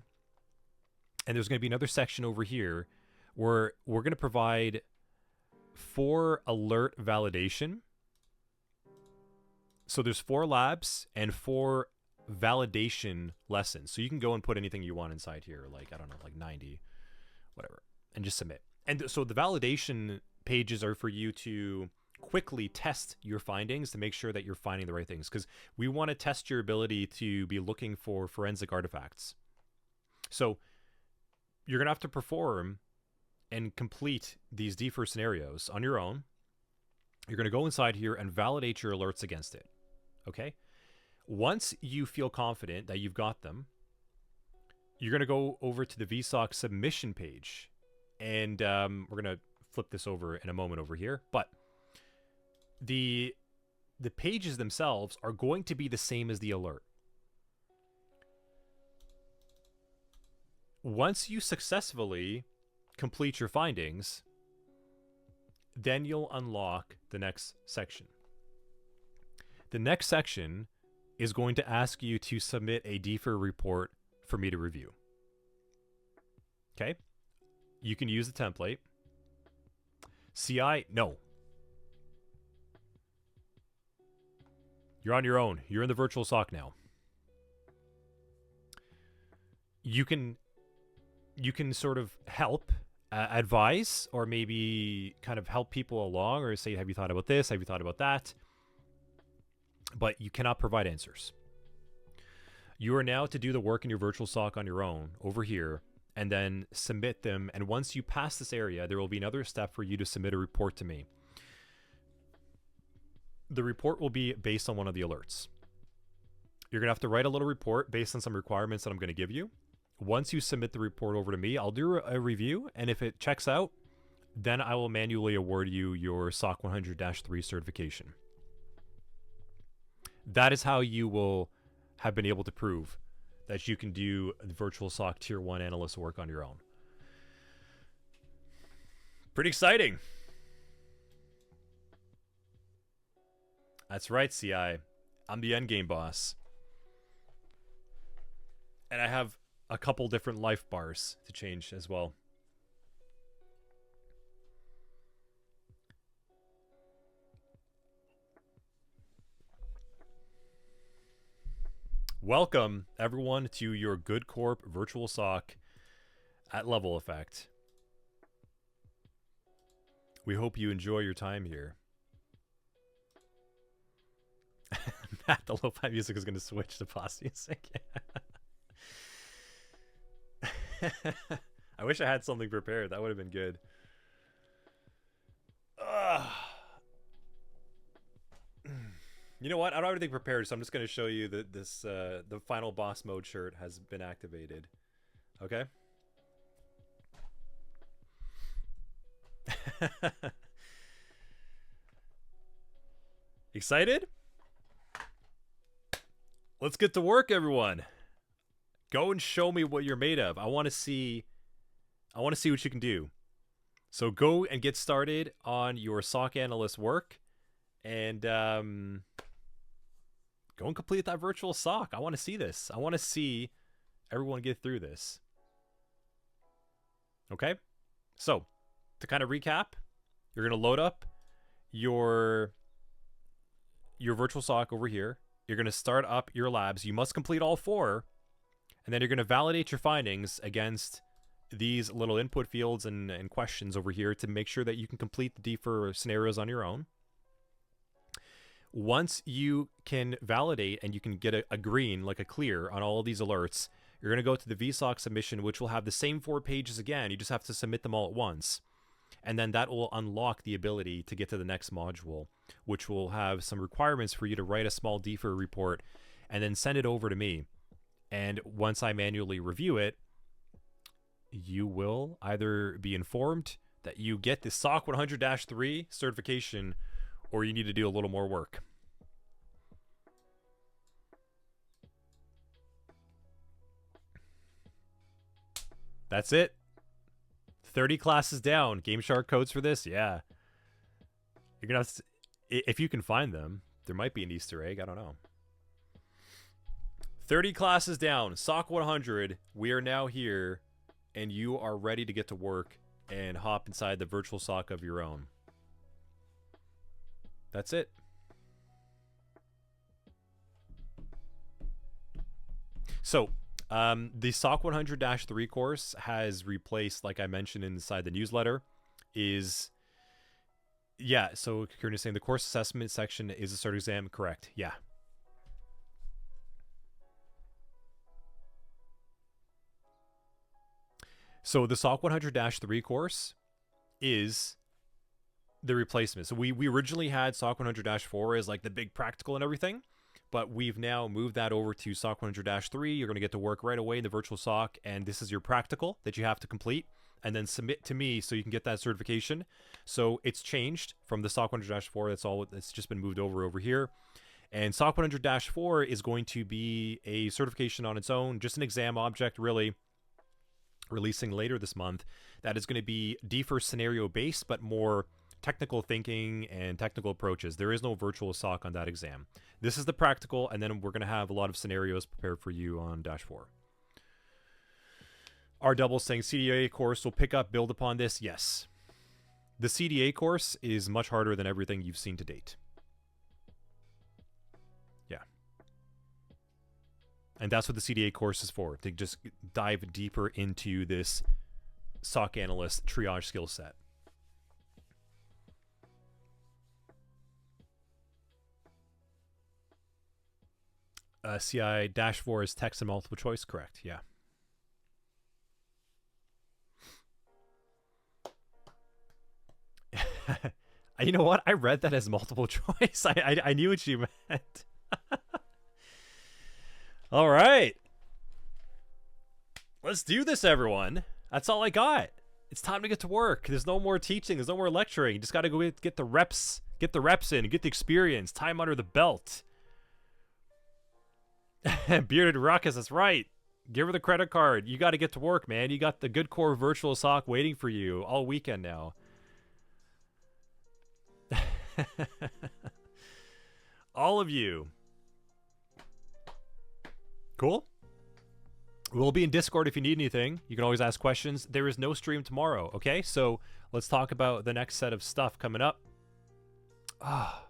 And there's going to be another section over here where we're going to provide 4 alert validation. So there's 4 labs and 4 validation lessons. So you can go and put anything you want inside here, like, I don't know, like 90, whatever, and just submit. And so the validation pages are for you to quickly test your findings to make sure that you're finding the right things, because we want to test your ability to be looking for forensic artifacts. So you're going to have to perform and complete these DFIR scenarios on your own. You're going to go inside here and validate your alerts against it. Okay? Once you feel confident that you've got them, you're going to go over to the VSOC submission page. And we're going to flip this over in a moment over here. But the pages themselves are going to be the same as the alert. Once you successfully complete your findings, then you'll unlock the next section. The next section is going to ask you to submit a DFIR report for me to review. Okay? You can use the template. CI, no. You're on your own. You're in the virtual SOC now. You can sort of help, advise, or maybe kind of help people along, or say, have you thought about this? Have you thought about that? But you cannot provide answers. You are now to do the work in your virtual SOC on your own over here, and then submit them. And once you pass this area, there will be another step for you to submit a report to me. The report will be based on one of the alerts. You're going to have to write a little report based on some requirements that I'm going to give you. Once you submit the report over to me, I'll do a review, and if it checks out, then I will manually award you your SOC 100-3 certification. That is how you will have been able to prove that you can do the virtual SOC Tier 1 analyst work on your own. Pretty exciting. That's right, CI. I'm the endgame boss. And I have a couple different life bars to change as well. Welcome, everyone, to your Good Corp virtual SOC at Level Effect. We hope you enjoy your time here. Matt, the lo-fi music is going to switch to boss music. I wish I had something prepared. That would have been good. You know what? I don't have anything prepared, so I'm just going to show you that this the final boss mode shirt has been activated. Okay? Excited? Let's get to work, everyone. Go and show me what you're made of. I want to see what you can do. So go and get started on your SOC analyst work, and go and complete that virtual SOC. I want to see this. I want to see everyone get through this. Okay? So, to kind of recap, you're going to load up your virtual SOC over here. You're going to start up your labs. You must complete all 4. And then you're going to validate your findings against these little input fields and questions over here to make sure that you can complete the DIFR scenarios on your own. Once you can validate and you can get a green, like a clear, on all of these alerts, you're going to go to the VSOC submission, which will have the same 4 pages again. You just have to submit them all at once. And then that will unlock the ability to get to the next module, which will have some requirements for you to write a small DFIR report and then send it over to me. And once I manually review it, you will either be informed that you get the SOC 100-3 certification, or you need to do a little more work. That's it. 30 classes down. Game Shark codes for this? Yeah. You're going to have to, if you can find them, there might be an Easter egg. I don't know. 30 classes down. SOC 100. We are now here, and you are ready to get to work and hop inside the virtual SOC of your own. That's it. So, the SOC 100-3 course has replaced, like I mentioned inside the newsletter, so Kieran is saying the course assessment section is a cert exam. Correct. Yeah. So the SOC 100-3 course is the replacement. So we originally had SOC 100-4 as like the big practical and everything, but we've now moved that over to SOC 100-3. You're going to get to work right away in the virtual SOC, and this is your practical that you have to complete and then submit to me so you can get that certification. So it's changed from the SOC 100-4. That's all. It's just been moved over here. And SOC 100-4 is going to be a certification on its own, just an exam object, really, releasing later this month. That is going to be DFIR scenario based, but more technical thinking and technical approaches. There is no virtual SOC on that exam. This is the practical, and then we're going to have a lot of scenarios prepared for you on -4. R Double saying CDA course will pick up, build upon this. Yes. The CDA course is much harder than everything you've seen to date. Yeah. And that's what the CDA course is for, to just dive deeper into this SOC analyst triage skill set. CI-4 is text and multiple choice. Correct. Yeah. You know what? I read that as multiple choice. I knew what you meant. All right. Let's do this, everyone. That's all I got. It's time to get to work. There's no more teaching. There's no more lecturing. You just got to go get the reps. Get the reps in. Get the experience. Time under the belt. Bearded Ruckus, that's right. Give her the credit card. You got to get to work, man. You got the good core virtual SOC waiting for you all weekend now. All of you. Cool. We'll be in Discord if you need anything. You can always ask questions. There is no stream tomorrow, okay? So let's talk about the next set of stuff coming up. Ah.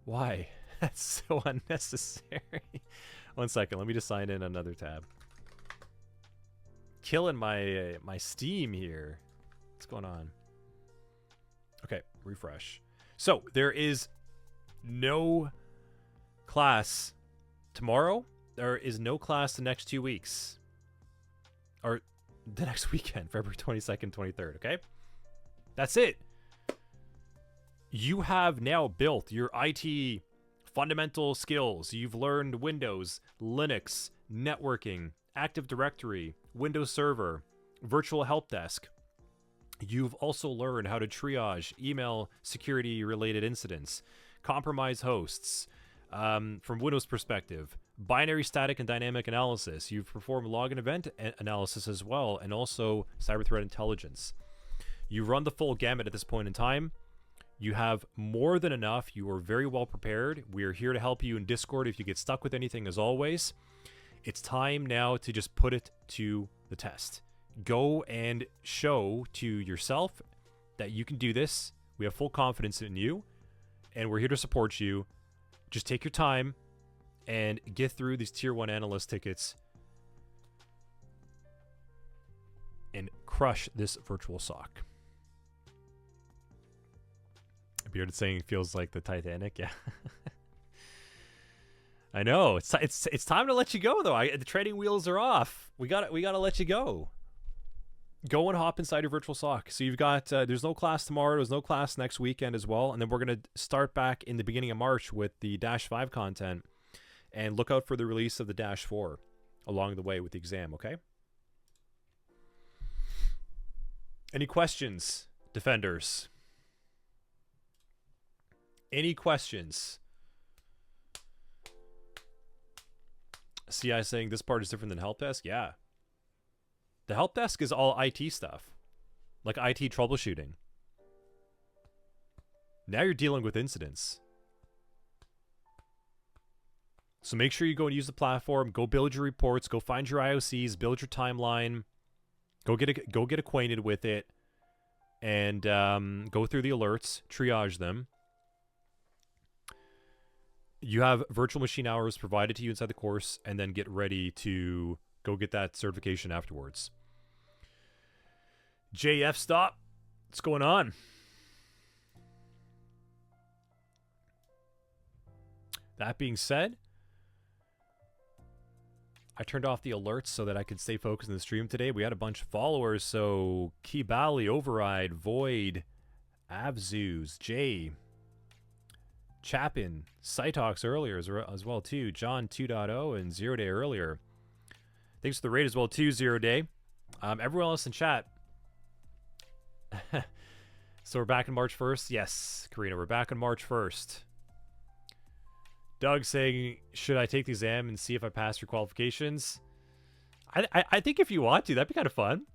Why? That's so unnecessary. 1 second. Let me just sign in another tab. Killing my my Steam here. What's going on? Okay, refresh. So there is no class tomorrow. There is no class the next 2 weeks. Or the next weekend, February 22nd, 23rd, okay? That's it. You have now built your IT fundamental skills. You've learned Windows, Linux, networking, Active Directory, Windows Server, Virtual Help Desk. You've also learned how to triage email security related incidents, compromise hosts, from Windows perspective, binary static and dynamic analysis. You've performed log and event analysis as well, and also cyber threat intelligence. You run the full gamut at this point in time. You have more than enough. You are very well prepared. We are here to help you in Discord if you get stuck with anything, as always. It's time now to just put it to the test. Go and show to yourself that you can do this. We have full confidence in you, and we're here to support you. Just take your time and get through these tier 1 analyst tickets and crush this virtual SOC. Bearded saying feels like the Titanic. Yeah. I know. It's time to let you go though. The training wheels are off. We got to let you go. Go and hop inside your virtual SOC. So you've got there's no class tomorrow. There's no class next weekend as well, and then we're going to start back in the beginning of March with the -5 content, and look out for the release of the -4 along the way with the exam, okay? Any questions, defenders? Any questions? CI saying this part is different than help desk? Yeah. The help desk is all IT stuff, like IT troubleshooting. Now you're dealing with incidents. So make sure you go and use the platform, go build your reports, go find your IOCs, build your timeline, go get acquainted with it, and go through the alerts, triage them. You have virtual machine hours provided to you inside the course, and then get ready to go get that certification afterwards. JF Stop, what's going on? That being said, I turned off the alerts so that I could stay focused in the stream today. We had a bunch of followers, so Kibali, Override, Void, Abzus, Jay, Chapin, Cytox earlier as well too, John 2.0 and 0 Day earlier. Thanks for the raid as well too, 0 Day. Everyone else in chat. So we're back on March 1st? Yes, Karina, we're back on March 1st. Doug saying, should I take the exam and see if I pass your qualifications? I think if you want to, that'd be kind of fun.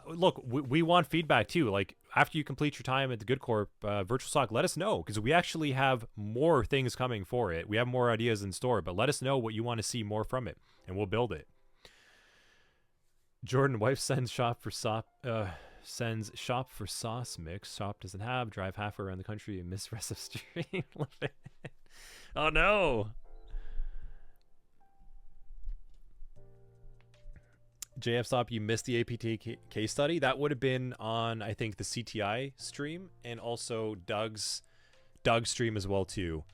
Look, we want feedback too. Like, after you complete your time at the Good Corp Virtual SOC, let us know, because we actually have more things coming for it. We have more ideas in store, but let us know what you want to see more from it, and we'll build it. Jordan, wife sends shop for sauce mix. Shop doesn't have. Drive half around the country and miss rest of stream. Love it. Oh no. JF Stop, you missed the APT case study. That would have been on, I think, the CTI stream, and also Doug's stream as well too.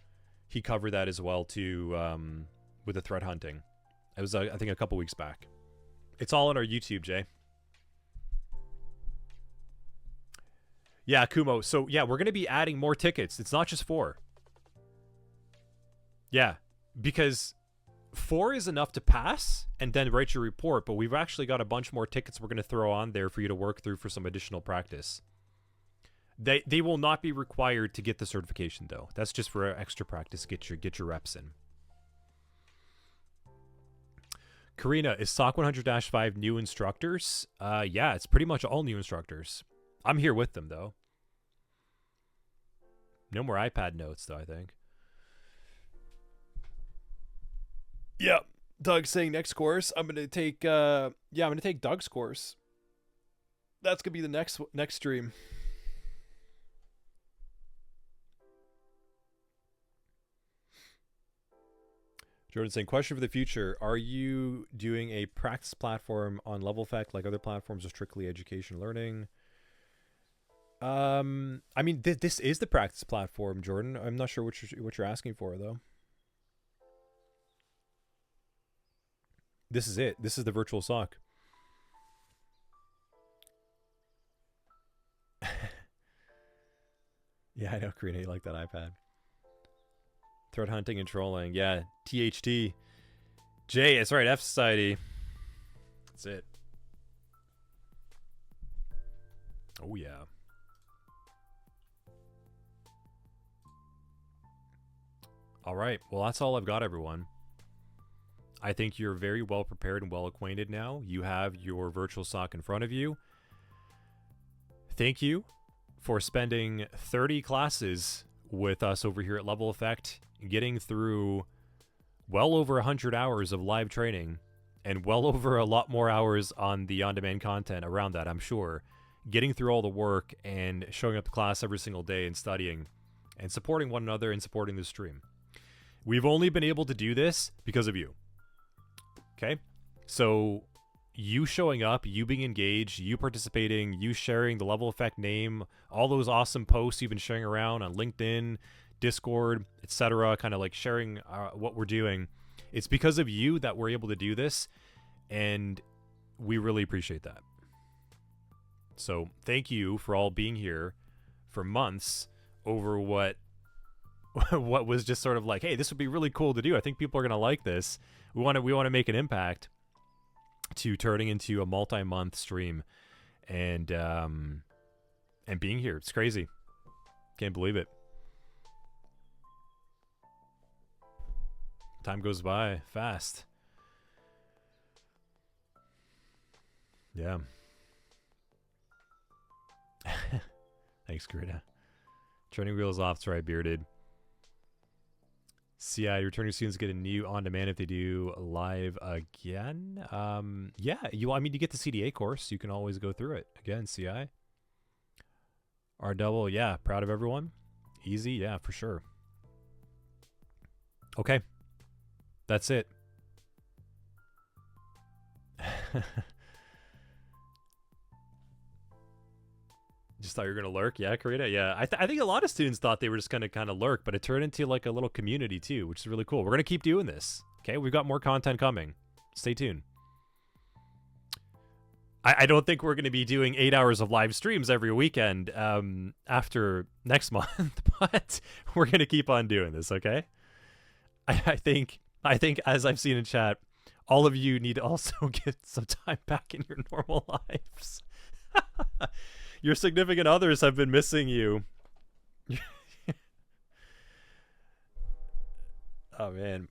He covered that as well too, with the threat hunting. It was I think a couple weeks back. It's all on our YouTube, Jay. Yeah, Kumo. So yeah, we're gonna be adding more tickets. It's not just 4. Yeah, because 4 is enough to pass and then write your report, but we've actually got a bunch more tickets we're going to throw on there for you to work through for some additional practice. They will not be required to get the certification though. That's just for extra practice. Get your reps in. Karina, is SOC 100-5 new instructors? Yeah, it's pretty much all new instructors. I'm here with them though. No more iPad notes though, I think. Yeah, Doug's saying next course. I'm gonna take I'm gonna take Doug's course. That's gonna be the next stream. Jordan saying, question for the future: are you doing a practice platform on Level Effect like other platforms, or strictly education learning? I mean, this is the practice platform, Jordan. I'm not sure what you're asking for though. This is it. This is the virtual SOC. Yeah, I know, Karina, you like that iPad. Threat hunting and trolling. Yeah, THT. Jay, it's right, F Society. That's it. Oh, yeah. All right. Well, that's all I've got, everyone. I think you're very well prepared and well acquainted now. You have your virtual SOC in front of you. Thank you for spending 30 classes with us over here at Level Effect, getting through well over 100 hours of live training and well over a lot more hours on the on-demand content around that, I'm sure. Getting through all the work and showing up to class every single day and studying and supporting one another and supporting the stream. We've only been able to do this because of you. Okay? So you showing up, you being engaged, you participating, you sharing the Level Effect name, all those awesome posts you've been sharing around on LinkedIn, Discord, etc., kind of like sharing what we're doing. It's because of you that we're able to do this, and we really appreciate that. So thank you for all being here for months over what was just sort of like, hey, this would be really cool to do. I think people are going to like this. We want to make an impact, to turning into a multi-month stream and being here. It's crazy. Can't believe it. Time goes by fast. Yeah. Thanks, Greta. Training wheels off. That's right, Bearded. CI, returning students get a new on-demand if they do live again. Yeah, you get the CDA course. You can always go through it again. CI, R double, yeah, proud of everyone. Easy, yeah, for sure. Okay, that's it. Just thought you were gonna lurk, yeah, Karina, yeah. I think a lot of students thought they were just gonna kind of lurk, but it turned into like a little community too, which is really cool. We're gonna keep doing this. Okay, we've got more content coming. Stay tuned. I don't think we're gonna be doing 8 hours of live streams every weekend after next month, but we're gonna keep on doing this. Okay. I think as I've seen in chat, all of you need to also get some time back in your normal lives. Your significant others have been missing you. Oh, man.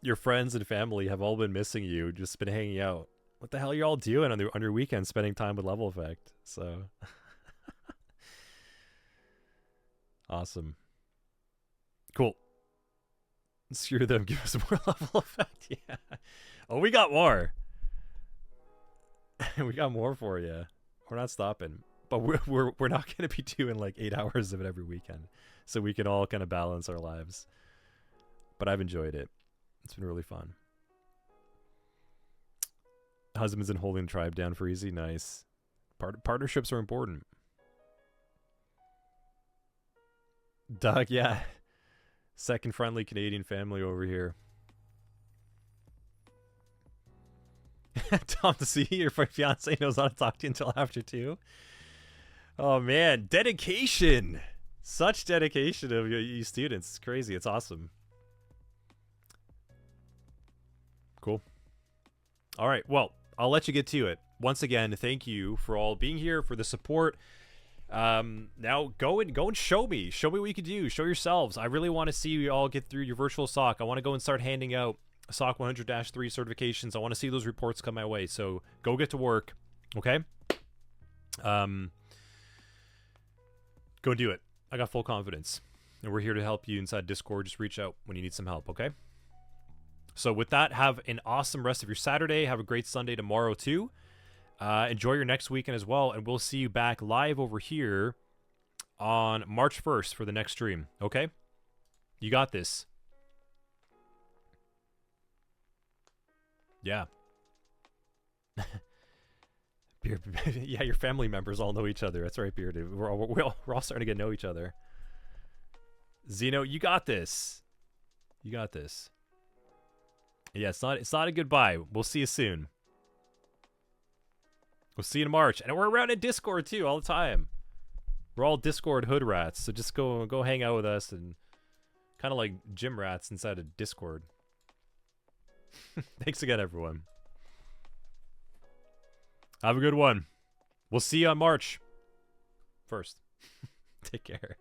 Your friends and family have all been missing you, just been hanging out. What the hell are you all doing on your weekend, spending time with Level Effect? So, awesome. Cool. Screw them, give us more Level Effect. Yeah. Oh, we got more. We got more for you. We're not stopping, but we're not going to be doing like 8 hours of it every weekend, so we can all kind of balance our lives. But I've enjoyed it. It's been really fun. Husbands and holding tribe down for easy. Nice. Partnerships are important. Doug, yeah. Second friendly Canadian family over here. Tom, to see your fiance knows how to talk to you until after 2. Oh man, dedication. Such dedication of you students. It's crazy. It's awesome. Cool. All right. Well, I'll let you get to it. Once again, thank you for all being here, for the support. Now go and show me what you can do. Show yourselves. I really want to see you all get through your virtual SOC. I want to go and start handing out SOC 100-3 certifications. I want to see those reports come my way. So go get to work. Okay. Go do it. I got full confidence, and we're here to help you inside Discord. Just reach out when you need some help. Okay. So with that, have an awesome rest of your Saturday. Have a great Sunday tomorrow too. Enjoy your next weekend as well, and we'll see you back live over here on March 1st for the next stream. Okay? You got this. Yeah. Yeah, your family members all know each other. That's right, Bearded. We're all starting to get to know each other. Zeno, you got this. You got this. Yeah, it's not a goodbye. We'll see you soon. We'll see you in March. And we're around in Discord too all the time. We're all Discord hood rats, so just go hang out with us and kind of like gym rats inside of Discord. Thanks again, everyone. Have a good one. We'll see you on March 1st. Take care.